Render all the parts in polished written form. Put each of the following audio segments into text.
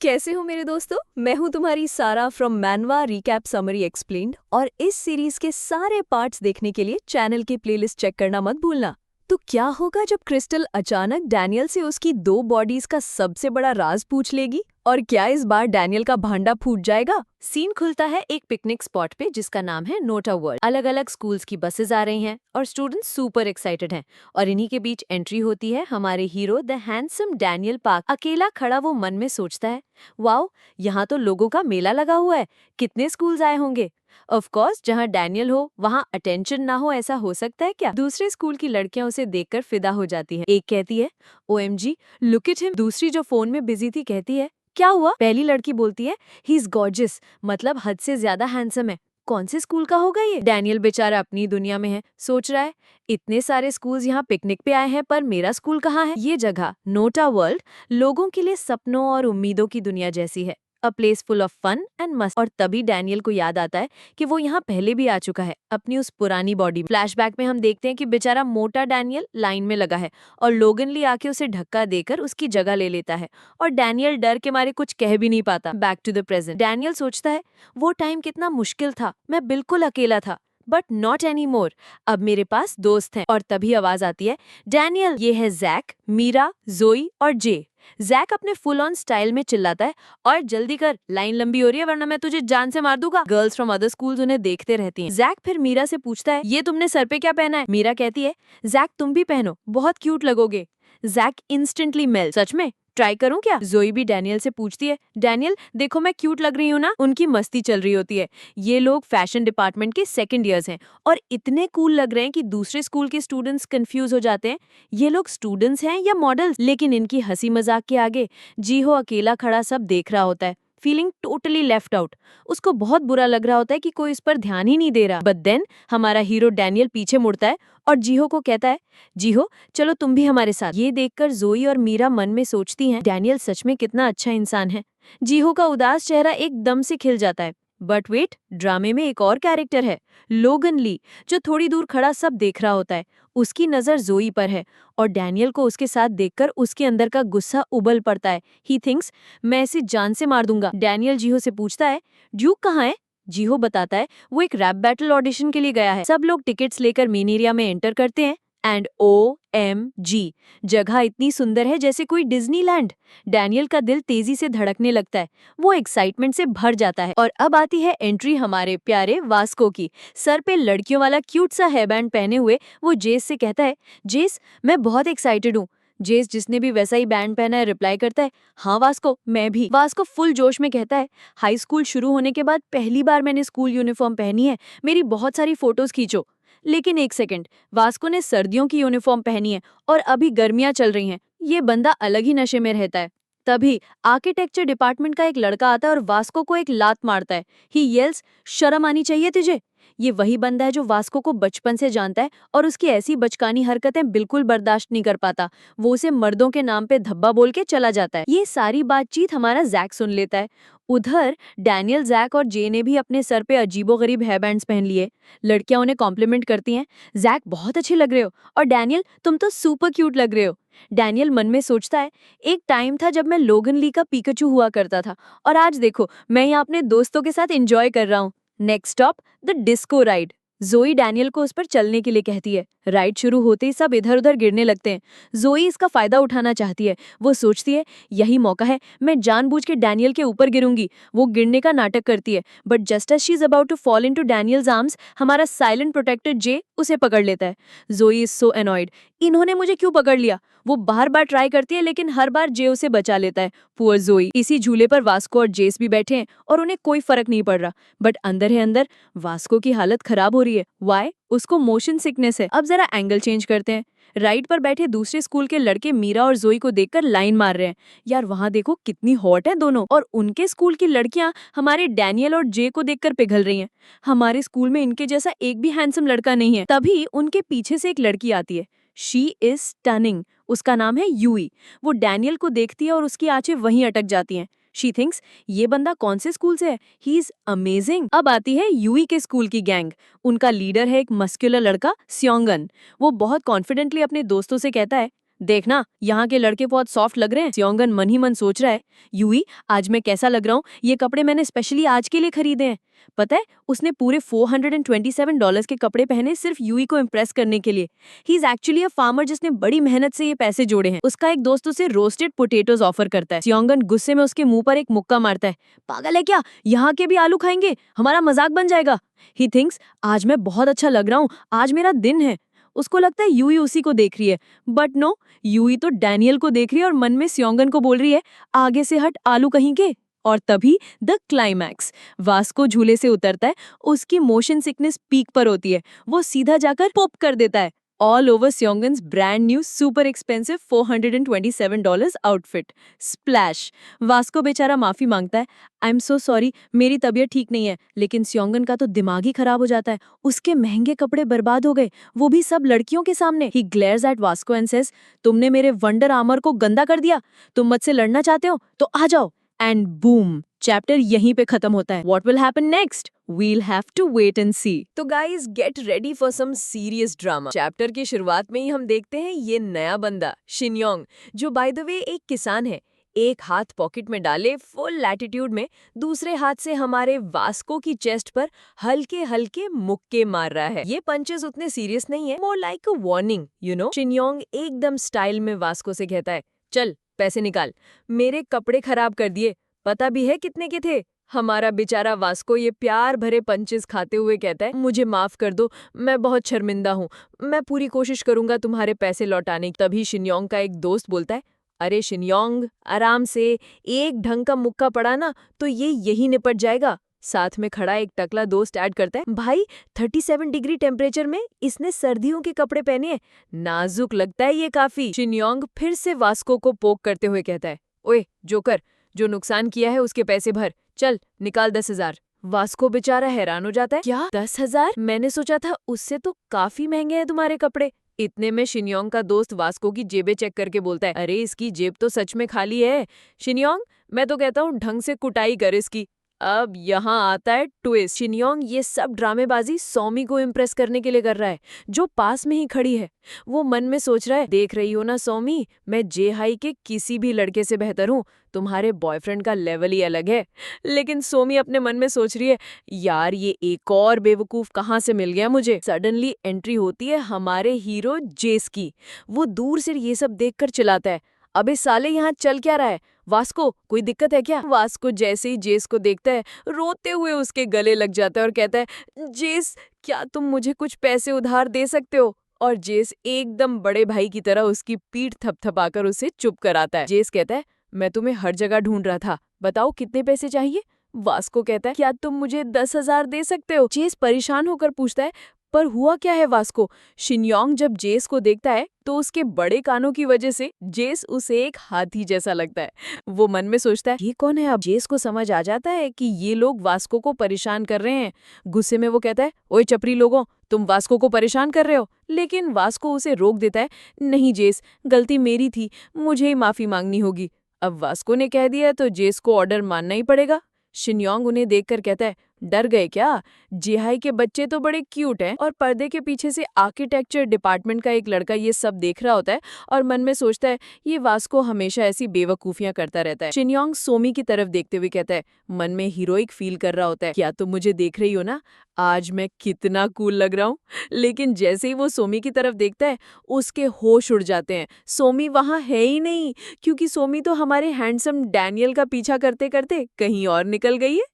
कैसे हो मेरे दोस्तों। मैं हूं तुम्हारी सारा फ्रॉम मैनवा रिकैप समरी एक्सप्लेन्ड और इस सीरीज के सारे पार्ट्स देखने के लिए चैनल की प्लेलिस्ट चेक करना मत भूलना। तो क्या होगा जब क्रिस्टल अचानक डैनियल से उसकी दो बॉडीज का सबसे बड़ा राज पूछ लेगी, और क्या इस बार डैनियल का भांडा फूट जाएगा। सीन खुलता है एक पिकनिक स्पॉट पे जिसका नाम है नोटा वर्ल्ड। अलग अलग स्कूल्स की बसेस आ रही हैं और स्टूडेंट्स सुपर एक्साइटेड हैं। और इन्हीं के बीच एंट्री होती है हमारे hero the handsome Daniel park. अकेला खड़ा वो मन में सोचता है, वाओ, यहाँ तो लोगों का मेला लगा हुआ है, कितने स्कूल्स आए होंगे। ऑफ कोर्स जहाँ डैनियल हो वहाँ अटेंशन ना हो, ऐसा हो सकता है क्या। दूसरे स्कूल की लड़कियां उसे देखकर फिदा हो जाती हैं। एक कहती है OMG लुक एट हिम, दूसरी जो फोन में बिजी थी कहती है क्या हुआ। पहली लड़की बोलती है ही इज गॉर्जियस, मतलब हद से ज्यादा हैंडसम है। कौन से स्कूल का होगा ये। डैनियल बेचारा अपनी दुनिया में है, सोच रहा है इतने सारे स्कूल्स यहाँ पिकनिक पे आए हैं पर मेरा स्कूल कहाँ है। ये जगह नोटा वर्ल्ड लोगों के लिए सपनों और उम्मीदों की दुनिया जैसी है, a place full of fun and मस्त। और तभी डैनियल को याद आता है कि वो यहाँ पहले भी आ चुका है अपनी उस पुरानी बॉडी में। फ्लैशबैक में हम देखते हैं कि बेचारा मोटा डैनियल लाइन में लगा है और लोगन ली आके उसे धक्का देकर उसकी जगह ले लेता है और डैनियल डर के मारे कुछ कह भी नहीं पाता। Back to the present, Daniel सोचता है वो टाइम कितना मुश्किल था, मैं बिल्कुल अकेला था बट नॉट एनी मोर, अब मेरे पास दोस्त हैं। और तभी आवाज आती है डैनियल, ये है जैक, मीरा, जोई और जे। जैक अपने फुल ऑन स्टाइल में चिल्लाता है और जल्दी कर, लाइन लंबी हो रही है वरना मैं तुझे जान से मार दूंगा। गर्ल्स फ्रॉम अदर स्कूल्स उन्हें देखते रहती हैं। जैक फिर मीरा से पूछता है ये तुमने सर पे क्या पहना है। मीरा कहती है जैक तुम भी पहनो, बहुत क्यूट लगोगे। जैक इंस्टेंटली मेल्ट, सच में ट्राई करूं क्या। जोई भी डैनियल से पूछती है डैनियल देखो मैं क्यूट लग रही हूँ ना। उनकी मस्ती चल रही होती है। ये लोग फैशन डिपार्टमेंट के सेकंड ईयर्स हैं और इतने कूल लग रहे हैं कि दूसरे स्कूल के स्टूडेंट्स कंफ्यूज हो जाते हैं, ये लोग स्टूडेंट्स हैं या मॉडल्स। लेकिन इनकी हंसी मजाक के आगे जीहो अकेला खड़ा सब देख रहा होता है, फीलिंग टोटली लेफ्ट आउट। उसको बहुत बुरा लग रहा होता है कि कोई इस पर ध्यान ही नहीं दे रहा। बट देन हमारा हीरो डैनियल पीछे मुड़ता है और जीहो को कहता है जीहो चलो तुम भी हमारे साथ। ये देखकर जोई और मीरा मन में सोचती हैं डैनियल सच में कितना अच्छा इंसान है। जीहो का उदास चेहरा एकदम से खिल जाता है। बट वेट, ड्रामे में एक और कैरेक्टर है, लोगन ली, जो थोड़ी दूर खड़ा सब देख रहा होता है। उसकी नजर जोई पर है और डैनियल को उसके साथ देखकर उसके अंदर का गुस्सा उबल पड़ता है। ही थिंक्स मैं इसे जान से मार दूंगा। डैनियल जीहो से पूछता है ड्यूक कहाँ है। जीहो बताता है वो एक रैप बैटल ऑडिशन के लिए गया है। सब लोग टिकट्स लेकर मेन एरिया में एंटर करते हैं एंड OMG जगह इतनी सुंदर है जैसे कोई डिज्नीलैंड। डैनियल का दिल तेजी से धड़कने लगता है, वो एक्साइटमेंट से भर जाता है। और अब आती है एंट्री हमारे प्यारे वास्को की। सर पे लड़कियों वाला क्यूट सा हेयरबैंड पहने हुए वो जेस से कहता है जेस मैं बहुत एक्साइटेड हूँ। जेस जिसने भी वैसा ही बैंड पहना है रिप्लाई करता है हाँ वास्को मैं भी। वास्को फुल जोश में कहता है हाई स्कूल शुरू होने के बाद पहली बार मैंने स्कूल यूनिफॉर्म पहनी है, मेरी बहुत सारी फोटोज खींचो। लेकिन एक सेकंड, वास्को ने सर्दियों की यूनिफॉर्म पहनी है और अभी गर्मियां चल रही हैं, ये बंदा अलग ही नशे में रहता है। तभी आर्किटेक्चर डिपार्टमेंट का एक लड़का आता है और वास्को को एक लात मारता है। ही येल्स शर्म आनी चाहिए तुझे। ये वही बंदा है जो वास्को को बचपन से जानता है और उसकी ऐसी बचकानी हरकतें बिल्कुल बर्दाश्त नहीं कर पाता। वो उसे मर्दों के नाम पे धब्बा बोल के चला जाता है। ये सारी बातचीत हमारा जैक सुन लेता है। उधर डैनियल, जैक और जे ने भी अपने सर पे अजीबोगरीब हेयरबैंड्स पहन लिए। लड़कियां उन्हें कॉम्प्लीमेंट करती हैं, जैक बहुत अच्छे लग रहे हो और डैनियल तुम तो सुपर क्यूट लग रहे हो। डैनियल मन में सोचता है एक टाइम था जब मैं लोगन ली का पिकाचू हुआ करता था और आज देखो मैं यहाँ अपने दोस्तों के साथ एंजॉय कर रहा हूँ। Next stop the disco ride. जोई डैनियल को उस पर चलने के लिए कहती है। राइड शुरू होते ही सब इधर उधर गिरने लगते हैं। जोई इसका फायदा उठाना चाहती है। वो सोचती है यही मौका है, मैं जानबूझ के डैनियल के ऊपर गिरूंगी। वो गिरने का नाटक करती है but just as she is about to fall into Daniel's arms, हमारा साइलेंट प्रोटेक्टर जे उसे पकड़ लेता है। जोई इज सो अनॉयड, इन्होंने मुझे क्यों पकड़ लिया। वो बार बार ट्राई करती है लेकिन हर बार जे उसे बचा लेता है। पुअर जोई। इसी झूले पर वास्को और जेस भी बैठे हैं और उन्हें कोई फर्क नहीं पड़ रहा। बट अंदर ही अंदर वास्को की हालत खराब हो रही है। वाई? उसको मोशन सिकनेस है। अब जरा एंगल चेंज करते हैं। राइड पर बैठे दूसरे स्कूल के लड़के मीरा और जोई को देखकर लाइन मार रहे हैं। यार वहाँ देखो कितनी हॉट है दोनों। और उनके स्कूल की लड़कियां हमारे डैनियल और जे को देखकर पिघल रही हैं। हमारे स्कूल में इनके जैसा एक भी हैंडसम लड़का नहीं है। तभी उनके पीछे से एक लड़की आती है। She is stunning. उसका नाम है यूई। वो डैनियल को देखती है और उसकी आंखें वहीं अटक जाती हैं। शी थिंक्स ये बंदा कौन से स्कूल से है, ही इज अमेजिंग। अब आती है यूई के स्कूल की गैंग। उनका लीडर है एक मस्कुलर लड़का स्योंगन। वो बहुत कॉन्फिडेंटली अपने दोस्तों से कहता है देखना, यहाँ के लड़के बहुत सॉफ्ट लग रहे हैं। स्योंगन मन ही मन सोच रहा है, यूई आज मैं कैसा लग रहा हूँ, ये कपड़े मैंने स्पेशली आज के लिए खरीदे हैं। पता है, उसने पूरे $427 के कपड़े पहने सिर्फ यूई को इम्प्रेस करने के लिए। He is actually a farmer जिसने बड़ी मेहनत से ये पैसे जोड़े हैं। उसका एक दोस्त उसे रोस्टेड पोटेटोज ऑफर करता है। स्योंगन गुस्से में उसके मुंह पर एक मुक्का मारता है। पागल है क्या, यहाँ के भी आलू खाएंगे, हमारा मजाक बन जाएगा। ही थिंक्स आज मैं बहुत अच्छा लग रहा हूँ, आज मेरा दिन है। उसको लगता है यूई उसी को देख रही है, बट नो, यूई तो डैनियल को देख रही है और मन में स्योंगन को बोल रही है, आगे से हट आलू कहीं के। और तभी द क्लाइमैक्स, वास्को झूले से उतरता है, उसकी मोशन सिकनेस पीक पर होती है, वो सीधा जाकर पॉप कर देता है ऑल ओवर स्योंगन्स brand new super expensive $427 outfit. Splash. Vasco बेचारा माफी मांगता है, आई एम सो सॉरी, मेरी तबीयत ठीक नहीं है। लेकिन स्योंगन का तो दिमाग ही खराब हो जाता है, उसके महंगे कपड़े बर्बाद हो गए, वो भी सब लड़कियों के सामने। He glares at Vasco and says, तुमने मेरे वंडर आर्मर को गंदा कर दिया, तुम मुझसे लड़ना चाहते हो तो आ जाओ। एंड बूम, चैप्टर यहीं पे खत्म होता है। What will happen next? We'll have to wait and see. तो guys, get ready for some serious drama. Chapter की शुरुआत में ही हम देखते हैं ये नया बंदा शिनयोंग, जो बाय द वे एक किसान है। एक हाथ पॉकेट में डाले फुल लैटिट्यूड में, दूसरे हाथ से हमारे वास्को की चेस्ट पर हल्के हल्के मुक्के मार रहा है। ये पंचेस उतने सीरियस नहीं है, more like a warning, you know. शिनयोंग एकदम स्टाइल में वास्को से कहता है, चल पैसे निकाल, मेरे कपड़े खराब कर दिए, पता भी है कितने के थे। हमारा बेचारा वास्को ये प्यार भरे पंचेस खाते हुए कहता है, मुझे माफ कर दो, मैं बहुत शर्मिंदा हूँ, मैं पूरी कोशिश करूंगा तुम्हारे पैसे लौटाने की। तभी शिनयोंग का एक दोस्त बोलता है, अरे शिनयोंग आराम से, एक ढंग का मुक्का पड़ा ना तो ये यही निपट जाएगा। साथ में खड़ा एक टकला दोस्त ऐड करता है, भाई 37 डिग्री टेम्परेचर में इसने सर्दियों के कपड़े पहने हैं, नाजुक लगता है ये काफी। शिनयोंग फिर से वास्को को पोक करते हुए कहता है, ओए जोकर, जो नुकसान किया है उसके पैसे भर, चल निकाल 10,000। वास्को बेचारा हैरान हो जाता है, क्या 10,000? मैंने सोचा था उससे तो काफी महंगे हैं तुम्हारे कपड़े। इतने में शिनयोंग का दोस्त वास्को की जेबें चेक करके बोलता है, अरे इसकी जेब तो सच में खाली है। शिनयोंग, मैं तो कहता हूँ ढंग से कुटाई कर इसकी। अब यहाँ आता है ट्विस्ट। शिनयोंग ये सब ड्रामेबाजी सौमी को इम्प्रेस करने के लिए कर रहा है, जो पास में ही खड़ी है। वो मन में सोच रहा है, देख रही हो ना सौमी, मैं जेहाई के किसी भी लड़के से बेहतर हूँ, तुम्हारे बॉयफ्रेंड का लेवल ही अलग है। लेकिन सोमी अपने मन में सोच रही है, यार ये एक और बेवकूफ कहाँ से मिल गया मुझे। सडनली एंट्री होती है हमारे हीरो जेस की। वो दूर से ये सब देखकर चिल्लाता है, अबे साले यहाँ चल क्या रहा है, वास्को कोई दिक्कत है क्या? वास्को जैसे ही जेस को देखता है, रोते हुए उसके गले लग जाता है और कहता है, जेस क्या तुम मुझे कुछ पैसे उधार दे सकते हो? और जेस एकदम बड़े भाई की तरह उसकी पीठ थपथपाकर उसे चुप कराता है। जेस कहता है, मैं तुम्हें हर जगह ढूंढ रहा था, बताओ कितने पैसे चाहिए? वास्को कहता है, क्या तुम मुझे 10,000 दे सकते हो? जेस परेशान होकर पूछता है, पर हुआ क्या है वास्को? शिनयोंग जब जेस को देखता है तो उसके बड़े कानों की वजह से जेस उसे एक हाथी जैसा लगता है। वो मन में सोचता है, ये कौन है? अब जेस को समझ आ जाता है कि ये लोग वास्को को परेशान कर रहे हैं। गुस्से में वो कहता है, ओए चपरी लोगों, तुम वास्को को परेशान कर रहे हो। लेकिन वास्को उसे रोक देता है, नहीं जेस, गलती मेरी थी, मुझे ही माफी मांगनी होगी। अब वास्को ने कह दिया तो जेस को ऑर्डर मानना ही पड़ेगा। शिनयोंग उन्हें देखकर कहता है, डर गए क्या? जेहाई के बच्चे तो बड़े क्यूट हैं। और पर्दे के पीछे से आर्किटेक्चर डिपार्टमेंट का एक लड़का ये सब देख रहा होता है और मन में सोचता है, ये वास्को हमेशा ऐसी बेवकूफियां करता रहता है। शिनयोंग सोमी की तरफ देखते हुए कहता है, मन में हीरोइक फील कर रहा होता है, क्या तुम मुझे देख रही हो ना, आज मैं कितना कूल लग रहा हूँ। लेकिन जैसे ही वो सोमी की तरफ देखता है, उसके होश उड़ जाते हैं। सोमी वहां है ही नहीं, क्योंकि सोमी तो हमारे हैंडसम डैनियल का पीछा करते करते कहीं और निकल गई है।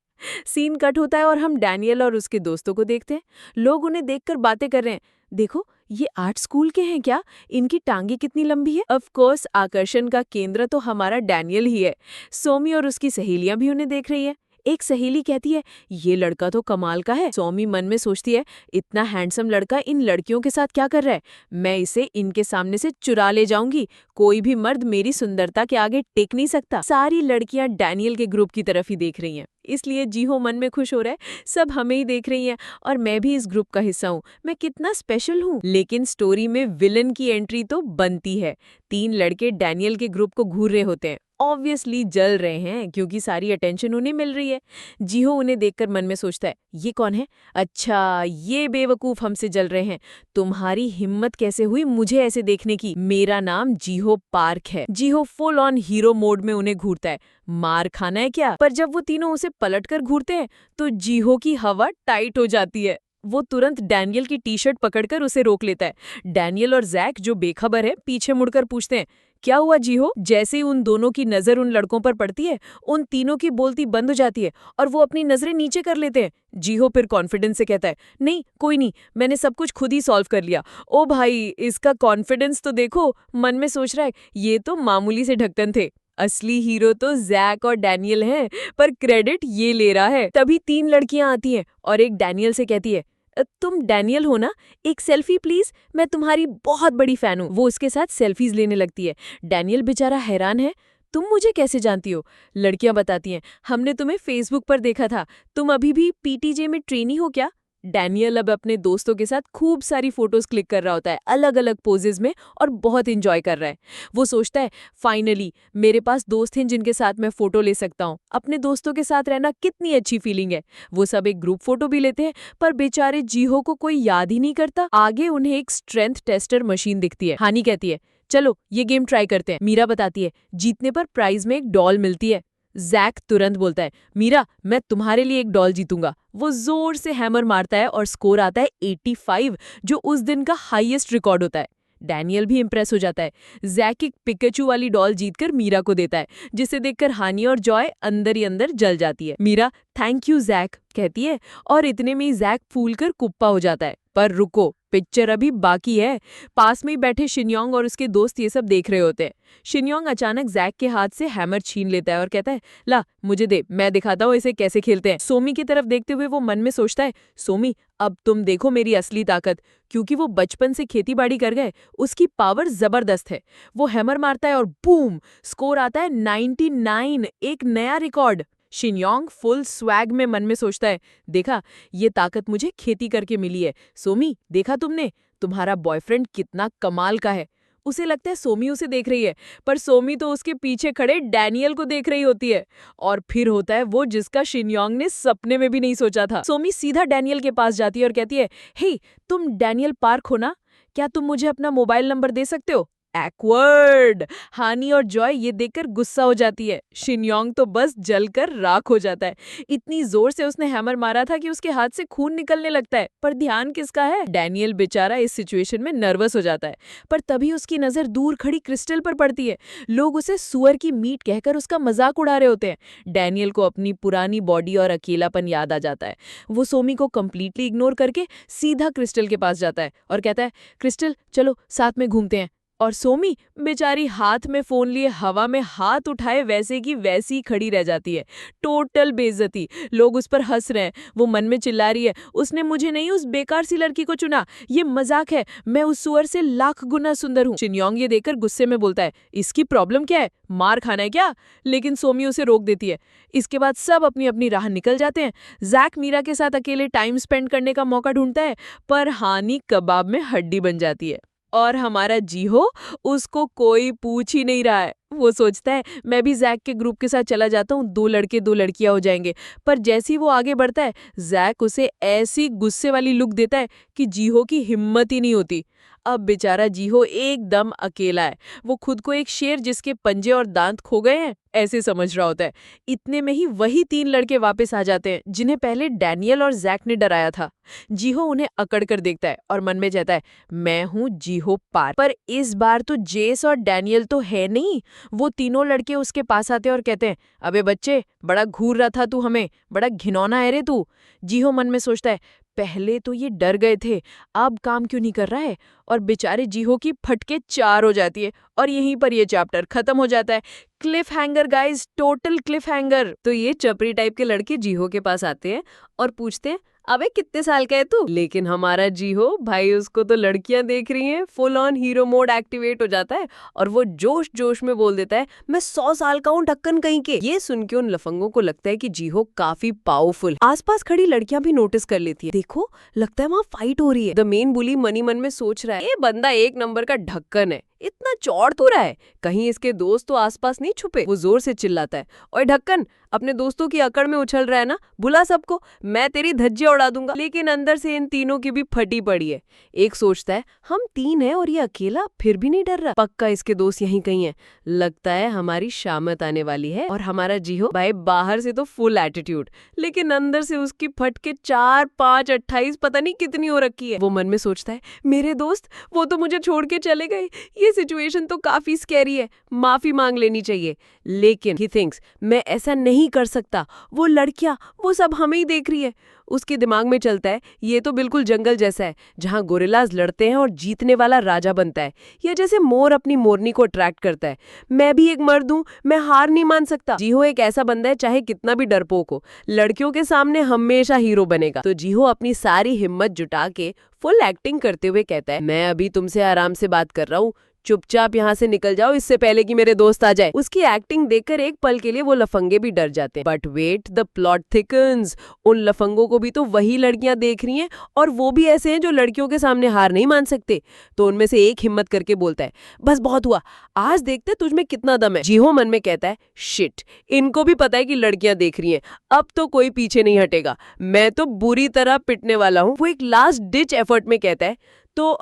सीन कट होता है और हम डैनियल और उसके दोस्तों को देखते हैं। लोग उन्हें देखकर बातें कर रहे हैं, देखो ये आर्ट स्कूल के हैं क्या, इनकी टांगे कितनी लंबी है। ऑफ कोर्स आकर्षण का केंद्र तो हमारा डैनियल ही है। सोमी और उसकी सहेलियां भी उन्हें देख रही है। एक सहेली कहती है, ये लड़का तो कमाल का है। सोमी मन में सोचती है, इतना हैंडसम लड़का इन लड़कियों के साथ क्या कर रहा है, मैं इसे इनके सामने से चुरा ले जाऊंगी। कोई भी मर्द मेरी सुंदरता के आगे टेक नहीं सकता। सारी लड़कियां डैनियल के ग्रुप की तरफ ही देख रही हैं, इसलिए जीहो मन में खुश हो रहा है, सब हमें ही देख रही हैं और मैं भी इस ग्रुप का हिस्सा हूँ, मैं कितना स्पेशल हूँ। लेकिन स्टोरी में विलन की एंट्री तो बनती है। 3 लड़के डैनियल के ग्रुप को घूर रहे होते हैं ऑब्वियसली जल रहे हैं क्योंकि सारी अटेंशन उन्हें मिल रही है। जीहो उन्हें देखकर मन में सोचता है, ये कौन है? अच्छा, ये बेवकूफ हमसे जल रहे हैं। तुम्हारी हिम्मत कैसे हुई मुझे ऐसे देखने की? मेरा नाम जीहो पार्क है। जीहो फुल ऑन हीरो मोड में उन्हें घूरता है, मार खाना है क्या? पर जब वो तीनों उसे पलटकर घूरते हैं तो जीहो की हवा टाइट हो जाती है। वो तुरंत डैनियल की टी शर्ट पकड़कर उसे रोक लेता है। डैनियल और जैक जो बेखबर है पीछे मुड़कर पूछते हैं, क्या हुआ जीहो? जैसे ही उन दोनों की नजर उन लड़कों पर पड़ती है, उन तीनों की बोलती बंद हो जाती है और वो अपनी नजरें नीचे कर लेते हैं। जीहो फिर कॉन्फिडेंस से कहता है, नहीं कोई नहीं, मैंने सब कुछ खुद ही सॉल्व कर लिया। ओ भाई, इसका कॉन्फिडेंस तो देखो। मन में सोच रहा है, ये तो मामूली से ढक्कन थे, असली हीरो तो जैक और डैनियल हैं, पर क्रेडिट ये ले रहा है। तभी 3 लड़कियां आती हैं और एक डैनियल से कहती है, तुम डैनियल हो ना? एक सेल्फी प्लीज, मैं तुम्हारी बहुत बड़ी फैन हूँ। वो उसके साथ सेल्फीज लेने लगती है। डैनियल बेचारा हैरान है, तुम मुझे कैसे जानती हो? लड़कियां बताती हैं, हमने तुम्हें फेसबुक पर देखा था, तुम अभी भी पीटीजे में ट्रेनी हो क्या? डैनियल अब अपने दोस्तों के साथ खूब सारी फोटोज क्लिक कर रहा होता है, अलग अलग पोजेज में, और बहुत इंजॉय कर रहा है। वो सोचता है, फाइनली मेरे पास दोस्त हैं जिनके साथ मैं फोटो ले सकता हूँ। अपने दोस्तों के साथ रहना कितनी अच्छी फीलिंग है। वो सब एक ग्रुप फोटो भी लेते हैं, पर बेचारे जीहो को कोई याद ही नहीं करता। आगे उन्हें एक स्ट्रेंथ टेस्टर मशीन दिखती है। हानी कहती है, चलो ये गेम ट्राई करते हैं। मीरा बताती है, जीतने पर प्राइज में एक डॉल मिलती है। जैक तुरंत बोलता है, मीरा मैं तुम्हारे लिए एक डॉल जीतूंगा। वो जोर से हैमर मारता है और स्कोर आता है 85, जो उस दिन का हाईएस्ट रिकॉर्ड होता है। डैनियल भी इंप्रेस हो जाता है। जैक एक पिकाचू वाली डॉल जीतकर मीरा को देता है, जिसे देखकर हानी और जॉय अंदर ही अंदर जल जाती है। मीरा थैंक यू जैक कहती है और इतने में ही जैक फूलकर कुप्पा हो जाता है। पर रुको, पिक्चर अभी बाकी है। पास में ही बैठे शिन्योंग और उसके दोस्त ये सब देख रहे होते हैं। शिन्योंग अचानक जैक के हाथ से हैमर छीन लेता है और कहता है, ला मुझे दे, मैं दिखाता हूँ इसे कैसे खेलते हैं। सोमी की तरफ देखते हुए वो मन में सोचता है, सोमी अब तुम देखो मेरी असली ताकत। क्योंकि वो बचपन से खेती बाड़ी कर गए, उसकी पावर जबरदस्त है। वो हैमर मारता है और बूम, स्कोर आता है 99, एक नया रिकॉर्ड। शिन्योंग फुल स्वैग में मन में सोचता है, देखा ये ताकत मुझे खेती करके मिली है। सोमी देखा तुमने, तुम्हारा बॉयफ्रेंड कितना कमाल का है। उसे लगता है सोमी उसे देख रही है, पर सोमी तो उसके पीछे खड़े डैनियल को देख रही होती है। और फिर होता है वो जिसका शिन्योंग ने सपने में भी नहीं सोचा था। सोमी सीधा डैनियल के पास जाती है और कहती है, हे तुम डैनियल पार्क हो ना? क्या तुम मुझे अपना मोबाइल नंबर दे सकते हो? एक्वर्ड। हानी और जॉय ये देखकर गुस्सा हो जाती है। शिन्योंग तो बस जलकर राख हो जाता है। इतनी जोर से उसने हैमर मारा था कि उसके हाथ से खून निकलने लगता है, पर ध्यान किसका है? डैनियल बेचारा इस सिचुएशन में नर्वस हो जाता है। पर तभी उसकी नजर दूर खड़ी क्रिस्टल पर पड़ती है। लोग उसे सुअर की मीट कहकर उसका मजाक उड़ा रहे होते हैं। डैनियल को अपनी पुरानी बॉडी और अकेलापन याद आ जाता है। वो सोमी को कंप्लीटली इग्नोर करके सीधा क्रिस्टल के पास जाता है और कहता है, क्रिस्टल चलो साथ में घूमते हैं। और सोमी बेचारी हाथ में फोन लिए हवा में हाथ उठाए वैसे की वैसी खड़ी रह जाती है। टोटल बेइज्जती। लोग उस पर हंस रहे हैं। वो मन में चिल्ला रही है, उसने मुझे नहीं उस बेकार सी लड़की को चुना, ये मजाक है, मैं उस सुअर से लाख गुना सुंदर हूँ। शिन्योंग ये देखकर गुस्से में बोलता है, इसकी प्रॉब्लम क्या है, मार खाना है क्या? लेकिन सोमी उसे रोक देती है। इसके बाद सब अपनी अपनी राह निकल जाते हैं। जैक मीरा के साथ अकेले टाइम स्पेंड करने का मौका ढूंढता है, पर हानि कबाब में हड्डी बन जाती है। और हमारा जीहो, उसको कोई पूछ ही नहीं रहा है। वो सोचता है मैं भी जैक के ग्रुप के साथ चला जाता हूँ, 2 लड़के 2 लड़कियां हो जाएंगे। पर जैसे ही वो आगे बढ़ता है, जैक उसे ऐसी गुस्से वाली लुक देता है कि जीहो की हिम्मत ही नहीं होती। अब बेचारा जीहो एकदम अकेला है। वो खुद को एक शेर जिसके पंजे और दांत खो गए हैं ऐसे समझ रहा होता है। इतने में ही वही 3 लड़के वापस आ जाते हैं जिन्हें पहले डैनियल और जैक ने डराया था। जीहो उन्हें अकड़ कर देखता है और मन में कहता है, मैं हूँ जीहो पार्क। पर इस बार तो जेस और डैनियल तो है नहीं। वो तीनों लड़के उसके पास आते और कहते हैं, अबे बच्चे, बड़ा घूर रहा था तू हमें, बड़ा घिनौना है रे तू। जीहो मन में सोचता है, पहले तो ये डर गए थे, अब काम क्यों नहीं कर रहा है? और बेचारे जीहो की फटके 4 हो जाती है और यहीं पर ये चैप्टर खत्म हो जाता है। Cliff hanger guys, total Cliff hanger. तो ये चपरी टाइप के लड़के जीहो के पास आते हैं और पूछते हैं, अबे कितने साल का है तू? लेकिन हमारा जीहो भाई, उसको तो लड़कियां देख रही हैं, full on hero mode activate हो जाता है और वो जोश जोश में बोल देता है, मैं 100 साल का हूँ ढक्कन कहीं के। ये सुन के उन लफंगों को लगता है कि जीहो काफी पावरफुल। आसपास खड़ी लड़कियां भी नोटिस कर लेती है, देखो लगता है वहाँ फाइट हो रही है। द मेन बुली मनी मन में सोच रहा है, ये बंदा 1 नंबर का ढक्कन है, इतना चौड़ तो रहा है, कहीं इसके दोस्त तो आसपास नहीं छुपे। वो जोर से चिल्लाता है, ओए ढक्कन, अपने दोस्तों की अकड़ में उछल रहा है ना, बुला सबको, मैं तेरी धज्जियां उड़ा दूंगा। लेकिन अंदर से इन तीनों की भी फटी पड़ी है। एक सोचता है हम 3 हैं और ये अकेला फिर भी नहीं डर रहा, पक्का इसके दोस्त यहीं कहीं हैं। लगता है हमारी शामत आने वाली है। और हमारा जीहो भाई बाहर से तो फुल एटीट्यूड, लेकिन अंदर से उसकी फट के 4, 5, 28 पता नहीं कितनी हो रखी है। वो मन में सोचता है मेरे दोस्त वो तो मुझे छोड़ के चले गए, ये सिचुएशन तो काफी स्कैरी है, माफी मांग लेनी चाहिए। लेकिन ही थिंक्स मैं ऐसा नहीं कर सकता, वो लड़कियां वो सब हमें ही देख रही है। उसके दिमाग में चलता है ये तो बिल्कुल जंगल जैसा है जहां गोरिल्लाज लड़ते हैं और जीतने वाला राजा बनता है, या जैसे मोर अपनी मोरनी को अट्रैक्ट करता है। मैं भी एक मर्द हूं, मैं हार नहीं मान सकता। जीहो एक ऐसा बंदा है चाहे कितना भी डरपोक हो, लड़कियों के सामने हमेशा हीरो बनेगा। तो जीहो अपनी सारी हिम्मत जुटा के फुल एक्टिंग करते हुए कहता है मैं अभी तुमसे आराम से बात कर रहा हूँ, चुपचाप यहाँ से निकल जाओ इससे पहले कि मेरे दोस्त आ जाए। उसकी एक्टिंग देखकर एक पल के लिए वो लफंगे भी डर जाते हैं। But wait, the plot thickens. उन लफंगों को भी तो वही लड़कियां देख रही हैं, और वो भी ऐसे हैं जो लड़कियों के सामने हार नहीं मान सकते। तो उनमें से एक हिम्मत करके बोलता है बस बहुत हुआ, आज देखते तुझमें कितना दम है। जीहो मन में कहता है शिट, इनको भी पता है कि लड़कियां देख रही हैं, अब तो कोई पीछे नहीं हटेगा, मैं तो बुरी तरह पिटने वाला हूँ। वो एक लास्ट डिच एफर्ट में कहता है तो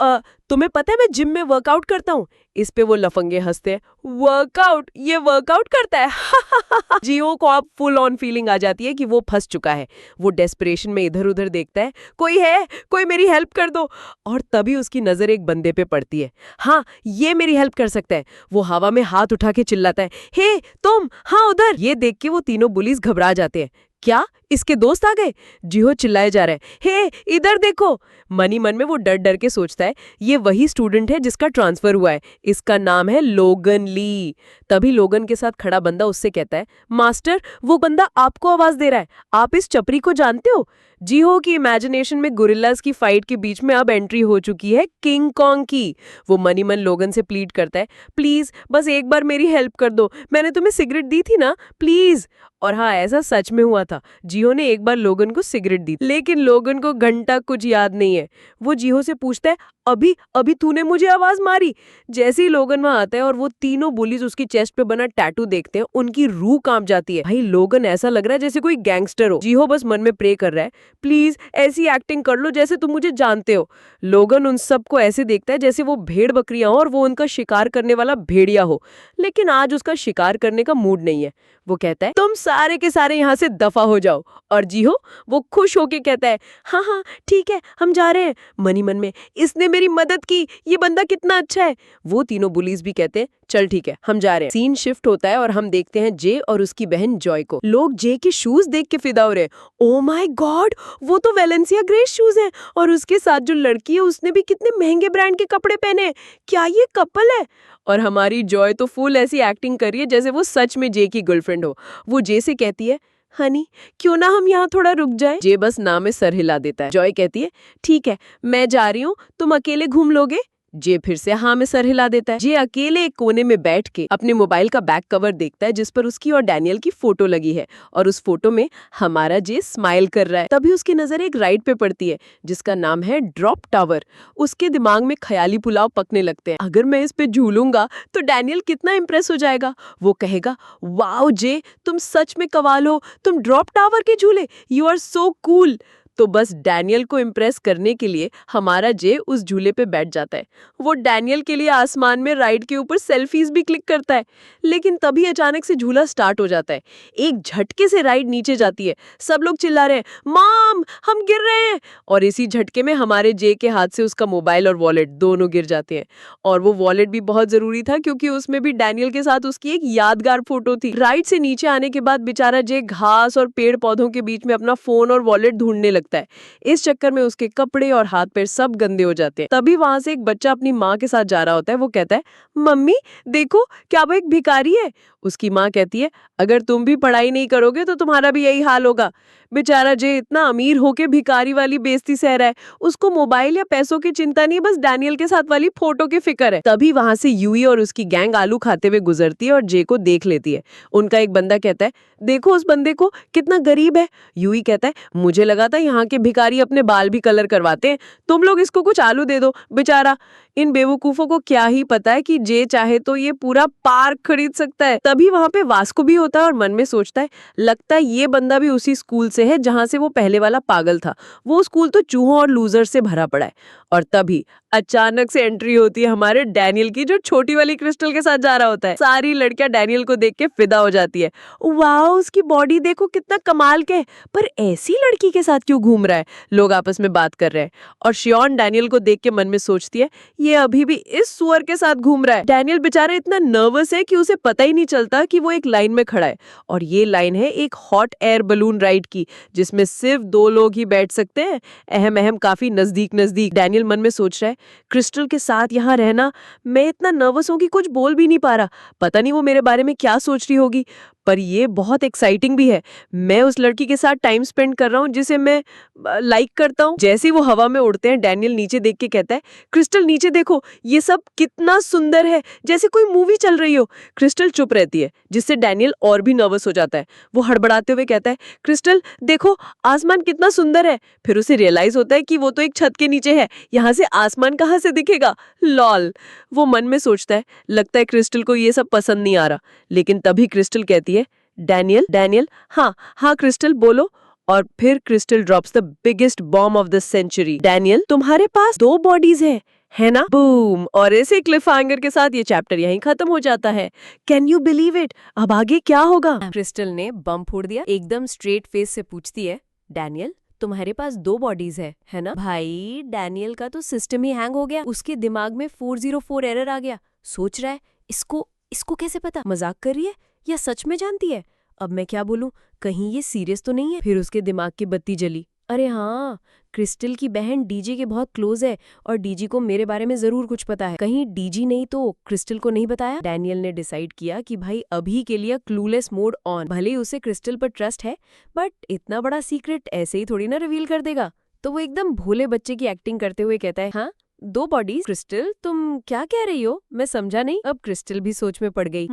तुम्हें पता है मैं जिम में वर्कआउट करता हूँ। इस पे वो लफंगे हंसते हैं, वर्कआउट, ये वर्कआउट करता है। जियो को अब फुल ऑन फीलिंग आ जाती है कि वो फंस चुका है। वो डेस्परेशन में इधर उधर देखता है, कोई है, कोई मेरी हेल्प कर दो। और तभी उसकी नजर एक बंदे पे पड़ती है, हाँ ये मेरी हेल्प कर सकता है। वो हवा में हाथ उठा के चिल्लाता है, हे तुम, हाँ उधर। ये देख के वो तीनों बुलीज घबरा जाते हैं, क्या इसके दोस्त आ गए? जिहो चिल्लाए जा रहे हैं, हे इधर देखो। मनी मन में वो डर डर के सोचता है ये वही स्टूडेंट है जिसका ट्रांसफर हुआ है, इसका नाम है लोगन ली। तभी लोगन के साथ खड़ा बंदा उससे कहता है मास्टर, वो बंदा आपको आवाज दे रहा है, आप इस चपरी को जानते हो? जिहो की इमेजिनेशन में गोरिल्लाज की फाइट के बीच में अब एंट्री हो चुकी है किंग कॉन्ग की। वो मनी मन लोगन से प्लीड करता है, प्लीज बस एक बार मेरी हेल्प कर दो, मैंने तुम्हें सिगरेट दी थी ना, प्लीज। और हाँ, ऐसा सच में हुआ था, जिहो ने एक बार लोगन को सिगरेट दी, लेकिन लोगन को घंटा कुछ याद नहीं है। वो जिहो से पूछता है अभी अभी तूने मुझे आवाज मारी? जैसे ही लोगन वहां आता है और वो तीनों बुलीज उसकी चेस्ट पे बना टैटू देखते हैं, उनकी रूह कांप जाती है। भाई लोगन ऐसा लग रहा है जैसे कोई गैंगस्टर हो। जिहो बस मन में प्रे कर रहा है, प्लीज ऐसी एक्टिंग कर लो जैसे तुम मुझे जानते हो। लोगन उन सबको ऐसे देखता है जैसे वो भेड़ बकरियां हो और वो उनका शिकार करने वाला भेड़िया हो, लेकिन आज उसका शिकार करने का मूड नहीं है। वो कहता है तुम सारे के सारे यहाँ से दफा हो जाओ। और जिहो वो खुश होके कहता है हाँ हाँ ठीक है, हम जा रहे हैं। मनी मन में इसने मेरी मदद की, ये बंदा कितना अच्छा है। वो तीनों बुलीज भी कहते हैं चल ठीक है, हम जा रहे हैं। सीन शिफ्ट होता है और हम देखते हैं जे और उसकी बहन जॉय को। लोग जे के शूज देख के फिदा हो रहे हैं, ओ माय गॉड, वो तो वेलेंसिया ग्रेस शूज हैं, और उसके साथ जो लड़की है उसने भी कितने महंगे ब्रांड के कपड़े पहने हैं, क्या ये कपल है? और हमारी जॉय तो फुल ऐसी एक्टिंग कर रही है जैसे वो सच में जे की गर्लफ्रेंड हो। वो जे से कहती है हनी क्यों ना हम यहाँ थोड़ा रुक जाए। जे बस ना में सर हिला देता है। जॉय कहती है ठीक है, मैं जा रही हूँ, तुम अकेले घूम लोगे? जे फिर से हाँ में सर हिला देता है। जे अकेले एक कोने में बैठ के अपने मोबाइल का बैक कवर देखता है जिस पर उसकी और डैनियल की फोटो लगी है, और उस फोटो में हमारा जे स्माइल कर रहा है। तभी उसकी नजर एक राइड पे पड़ती है जिसका नाम है ड्रॉप टावर। उसके दिमाग में ख्याली पुलाव पकने लगते हैं, अगर मैं इस पे झूलूंगा तो डैनियल कितना इम्प्रेस हो जाएगा। वो कहेगा वाओ जे, तुम सच में कमाल हो, तुम ड्रॉप टावर के झूले, यू आर सो कूल। तो बस डैनियल को इम्प्रेस करने के लिए हमारा जे उस झूले पे बैठ जाता है। वो डैनियल के लिए आसमान में राइड के ऊपर सेल्फीज भी क्लिक करता है, लेकिन तभी अचानक से झूला स्टार्ट हो जाता है। एक झटके से राइड नीचे जाती है, सब लोग चिल्ला रहे हैं मॉम हम गिर रहे हैं, और इसी झटके में हमारे जे के हाथ से उसका मोबाइल और वॉलेट दोनों गिर जाते हैं। और वो वॉलेट भी बहुत जरूरी था क्योंकि उसमें भी डैनियल के साथ उसकी एक यादगार फोटो थी। राइड से नीचे आने के बाद बेचारा जे घास और पेड़ पौधों के बीच में अपना फोन और वॉलेट ढूंढने लगता है। इस चक्कर में उसके कपड़े और हाथ पैर सब गंदे हो जाते हैं। तभी वहां से एक बच्चा अपनी माँ के साथ जा रहा होता है। वो कहता है मम्मी देखो क्या वो एक भिखारी है। उसकी माँ कहती है अगर तुम भी पढ़ाई नहीं करोगे तो तुम्हारा भी यही हाल होगा। बेचारा जे इतना अमीर होके भिखारी वाली बेइज्जती सह रहा है, उसको मोबाइल या पैसों की चिंता नहीं, बस डैनियल के साथ वाली फोटो की फिक्र है। तभी वहां से यूई और उसकी गैंग आलू खाते हुए गुजरती है और जे को देख लेती है। उनका एक बंदा कहता है देखो उस बंदे को, कितना गरीब है। यूई कहता है मुझे लगा था यहाँ के भिखारी अपने बाल भी कलर करवाते हैं, तुम लोग इसको कुछ आलू दे दो बेचारा। इन बेवकूफों को क्या ही पता है कि जे चाहे तो ये पूरा पार्क खरीद सकता है। तभी वहां पे वास्को भी होता है और मन में सोचता है, लगता है ये बंदा भी उसी स्कूल से है जहां से वो पहले वाला पागल था। वो स्कूल तो चूहों और लूजर से भरा पड़ा है। और तभी अचानक से एंट्री होती है हमारे डैनियल की, जो छोटी वाली क्रिस्टल के साथ जा रहा होता है। सारी लड़कियां डैनियल को देख के फिदा हो जाती है। वाह, उसकी बॉडी देखो, कितना कमाल के, पर ऐसी लड़की के साथ क्यों घूम रहा है? लोग आपस में बात कर रहे हैं और शियोन डैनियल को देख के मन में सोचती है, ये अभी भी इस सुअर के साथ घूम रहा है। डैनियल बेचारा इतना नर्वस है कि उसे पता ही नहीं चलता कि वो एक लाइन में खड़ा है। और ये लाइन है एक हॉट एयर बलून राइड की, जिसमें सिर्फ 2 लोग ही बैठ सकते हैं। अहम अहम काफी नजदीक नजदीक। डैनियल मन में सोच रहा है, क्रिस्टल के साथ यहाँ रहना, मैं इतना नर्वस हूँ कि कुछ बोल भी नहीं पा रहा। पता नहीं वो मेरे बारे में क्या सोच रही होगी, पर ये बहुत एक्साइटिंग भी है। मैं उस लड़की के साथ टाइम स्पेंड कर रहा हूँ जिसे मैं लाइक करता हूँ। जैसे ही वो हवा में उड़ते हैं, डैनियल नीचे देख के कहता है, क्रिस्टल नीचे देखो, ये सब कितना सुंदर है, जैसे कोई मूवी चल रही हो। क्रिस्टल चुप रहती है, जिससे डैनियल और भी नर्वस हो जाता है। वो हड़बड़ाते हुए कहता है, क्रिस्टल देखो, आसमान कितना सुंदर है। फिर उसे रियलाइज होता है कि वो तो एक छत के नीचे है, यहाँ से आसमान कहाँ से दिखेगा? लॉल। वो मन में सोचता है, लगता है क्रिस्टल को ये सब पसंद नहीं आ रहा। लेकिन तभी क्रिस्टल कहती है, डैनियल डैनियल, हाँ हाँ क्रिस्टल बोलो। और फिर Crystal drops the biggest bomb of the century, Daniel तुम्हारे पास 2 बॉडीज है ना? बूम। और ऐसे क्लिफ हैंगर के साथ ये चैप्टर यहीं खत्म हो जाता है। Can you believe it? अब आगे क्या होगा? क्रिस्टल ने बम फोड़ दिया। एकदम स्ट्रेट फेस से पूछती है, डैनियल तुम्हारे पास 2 बॉडीज है ना? भाई डैनियल का तो सिस्टम ही हैंग हो गया। उसके दिमाग में 404 एरर आ गया। सोच रहा है, इसको कैसे पता? मजाक कर रही है या सच में जानती है? अब मैं क्या बोलूं, कहीं ये सीरियस तो नहीं है? फिर उसके दिमाग की बत्ती जली। अरे हाँ, क्रिस्टल की बहन डीजी के बहुत क्लोज है और डीजी को मेरे बारे में जरूर कुछ पता है। कहीं डीजी नहीं तो क्रिस्टल को नहीं बताया? डैनियल ने डिसाइड किया कि भाई अभी के लिए क्लूलेस मोड ऑन। भले ही उसे क्रिस्टल पर ट्रस्ट है, बट इतना बड़ा सीक्रेट ऐसे ही थोड़ी ना रिवील कर देगा। तो वो एकदम भोले बच्चे की एक्टिंग करते हुए कहता है, हाँ 2 बॉडीज? क्रिस्टल तुम क्या कह रही हो? मैं समझा नहीं। अब क्रिस्टल भी सोच में पड़ गई।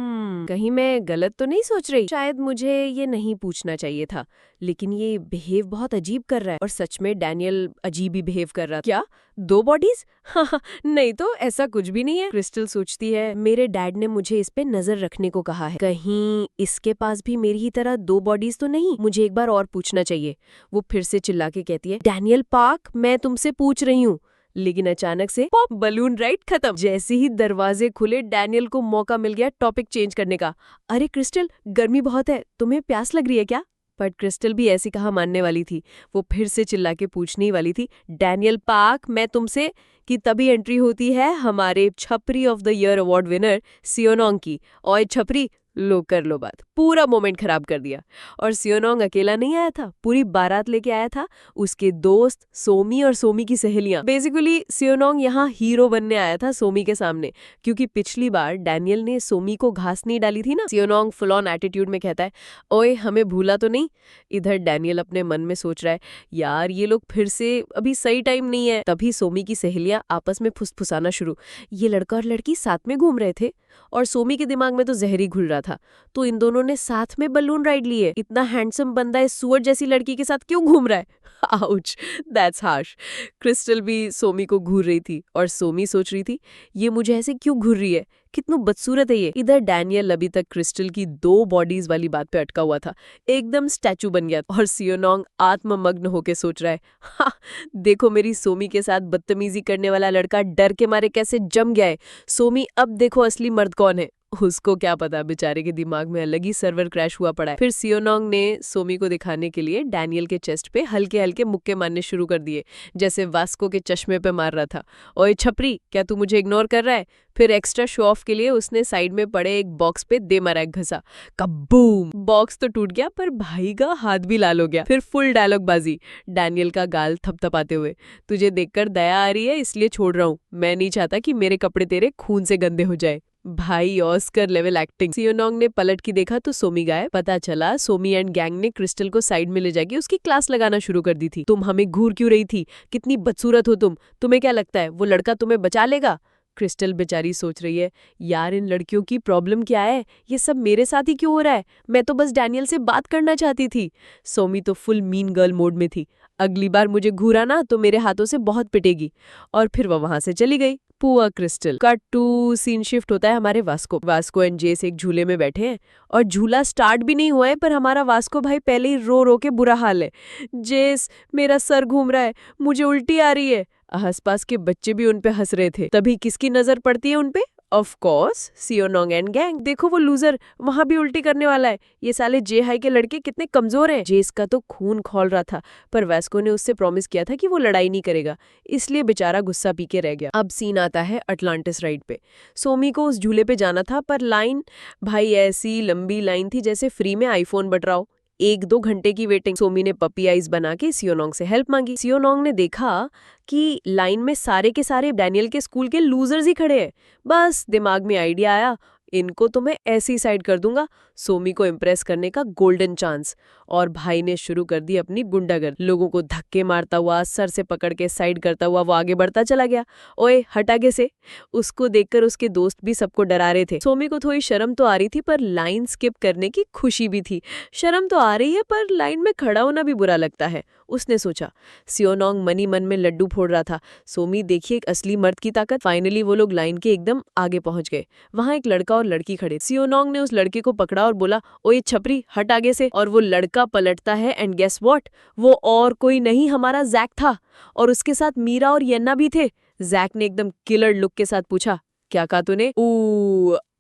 कहीं मैं गलत तो नहीं सोच रही? शायद मुझे ये नहीं पूछना चाहिए था, लेकिन ये बिहेव बहुत अजीब कर रहा है। और सच में डैनियल अजीब ही बिहेव कर रहा था। क्या 2 बॉडीज? हाँ, नहीं तो ऐसा कुछ भी नहीं है। क्रिस्टल सोचती है, मेरे डैड ने मुझे इस पे नजर रखने को कहा है, कहीं इसके पास भी मेरी ही तरह 2 बॉडीज तो नहीं? मुझे एक बार और पूछना चाहिए। वो फिर से चिल्ला के कहती है, डैनियल पार्क मैं तुमसे पूछ रही हूँ। लेकिन अचानक से पॉप, बलून राइड खत्म। जैसे ही दरवाजे खुले, डैनियल को मौका मिल गया टॉपिक चेंज करने का। अरे क्रिस्टल, गर्मी बहुत है, तुम्हें प्यास लग रही है क्या? पर क्रिस्टल भी ऐसी कहा मानने वाली थी। वो फिर से चिल्ला के पूछने वाली थी, डैनियल पार्क मैं तुमसे, कि तभी एंट्री होती है हमारे छपरी of the year award winner सियोनोंग की। ओए छपरी, लो कर लो बात। पूरा मोमेंट खराब कर दिया। और सियोनोंग अकेला नहीं आया था, पूरी बारात लेके आया था। उसके दोस्त सोमी और सोमी की सहेलियां। बेसिकली सियोनोंग यहाँ हीरो बनने आया था सोमी के सामने, क्योंकि पिछली बार डैनियल ने सोमी को घास नहीं डाली थी ना। सियोनोंग फुल ऑन एटीट्यूड में कहता है, ओए हमें भूला तो नहीं? इधर डैनियल अपने मन में सोच रहा है, यार ये लोग फिर से, अभी सही टाइम नहीं है। तभी सोमी की सहेलियां आपस में फुसफुसाना शुरू। ये लड़का और लड़की साथ में घूम रहे थे और सोमी के दिमाग में तो जहर ही घुल रहा था। तो इन दोनों ने साथ में बलून राइड लिए। इतना हैंडसम बंदा इस सुअर जैसी लड़की के साथ क्यों घूम रहा है? Ouch, that's harsh. क्रिस्टल भी सोमी को घूर रही थी और सोमी सोच रही थी, ये मुझे ऐसे क्यों घूर रही है, कितना बदसूरत है ये। इधर डैनियल अभी तक क्रिस्टल की 2 बॉडीज वाली बात पे अटका हुआ था, एकदम स्टैचू बन गया। और सियोनोंग आत्ममग्न होके सोच रहा है, हाँ देखो मेरी सोमी के साथ बदतमीजी करने वाला लड़का डर के मारे कैसे जम गया है। सोमी अब देखो असली मर्द कौन है। उसको क्या पता, बेचारे के दिमाग में अलग ही सर्वर क्रैश हुआ पड़ा है। फिर सियोनोंग ने सोमी को दिखाने के लिए डैनियल के चेस्ट पे हल्के हल्के मुक्के मारने शुरू कर दिए, जैसे वास्को के चश्मे पे मार रहा था। ओए छपरी, क्या तू मुझे इग्नोर कर रहा है? फिर एक्स्ट्रा शो ऑफ के लिए उसने साइड में पड़े एक बॉक्स पे दे मारा एक घसा। कबूम! बॉक्स तो टूट गया पर भाई का हाथ भी लाल हो गया। फिर फुल डायलॉग बाजी, डैनियल का गाल थपथपाते हुए, तुझे देखकर दया आ रही है इसलिए छोड़ रहा हूँ, मैं नहीं चाहता कि मेरे कपड़े तेरे खून से गंदे हो जाए। भाई ऑस्कर लेवल एक्टिंग। सियोनोंग ने पलट के देखा तो सोमी गायब। पता चला सोमी एंड गैंग ने क्रिस्टल को साइड में ले जाके उसकी क्लास लगाना शुरू कर दी थी। तुम हमें घूर क्यों रही थी? कितनी बदसूरत हो तुम, तुम्हें क्या लगता है वो लड़का तुम्हें बचा लेगा? क्रिस्टल बेचारी सोच रही है, यार इन लड़कियों की प्रॉब्लम क्या है, ये सब मेरे साथ ही क्यों हो रहा है, मैं तो बस डैनियल से बात करना चाहती थी। सोमी तो फुल मीन गर्ल मोड में थी, अगली बार मुझे घूरा ना तो मेरे हाथों से बहुत पिटेगी। और फिर वो वहां से चली गई। Poor Crystal. Cut to scene shift होता है हमारे वास्को एंड जेस एक झूले में बैठे हैं और झूला स्टार्ट भी नहीं हुआ है पर हमारा वास्को भाई पहले ही रो रो के बुरा हाल है। जेस, मेरा सर घूम रहा है, मुझे उल्टी आ रही है। आसपास के बच्चे भी उनपे हंस रहे थे। तभी किसकी नजर पड़ती है उनपे? ऑफ कोर्स सियोनोंग एंड गैंग। देखो वो लूजर वहां भी उल्टी करने वाला है। ये साले जे हाई के लड़के कितने कमजोर हैं। जेस का तो खून खौल रहा था पर वास्को ने उससे प्रॉमिस किया था कि वो लड़ाई नहीं करेगा, इसलिए बेचारा गुस्सा पी के रह गया। अब सीन आता है अटलांटिस राइड पे। सोमी को उस झूले पे जाना था पर लाइन भाई ऐसी लंबी लाइन थी जैसे फ्री में आईफोन बट रहा हो। 1-2 घंटे की वेटिंग। सोमी ने पपी आइज बना के सियोनोंग से हेल्प मांगी। सियोनोंग ने देखा कि लाइन में सारे के सारे डैनियल के स्कूल के लूजर्स ही खड़े हैं। बस दिमाग में आइडिया आया, इनको तो मैं ऐसी साइड कर दूंगा। सोमी को इम्प्रेस करने का गोल्डन चांस। और भाई ने शुरू कर दी अपनी गुंडागर्दी। लोगों को धक्के मारता हुआ, सर से पकड़ के साइड करता हुआ वो आगे बढ़ता चला गया। ओए हट आगे से। उसको देखकर उसके दोस्त भी सबको डरा रहे थे। सोमी को थोड़ी शर्म तो आ रही थी पर लाइन स्किप करने की खुशी भी थी। शर्म तो आ रही है पर लाइन में खड़ा होना भी बुरा लगता है, उसने सोचा। सियोनोंग मनी मन में लड्डू फोड़ रहा था। सोमी देखिए एक असली मर्द की ताकत। फाइनली वो लोग लाइन के एकदम आगे पहुंच गए। वहां एक लड़का और लड़की खड़े। सियोनोंग ने उस लड़के को पकड़ा और बोला, ओए छपरी हट आगे से। और वो लड़का पलटता है एंड गेस व्हाट, वो और कोई नहीं हमारा जैक था। और उसके साथ मीरा और येन्ना भी थे। जैक ने एकदम किलर लुक के साथ पूछा, क्या कहा तूने?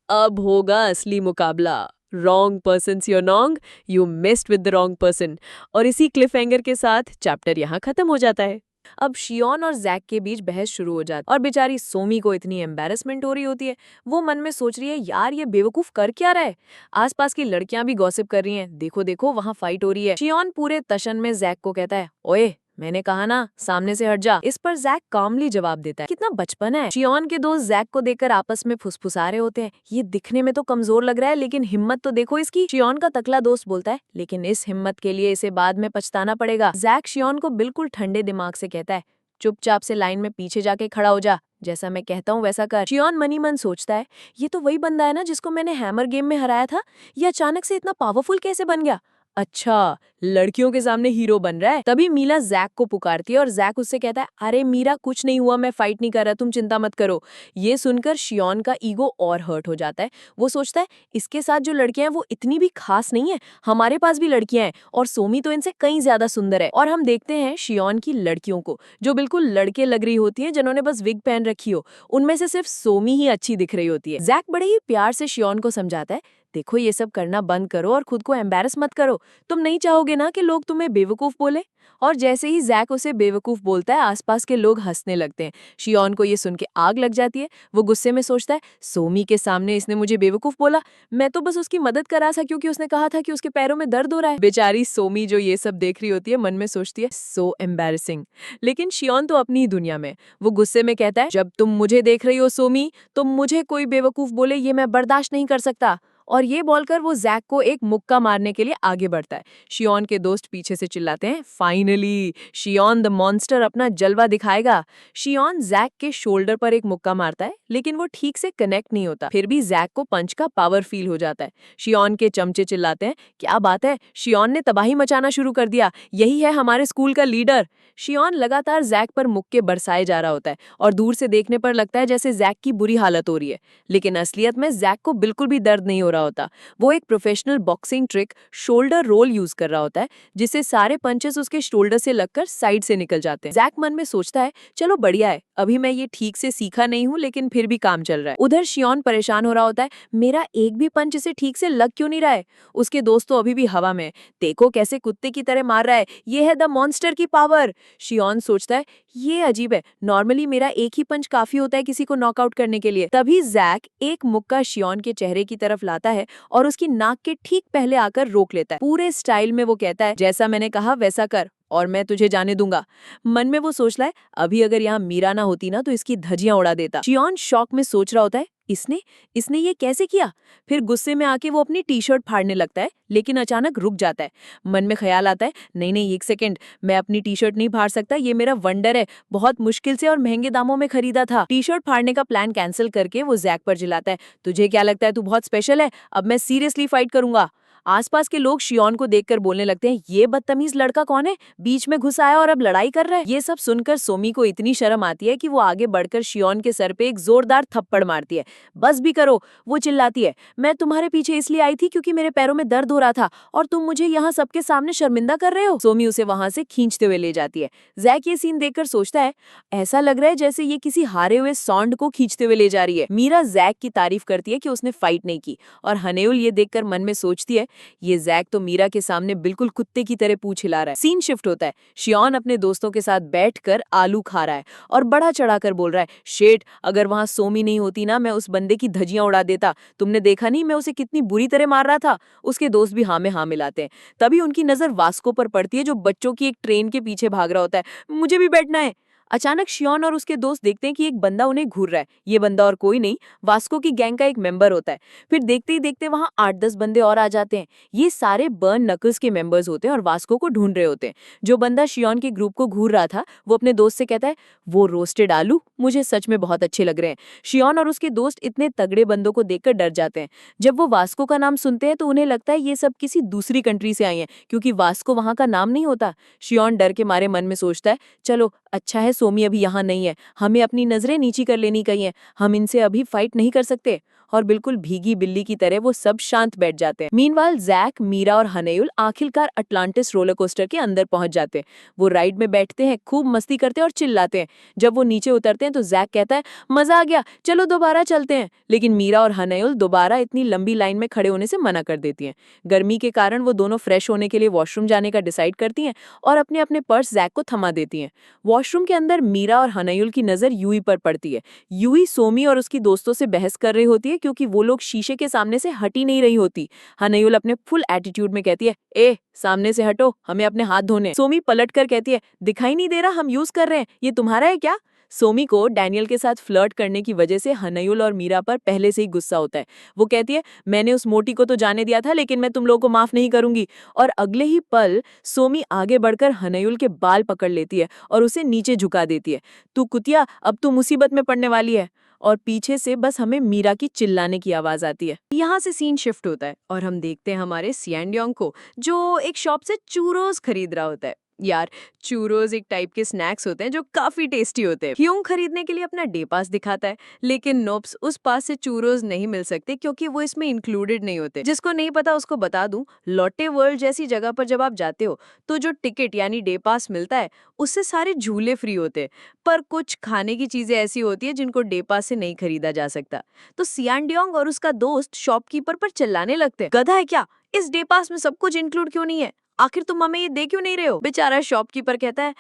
अब होगा असली मुकाबला। रॉन्ग पर्सन सियोनोंग, you missed with the wrong person. और इसी क्लिफ हैंगर के साथ चैप्टर यहाँ खत्म हो जाता है। अब शियोन और जैक के बीच बहस शुरू हो जाती और बेचारी सोमी को इतनी एम्बैरेसमेंट हो रही होती है। वो मन में सोच रही है, यार ये बेवकूफ कर क्या रहा है। आसपास की लड़कियां भी गॉसिप कर रही हैं, देखो देखो वहां फाइट हो रही है। शियोन पूरे तशन में जैक को कहता है, ओए मैंने कहा ना सामने से हट जा। इस पर जैक कामली जवाब देता है, कितना बचपन है। शियोन के दोस्त जैक को देखकर आपस में फुसफुसा रहे होते हैं, ये दिखने में तो कमजोर लग रहा है लेकिन हिम्मत तो देखो इसकी। शियोन का तकला दोस्त बोलता है, लेकिन इस हिम्मत के लिए इसे बाद में पछताना पड़ेगा। जैक शियोन को बिल्कुल ठंडे दिमाग से कहता है, चुपचाप से लाइन में पीछे जाके खड़ा हो जा, जैसा मैं कहता हूँ वैसा कर। शियोन मनी मन सोचता है, ये तो वही बंदा है ना जिसको मैंने हैमर गेम में हराया था। ये अचानक से इतना पावरफुल कैसे बन गया? अच्छा, लड़कियों के सामने हीरो बन रहा है। तभी मीला जैक को पुकारती है और जैक उससे कहता है, अरे मीरा कुछ नहीं हुआ, मैं फाइट नहीं कर रहा, तुम चिंता मत करो। ये सुनकर शियोन का ईगो और हर्ट हो जाता है। वो सोचता है, इसके साथ जो लड़कियां हैं वो इतनी भी खास नहीं है, हमारे पास भी लड़कियां हैं और सोमी तो इनसे कहीं ज्यादा सुंदर है। और हम देखते हैं शियोन की लड़कियों को जो बिल्कुल लड़के लग रही होती हैं, जिन्होंने बस विग पहन रखी हो। उनमें से सिर्फ सोमी ही अच्छी दिख रही होती है। जैक बड़े ही प्यार से शियोन को समझाता है, देखो ये सब करना बंद करो और खुद को एम्बैरस मत करो। तुम नहीं चाहोगे ना कि लोग तुम्हें बेवकूफ बोले। और जैसे ही जैक उसे बेवकूफ बोलता है, आसपास के लोग हंसने लगते हैं। शियोन को ये सुन के आग लग जाती है। वो गुस्से में सोचता है, सोमी के सामने इसने मुझे बेवकूफ बोला, मैं तो बस उसकी मदद करा था क्योंकि उसने कहा था कि उसके पैरों में दर्द हो रहा है। बेचारी सोमी जो ये सब देख रही होती है, मन में सोचती है, सो एम्बैरेसिंग। लेकिन शियोन तो अपनी ही दुनिया में। वो गुस्से में कहता है, जब तुम मुझे देख रही हो सोमी, तो मुझे कोई बेवकूफ बोले ये मैं बर्दाश्त नहीं कर सकता। और ये बोलकर वो जैक को एक मुक्का मारने के लिए आगे बढ़ता है। शियोन के दोस्त पीछे से चिल्लाते हैं, फाइनली शियोन द मॉन्स्टर अपना जलवा दिखाएगा। शियोन जैक के शोल्डर पर एक मुक्का मारता है लेकिन वो ठीक से कनेक्ट नहीं होता। फिर भी जैक को पंच का पावर फील हो जाता है। शियोन के चमचे चिल्लाते हैं, क्या बात है, शियोन ने तबाही मचाना शुरू कर दिया, यही है हमारे स्कूल का लीडर। शियोन लगातार जैक पर मुक्के बरसाए जा रहा होता है और दूर से देखने पर लगता है जैसे जैक की बुरी हालत हो रही है, लेकिन असलियत में जैक को बिल्कुल भी दर्द नहीं हो रहा होता। वो एक professional boxing trick shoulder roll use कर रहा होता है, जिससे सारे पंचेस उसके शोल्डर से लगकर साइड से निकल जाते हैं। जैक मन में सोचता है, चलो बढ़िया है, अभी मैं ये ठीक से सीखा नहीं हूँ लेकिन फिर भी काम चल रहा है। उधर शियोन परेशान हो रहा होता है, मेरा एक भी पंच इसे ठीक से लग क्यों नहीं रहा है। उसके दोस्त तो अभी भी हवा में, देखो कैसे कुत्ते की तरह मार रहा है, ये है द मॉन्स्टर की पावर। शियोन सोचता है, ये अजीब है, नॉर्मली मेरा एक ही पंच काफी होता है किसी को नॉकआउट करने के लिए। तभी जैक एक मुक्का शियोन के चेहरे की तरफ लाता है और उसकी नाक के ठीक पहले आकर रोक लेता है। पूरे स्टाइल में वो कहता है, जैसा मैंने कहा वैसा कर और मैं तुझे जाने दूंगा। मन में वो सोचता है अभी अगर यहाँ मीरा ना होती ना तो इसकी धज्जियां उड़ा देता। शियोन शॉक में सोच रहा होता है इसने इसने ये कैसे किया। फिर गुस्से में आके वो अपनी टी शर्ट फाड़ने लगता है, लेकिन अचानक रुक जाता है। मन में ख्याल आता है नहीं नहीं एक सेकेंड, मैं अपनी टी शर्ट नहीं फाड़ सकता, ये मेरा वंडर है, बहुत मुश्किल से और महंगे दामों में खरीदा था। टी शर्ट फाड़ने का प्लान कैंसिल करके वो जैक पर चिल्लाता है तुझे क्या लगता है तू बहुत स्पेशल है, अब मैं सीरियसली फाइट करूंगा। आसपास के लोग शियोन को देखकर बोलने लगते हैं ये बदतमीज लड़का कौन है, बीच में घुस आया और अब लड़ाई कर रहा है। ये सब सुनकर सोमी को इतनी शर्म आती है कि वो आगे बढ़कर शियोन के सर पे एक जोरदार थप्पड़ मारती है। बस भी करो, वो चिल्लाती है, मैं तुम्हारे पीछे इसलिए आई थी क्योंकि मेरे पैरों में दर्द हो रहा था और तुम मुझे यहाँ सबके सामने शर्मिंदा कर रहे हो। सोमी उसे वहां से खींचते हुए ले जाती है। जैक ये सीन देखकर सोचता है ऐसा लग रहा है जैसे ये किसी हारे हुए सौंड को खींचते हुए ले जा रही है। मीरा जैक की तारीफ करती है कि उसने फाइट नहीं की, और हनेउल ये देखकर मन में सोचती है ये जैक तो मीरा के सामने बिल्कुल कुत्ते की तरह पूंछ हिला रहा है। सीन शिफ्ट होता है। शियोन अपने दोस्तों के साथ बैठकर आलू खा रहा है और बड़ा चढ़ाकर बोल रहा है शेट, अगर वहां सोमी नहीं होती ना मैं उस बंदे की धज्जियां उड़ा देता, तुमने देखा नहीं मैं उसे कितनी बुरी तरह मार रहा था। उसके दोस्त भी हाँ में हाँ मिलाते हैं। तभी उनकी नजर वास्को पर पड़ती है जो बच्चों की एक ट्रेन के पीछे भाग रहा होता है, मुझे भी बैठना है। अचानक शियोन और उसके दोस्त देखते हैं कि एक बंदा उन्हें घूर रहा है। ये बंदा और कोई नहीं, वास्को की गैंग का एक मेंबर होता है। फिर देखते ही देखते वहां 8-10 बंदे और आ जाते हैं। ये सारे बर्न नकल्स के मेंबर्स होते हैं और वास्को को ढूंढ रहे होते हैं। जो बंदा शियोन के ग्रुप को घूर रहा था वो अपने दोस्त से कहता है वो रोस्टेड आलू मुझे सच में बहुत अच्छे लग रहे हैं। शियोन और उसके दोस्त इतने तगड़े बंदों को देखकर डर जाते हैं। जब वो वास्को का नाम सुनते हैं तो उन्हें लगता है ये सब किसी दूसरी कंट्री से आई हैं, क्योंकि वास्को वहां का नाम नहीं होता। शियोन डर के मारे मन में सोचता है चलो अच्छा है सोमी अभी यहाँ नहीं है, हमें अपनी नजरें नीची कर लेनी चाहिए, हम इनसे अभी फाइट नहीं कर सकते। और बिल्कुल भीगी बिल्ली की तरह वो सब शांत बैठ जाते हैं। मीनवाइल जैक, मीरा और हनेउल आखिरकार अटलांटिस रोलर कोस्टर के अंदर पहुंच जाते हैं। वो राइड में बैठते हैं, खूब मस्ती करते हैं और चिल्लाते हैं। जब वो नीचे उतरते हैं तो जैक कहता है मजा आ गया, चलो दोबारा चलते हैं। लेकिन मीरा और हनेउल दोबारा इतनी लंबी लाइन में खड़े होने से मना कर देती हैं। गर्मी के कारण वो दोनों फ्रेश होने के लिए वॉशरूम जाने का डिसाइड करती हैं और अपने अपने पर्स जैक को थमा देती हैं। वॉशरूम के अंदर मीरा और हनेउल की नजर यूई पर पड़ती है। यूई सोमी और उसकी दोस्तों से बहस कर रही होती है क्योंकि वो लोग शीशे के सामने से हट ही नहीं रही होती। हनेउल अपने फुल एटीट्यूड में कहती है ए सामने से हटो, हमें अपने हाथ धोने। सोमी पलट कर कहती है दिखाई नहीं दे रहा हम यूज कर रहे हैं, ये तुम्हारा है क्या। सोमी को डैनियल के साथ फ्लर्ट करने की वजह से हनेउल और मीरा पर पहले से ही गुस्सा होता है। वो कहती है मैंने उस मोटी को तो जाने दिया था लेकिन मैं तुम लोगों को माफ नहीं करूंगी। और अगले ही पल सोमी आगे बढ़कर हनेउल के बाल पकड़ लेती है और उसे नीचे झुका देती है। तू कुतिया, अब तू मुसीबत में पड़ने वाली है। और पीछे से बस हमें मीरा की चिल्लाने की आवाज आती है। यहाँ से सीन शिफ्ट होता है और हम देखते हैं हमारे सियांडियोंग को जो एक शॉप से चूरोस खरीद रहा होता है। यार चूरोस एक टाइप के स्नैक्स होते हैं जो काफी टेस्टी होते हैं। ह्यूंग खरीदने के लिए अपना डे पास दिखाता है, लेकिन नोप्स उस पास से चूरोस नहीं मिल सकते क्योंकि वो इसमें इंक्लूडेड नहीं होते। जिसको नहीं पता उसको बता दूं, लॉटे वर्ल्ड जैसी जगह पर जब आप जाते हो तो जो टिकट यानी डे पास मिलता है उससे सारे झूले फ्री होते हैं, पर कुछ खाने की चीजें ऐसी होती है जिनको डे पास से नहीं खरीदा जा सकता। तो सियांडियोंग और उसका दोस्त शॉपकीपर पर चिल्लाने लगते हैं गधा है क्या, इस डे पास में सब कुछ इंक्लूड क्यों नहीं है, आखिर तुम हमें ये दे क्यों नहीं रहे हो। बेचारा शॉपकीपर कहता है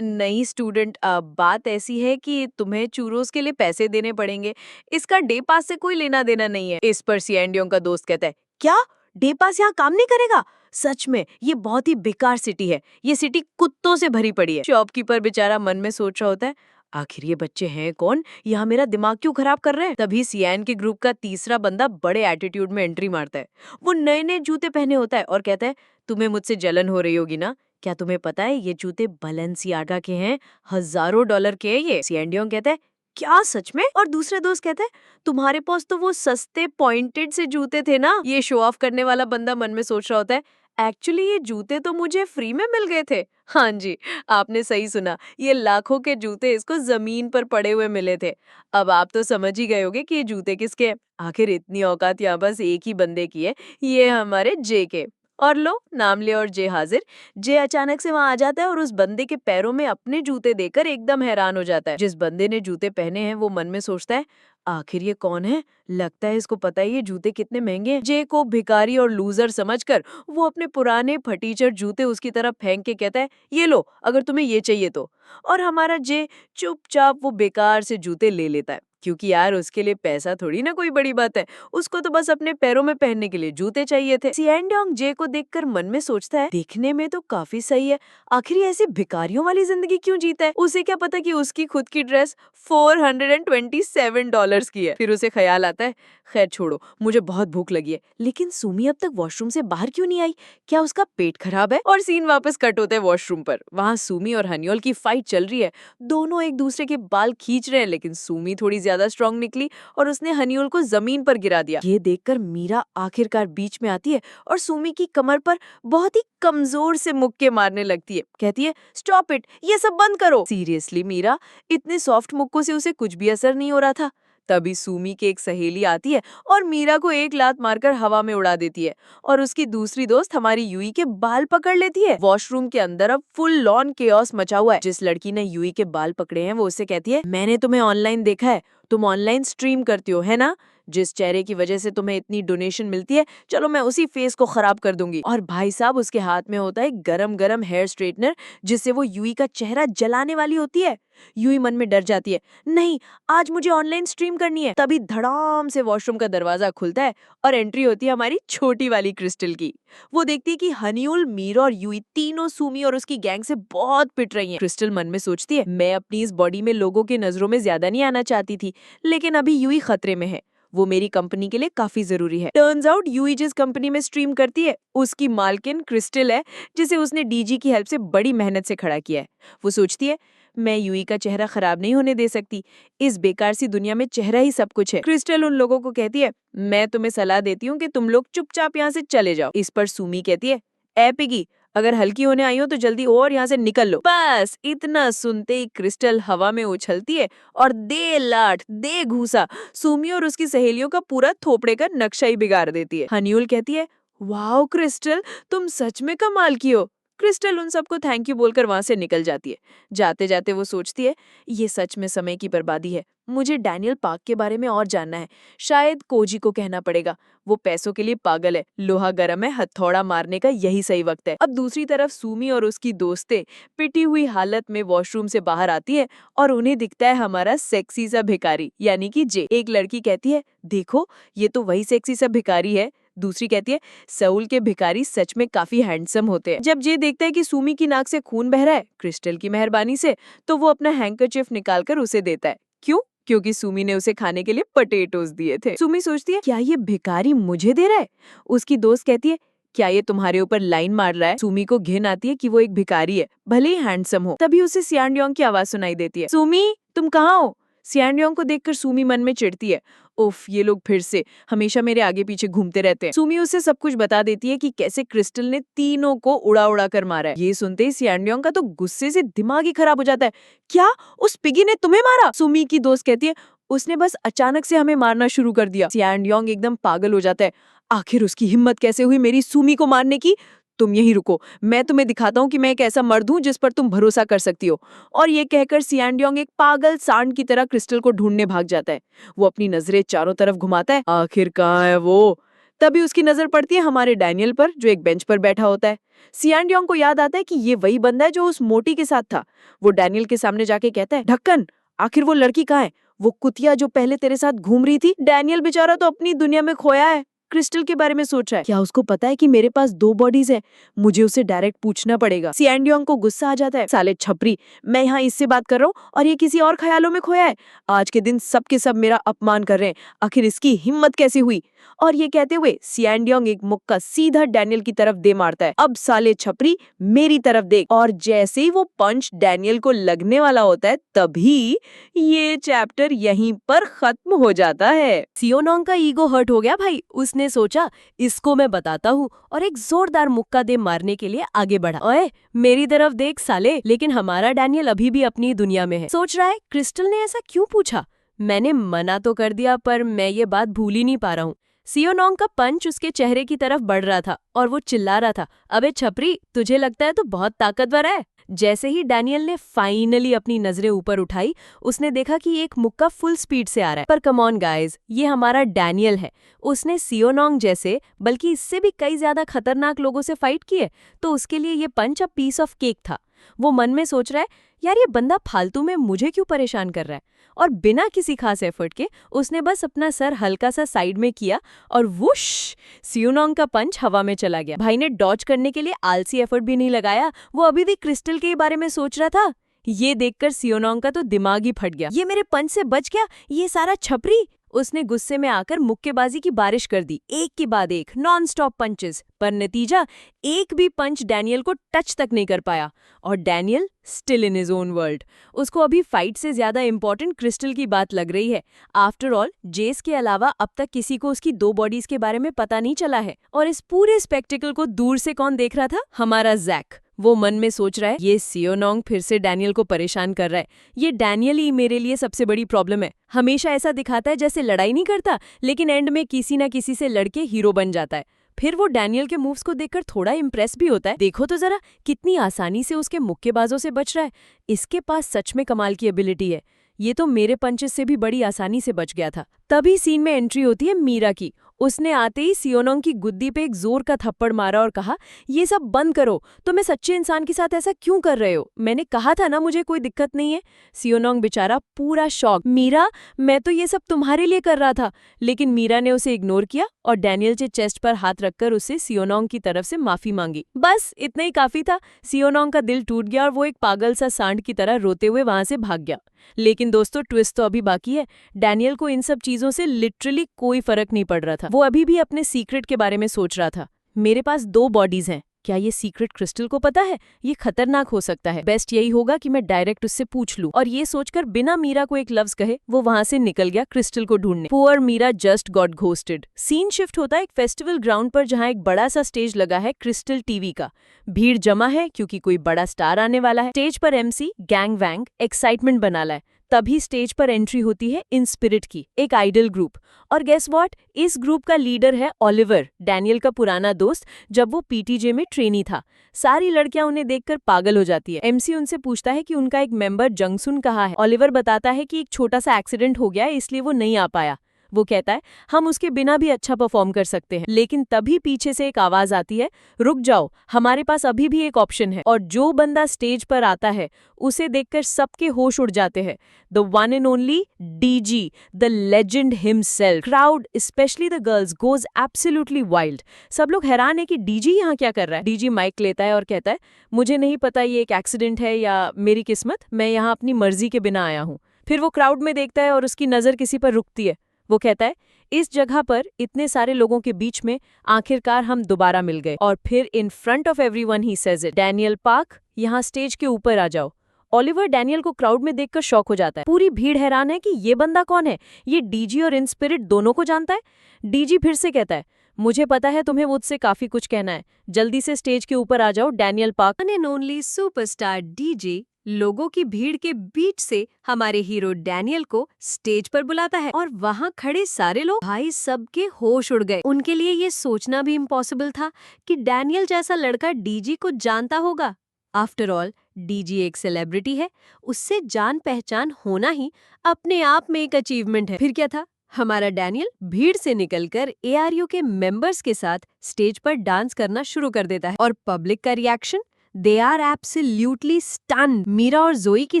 नहीं स्टूडेंट, बात ऐसी है कि तुम्हें चूरोस के लिए पैसे देने पड़ेंगे, इसका डे पास से कोई लेना देना नहीं है। इस पर सियांडियोंग का दोस्त कहता है क्या डे पास यहाँ काम नहीं करेगा, सच में ये बहुत ही बेकार सिटी है, ये सिटी कुत्तों से भरी पड़ी है। शॉपकीपर बेचारा मन में सोच रहा होता है आखिर ये बच्चे हैं कौन, यहाँ मेरा दिमाग क्यों खराब कर रहे हैं। तभी सियान के ग्रुप का तीसरा बंदा बड़े एटीट्यूड में एंट्री मारता है। वो नए नए जूते पहने होता है और कहता है तुम्हें मुझसे जलन हो रही होगी ना, क्या तुम्हें पता है ये जूते बैलेंसियागा के हैं, हजारों डॉलर के हैं ये। सियांडियोंग कहता है क्या सच में। और दूसरे दोस्त कहता है तुम्हारे पास तो वो सस्ते पॉइंटेड से जूते थे ना। ये शो ऑफ करने वाला बंदा मन में सोच रहा होता है एक्चुअली ये जूते तो मुझे फ्री में मिल गए थे। हाँ जी, आपने सही सुना, ये लाखों के जूते इसको जमीन पर पड़े हुए मिले थे। अब आप तो समझ ही गए होंगे कि ये जूते किसके हैं। आखिर इतनी औकात यहाँ बस एक ही बंदे की है, ये हमारे जे के। और लो नाम ले और जे हाजिर। जे अचानक से वहां आ जाता है और उस बंदे के पैरों में अपने जूते देकर एकदम हैरान हो जाता है। जिस बंदे ने जूते पहने हैं वो मन में सोचता है आखिर ये कौन है, लगता है इसको पता है ये जूते कितने महंगे हैं। जे को भिखारी और लूजर समझकर वो अपने पुराने फटीचर जूते उसकी तरफ फेंक के कहता है ये लो अगर तुम्हें ये चाहिए तो। और हमारा जे चुपचाप वो बेकार से जूते ले लेता है। क्योंकि यार उसके लिए पैसा थोड़ी ना कोई बड़ी बात है, उसको तो बस अपने पैरों में पहनने के लिए जूते चाहिए थे। सिएंडोंग जे को देखकर मन में सोचता है, देखने में तो काफी सही है, आखिर ये ऐसी भिखारियों वाली जिंदगी क्यों जीता है? उसे क्या पता कि उसकी खुद की ड्रेस $427 की है। फिर उसे ख्याल आता है, खैर छोड़ो, मुझे बहुत भूख लगी है, लेकिन सुमी अब तक वॉशरूम से बाहर क्यों नहीं आई? क्या उसका पेट खराब है? और सीन वापस कट होता है वॉशरूम पर। वहाँ सुमी और हनियोल की फाइट चल रही है। दोनों एक दूसरे के बाल खींच रहे हैं, लेकिन सुमी थोड़ी ज्यादा स्ट्रांग निकली और उसने हनियोल को जमीन पर गिरा दिया। ये देखकर मीरा आखिरकार बीच में आती है और सुमी की कमर पर बहुत ही कमजोर से मुक्के मारने लगती है। कहती है, स्टॉप इट, ये सब बंद करो। सीरियसली मीरा, इतने सॉफ्ट मुक्कों से उसे कुछ भी असर नहीं हो रहा था। तभी सुमी की एक सहेली आती है और मीरा को एक लात मारकर हवा में उड़ा देती है और उसकी दूसरी दोस्त हमारी यूई के बाल पकड़ लेती है। वॉशरूम के अंदर अब फुल लॉन केओस मचा हुआ है। जिस लड़की ने यूई के बाल पकड़े हैं वो उससे कहती है, मैंने तुम्हें ऑनलाइन देखा है, तुम ऑनलाइन स्ट्रीम करती हो, है ना? जिस चेहरे की वजह से तुम्हें इतनी डोनेशन मिलती है, चलो मैं उसी फेस को खराब कर दूंगी। और भाई साहब, उसके हाथ में होता है गरम गरम हेयर स्ट्रेटनर, जिससे वो यूई का चेहरा जलाने वाली होती है। यूई मन में डर जाती है, नहीं, आज मुझे ऑनलाइन स्ट्रीम करनी है। तभी धड़ाम से वॉशरूम का दरवाजा खुलता है और एंट्री होती है हमारी छोटी वाली क्रिस्टल की। वो देखती है कि हनीउल, मीरा और यूई तीनों सुमी और उसकी गैंग से बहुत पिट रही हैं। क्रिस्टल मन में सोचती है, मैं अपनी इस बॉडी में लोगों की नजरों में ज्यादा नहीं आना चाहती थी, लेकिन अभी यूई खतरे में है, वो मेरी कंपनी के लिए काफी जरूरी है। टर्न्स आउट यूई जिस कंपनी में स्ट्रीम करती है उसकी मालकिन क्रिस्टल है, जिसे उसने डीजी की हेल्प से बड़ी मेहनत से खड़ा किया है। वो सोचती है, मैं यूई का चेहरा खराब नहीं होने दे सकती, इस बेकार सी दुनिया में चेहरा ही सब कुछ है। क्रिस्टल उन लोगों को कहती है, मैं तुम्हें सलाह देती हूँ कि तुम लोग चुपचाप यहाँ से चले जाओ। इस पर सुमी कहती है, ए पिगी, अगर हल्की होने आई हो तो जल्दी और यहाँ से निकल लो। बस इतना सुनते ही क्रिस्टल हवा में उछलती है और दे लाठ दे घूसा सुमी और उसकी सहेलियों का पूरा थोपड़े का नक्शा ही बिगाड़ देती है। हनीउल कहती है, वाओ क्रिस्टल, तुम सच में कमाल की हो। क्रिस्टल उन सबको थैंक यू बोलकर वहां से निकल जाती है। जाते जाते वो सोचती है, ये सच में समय की बर्बादी है, मुझे डैनियल पार्क के बारे में और जानना है। शायद कोजी को कहना पड़ेगा, वो पैसों के लिए पागल है, लोहा गर्म है, हथौड़ा मारने का यही सही वक्त है। अब दूसरी तरफ सुमी और उसकी दोस्तें पिटी हुई हालत में वॉशरूम से बाहर आती है और उन्हें दिखता है हमारा सेक्सी सा भिखारी, यानी कि जे। एक लड़की कहती है, देखो ये तो वही सेक्सी सा भिखारी है। दूसरी कहती है, सऊल के भिखारी सच में काफी हैंडसम होते हैं। जब जे देखता है कि सुमी की नाक से खून बह रहा है क्रिस्टल की मेहरबानी से, तो वो अपना हैंकरचिफ निकालकर उसे देता है। क्यों? क्योंकि सुमी ने उसे खाने के लिए पटेटोज दिए थे। सुमी सोचती है, क्या ये भिखारी मुझे दे रहा है? उसकी दोस्त कहती है, क्या ये तुम्हारे ऊपर लाइन मार रहा है? सुमी को घिन आती है कि वो एक भिखारी है, भले ही हैंडसम हो। तभी उसे सियांडियोंग की आवाज सुनाई देती है, सुमी तुम कहाँ हो? सियांडियोंग को देखकर सुमी मन में चिढ़ती है, उफ, ये लोग फिर से हमेशा मेरे आगे पीछे घूमते रहते हैं। सुमी उसे सब कुछ बता देती है कि कैसे क्रिस्टल ने तीनों को उड़ा उड़ा कर मारा है। ये सुनते ही सियांडियोंग का तो गुस्से से दिमाग ही खराब हो जाता है। क्या उस पिगी ने तुम्हें मारा? सुमी की दोस्त कहती है, उसने बस अचानक से हमें मारना शुरू कर दिया। सियांडियोंग एकदम पागल हो जाता है, आखिर उसकी हिम्मत कैसे हुई मेरी सुमी को मारने की? तुम यहीं रुको, मैं तुम्हें दिखाता हूँ कि मैं एक ऐसा मर्द हूँ जिस पर तुम भरोसा कर सकती हो। और ये कहकर सियांडियोंग एक पागल सांड की तरह क्रिस्टल को ढूंढने भाग जाता है। वो अपनी नजरें चारों तरफ घुमाता है, आखिर कहाँ है वो? तभी उसकी नजर पड़ती है हमारे डैनियल पर, जो एक बेंच पर बैठा होता है। सियांडियोंग को याद आता है कि ये वही बंदा है जो उस मोटी के साथ था। वो डैनियल के सामने जाके कहता है, ढक्कन, आखिर वो लड़की कहाँ है? वो कुतिया जो पहले तेरे साथ घूम रही थी? डैनियल बेचारा तो अपनी दुनिया में खोया है, क्रिस्टल के बारे में सोच रहा है। क्या उसको पता है कि मेरे पास 2 बॉडीज हैं? मुझे उसे डायरेक्ट पूछना पड़ेगा। सियांडियोंग को गुस्सा आ जाता है, साले छपरी, मैं यहाँ इससे बात कर रहा हूँ और ये किसी और ख्यालों में खोया है। आज के दिन सब के सब मेरा अपमान कर रहे हैं, आखिर इसकी हिम्मत कैसे हुई? और ये कहते हुए सियांडियोंग एक मुक्का सीधा डैनियल की तरफ दे मारता है, अब साले छपरी मेरी तरफ देख। और जैसे ही वो पंच डैनियल को लगने वाला होता है, तभी ये चैप्टर यहीं पर खत्म हो जाता है। सियोनोंग का ईगो हर्ट हो गया भाई। उसने सोचा, इसको मैं बताता हूँ, और एक जोरदार मुक्का दे मारने के लिए आगे बढ़ा। ओए मेरी तरफ देख साले। लेकिन हमारा डैनियल अभी भी अपनी दुनिया में है। सोच रहा है क्रिस्टल ने ऐसा क्यों पूछा? मैंने मना तो कर दिया, पर मैं ये बात भूल ही नहीं पा रहा हूँ। सियोनोंग का पंच उसके चेहरे की तरफ बढ़ रहा था और वो चिल्ला रहा था, अबे छपरी, तुझे लगता है तू बहुत ताकतवर है? जैसे ही डैनियल ने फाइनली अपनी नजरें ऊपर उठाई, उसने देखा कि एक मुक्का फुल स्पीड से आ रहा है। पर कम ऑन गाइज, ये हमारा डैनियल है। उसने सियोनोंग जैसे, बल्कि इससे भी कई ज्यादा खतरनाक लोगों से फाइट की है, तो उसके लिए ये पंच अब पीस ऑफ केक था। वो मन में सोच रहा है, यार ये बंदा फालतू में मुझे क्यों परेशान कर रहा है। और बिना किसी खास एफर्ट के उसने बस अपना सर हल्का सा साइड में किया और वुश, सियोनोंग का पंच हवा में चला गया। भाई ने डॉज करने के लिए आलसी एफर्ट भी नहीं लगाया, वो अभी भी क्रिस्टल के बारे में सोच रहा था। ये देखकर सियोनोंग का तो दिमाग ही फट गया। ये मेरे पंच से बच गया, ये सारा छपरी। उसने गुस्से में आकर मुक्केबाजी की बारिश कर दी, एक के बाद एक नॉन स्टॉप पंचेस। पर नतीजा, एक भी पंच डैनियल को टच तक नहीं कर पाया। और Daniel still in his own world. उसको अभी फाइट से ज्यादा इंपॉर्टेंट क्रिस्टल की बात लग रही है। आफ्टर ऑल, जेस के अलावा अब तक किसी को उसकी 2 बॉडीज के बारे में पता नहीं चला है। और इस पूरे स्पेक्टिकल को दूर से कौन देख रहा था? हमारा जैक। वो मन में सोच रहा है, ये सियोनोंग फिर से डैनियल को परेशान कर रहा है। ये डैनियल ही मेरे लिए सबसे बड़ी प्रॉब्लम है। हमेशा ऐसा दिखाता है जैसे लड़ाई नहीं करता, लेकिन एंड में किसी ना किसी से लड़के हीरो बन जाता है। फिर वो डैनियल के मूव्स को देखकर थोड़ा इम्प्रेस भी होता है। देखो तो जरा कितनी आसानी से उसके मुक्केबाजों से बच रहा है। इसके पास सच में कमाल की एबिलिटी है। ये तो मेरे पंचेस से भी बड़ी आसानी से बच गया था। तभी सीन में एंट्री होती है मीरा की। उसने आते ही सियोनोंग की गुद्दी पे एक जोर का थप्पड़ मारा और कहा, ये सब बंद करो, तुम इस अच्छे इंसान के साथ ऐसा क्यों कर रहे हो? मैंने कहा था ना मुझे कोई दिक्कत नहीं है। सियोनोंग बेचारा पूरा शॉक, मीरा मैं तो ये सब तुम्हारे लिए कर रहा था। लेकिन मीरा ने उसे इग्नोर किया और डैनियल के चेस्ट पर हाथ रखकर उससे सियोनोंग की तरफ से माफी मांगी। बस इतना ही काफी था। सियोनोंग का दिल टूट गया और वो एक पागल सा सांड की तरह रोते हुए वहां से भाग गया। लेकिन दोस्तों, ट्विस्ट तो अभी बाकी है। डैनियल को इन सब चीजों से लिटरली कोई फर्क नहीं पड़ रहा था। वो अभी भी अपने सीक्रेट के बारे में सोच रहा था। मेरे पास 2 बॉडीज हैं, क्या ये सीक्रेट क्रिस्टल को पता है? ये खतरनाक हो सकता है। बेस्ट यही होगा कि मैं डायरेक्ट उससे पूछ लूं। और ये सोचकर बिना मीरा को एक लफ्ज कहे वो वहां से निकल गया क्रिस्टल को ढूंढने। Poor Meera just got ghosted. Scene shift होता है एक फेस्टिवल ग्राउंड पर, जहां एक बड़ा सा स्टेज लगा है क्रिस्टल टीवी का। भीड़ जमा है क्योंकि कोई बड़ा स्टार आने वाला है। स्टेज पर एमसी गैंग वैंग एक्साइटमेंट बना ला है। तभी स्टेज पर एंट्री होती है इन स्पिरिट की, एक आइडल ग्रुप। और गेस व्हाट, इस ग्रुप का लीडर है ओलिवर, डैनियल का पुराना दोस्त, जब वो पीटीजे में ट्रेनी था। सारी लड़कियां उन्हें देखकर पागल हो जाती है। एमसी उनसे पूछता है कि उनका एक मेंबर जंगसुन कहाँ है। ओलिवर बताता है कि एक छोटा सा एक्सीडेंट हो गया है, इसलिए वो नहीं आ पाया। वो कहता है, हम उसके बिना भी अच्छा परफॉर्म कर सकते हैं। लेकिन तभी पीछे से एक आवाज आती है, रुक जाओ, हमारे पास अभी भी एक ऑप्शन है। और जो बंदा स्टेज पर आता है उसे देखकर सबके होश उड़ जाते हैं। The one and only DG, the legend himself. Crowd, specially the girls, goes absolutely wild. सब लोग हैरान है कि डीजी यहाँ क्या कर रहा है। डीजी माइक लेता है और कहता है, मुझे नहीं पता ये एक एक्सीडेंट है या मेरी किस्मत, मैं यहाँ अपनी मर्जी के बिना आया हूँ। फिर वो क्राउड में देखता है और उसकी नजर किसी पर रुकती है। वो कहता है, इस जगह पर इतने सारे लोगों के बीच में आखिरकार हम दोबारा मिल गए। और फिर in front of everyone he says it, Daniel park, यहाँ स्टेज के ऊपर आ जाओ। ओलिवर डैनियल को क्राउड में देखकर शॉक हो जाता है। पूरी भीड़ हैरान है कि ये बंदा कौन है। ये डीजी और इन स्पिरिट दोनों को जानता है। डीजी फिर से कहता है, मुझे पता है तुम्हें मुझसे काफी कुछ कहना है, जल्दी से स्टेज के ऊपर आ जाओ। Daniel park, one and only superstar DG, लोगों की भीड़ के बीच से हमारे हीरो डैनियल को स्टेज पर बुलाता है। और वहाँ खड़े सारे लोग, भाई सबके होश उड़ गए। उनके लिए ये सोचना भी इम्पॉसिबल था कि डैनियल जैसा लड़का डीजी को जानता होगा। आफ्टर ऑल, डीजी एक सेलिब्रिटी है, उससे जान पहचान होना ही अपने आप में एक अचीवमेंट है। फिर क्या था, हमारा डैनियल भीड़ से निकलकर एआरयू के मेंबर्स के साथ स्टेज पर डांस करना शुरू कर देता है। और पब्लिक का reaction, they are absolutely stunned. Meera और जोई की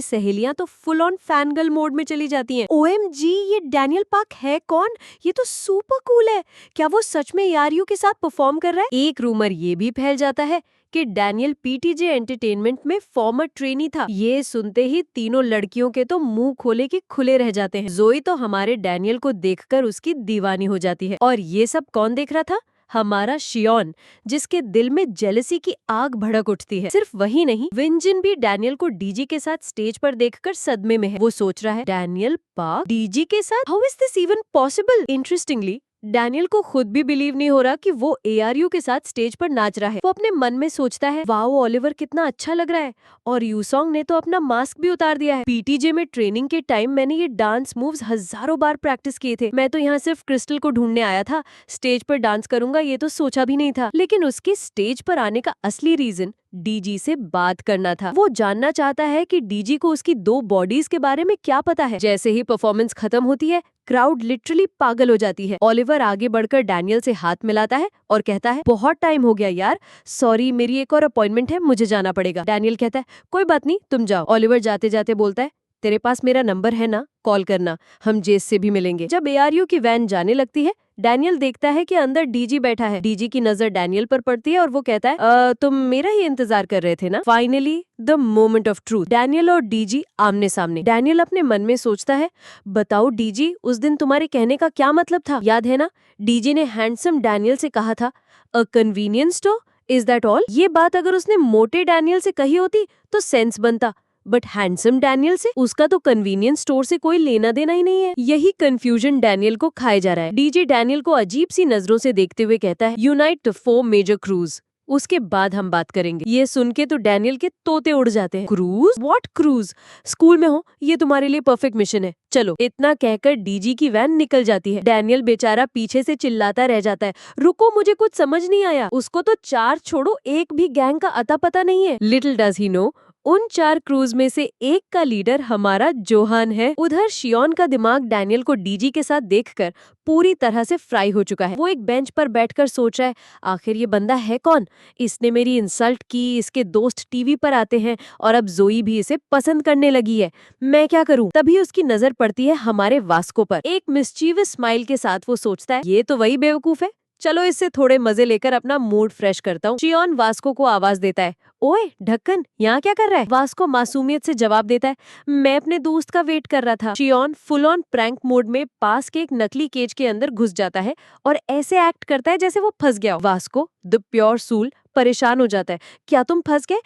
सहेलियां तो फुल ऑन फैनगर्ल मोड में चली जाती हैं। ओएमजी, ये डैनियल पार्क है कौन? ये तो सुपर कूल है। क्या वो सच में एआरयू के साथ परफॉर्म कर रहा है? एक रूमर ये भी फैल जाता है कि डैनियल पीटीजे एंटरटेनमेंट में फॉर्मर ट्रेनी था। ये सुनते ही तीनों लड़कियों के तो मुंह खोले के खुले रह जाते हैं। जोई तो हमारे डैनियल को देखकर उसकी दीवानी हो जाती है। और ये सब कौन देख रहा था? हमारा शियोन, जिसके दिल में जेलसी की आग भड़क उठती है। सिर्फ वही नहीं, विंजिन भी डैनियल को डीजी के साथ स्टेज पर देखकर सदमे में है। वो सोच रहा है, डैनियल पार्क डीजी के साथ, how is this even possible? Interestingly, Daniel को खुद भी बिलीव नहीं हो रहा कि वो एआरयू के साथ स्टेज पर नाच रहा है। वो अपने मन में सोचता है, वाओ ओलिवर कितना अच्छा लग रहा है। और यूसोंग ने तो अपना मास्क भी उतार दिया है। पीटीजे में ट्रेनिंग के टाइम मैंने ये डांस मूव्स हजारों बार प्रैक्टिस किए थे। मैं तो यहाँ सिर्फ क्रिस्टल को ढूंढने आया था, स्टेज पर डांस करूंगा ये तो सोचा भी नहीं था। लेकिन उसके स्टेज पर आने का असली रीजन डीजी से बात करना था। वो जानना चाहता है कि डीजी को उसकी 2 बॉडीज के बारे में क्या पता है। जैसे ही परफॉर्मेंस खत्म होती है, क्राउड लिटरली पागल हो जाती है। ओलिवर आगे बढ़कर डैनियल से हाथ मिलाता है और कहता है, बहुत टाइम हो गया यार, सॉरी मेरी एक और अपॉइंटमेंट है, मुझे जाना पड़ेगा। डैनियल कहता है, कोई बात नहीं, तुम जाओ। ओलिवर जाते जाते बोलता है, तेरे पास मेरा नंबर है ना, कॉल करना, हम जेस से भी मिलेंगे। जब एआरयू की वैन जाने लगती है, डैनियल देखता है कि अंदर डीजी बैठा है। डीजी की नजर डैनियल पर पड़ती है और वो कहता है, तुम मेरा ही इंतजार कर रहे थे ना। Finally the moment of truth. Daniel और डीजी आमने सामने। डैनियल अपने मन में सोचता है, बताओ डीजी, उस दिन तुम्हारे कहने का क्या मतलब था, याद है ना? डीजी ने हैंडसम डैनियल से कहा था, अ convenience store, is that all? ये बात अगर उसने मोटे डैनियल से कही होती तो सेंस बनता, बट हैंडसम डैनियल से, उसका तो कन्वीनियंस स्टोर से कोई लेना देना ही नहीं है। यही कंफ्यूजन डैनियल को खाए जा रहा है। डीजे डैनियल को अजीब सी नजरों से देखते हुए कहता है, यूनाइट द 4 मेजर क्रूज, उसके बाद हम बात करेंगे। ये सुन के तो डैनियल के तोते उड़ जाते हैं। क्रूज? What cruise? स्कूल में हो, ये तुम्हारे लिए परफेक्ट मिशन है, चलो। इतना कहकर डीजी की वैन निकल जाती है। डैनियल बेचारा पीछे से चिल्लाता रह जाता है, रुको, मुझे कुछ समझ नहीं आया। उसको तो 4 छोड़ो, एक भी गैंग का अता पता नहीं है। लिटिल डज ही नो, उन 4 क्रूज में से एक का लीडर हमारा जोहान है। उधर शियोन का दिमाग डैनियल को डीजी के साथ देखकर पूरी तरह से फ्राई हो चुका है। वो एक बेंच पर बैठकर सोच रहा है, आखिर ये बंदा है कौन? इसने मेरी इंसल्ट की, इसके दोस्त टीवी पर आते हैं और अब जोई भी इसे पसंद करने लगी है, मैं क्या करूं? तभी उसकी नजर पड़ती है हमारे वास्को पर। एक मिस्चीवियस स्माइल के साथ वो सोचता है, ये तो वही बेवकूफ है, चलो इससे थोड़े मजे लेकर अपना मूड फ्रेश करता हूँ। शियोन वास्को को आवाज देता है, ओए ढक्कन, यहाँ क्या कर रहा है? वास्को मासूमियत से जवाब देता है, मैं अपने दोस्त का वेट कर रहा था। शियोन फुल ऑन प्रैंक मोड में पास के एक नकली केज के अंदर घुस जाता है और ऐसे एक्ट करता है जैसे वो फंस गया हो। वास्को द प्योर सूल परेशान हो जाता है, क्या तुम फंस गए?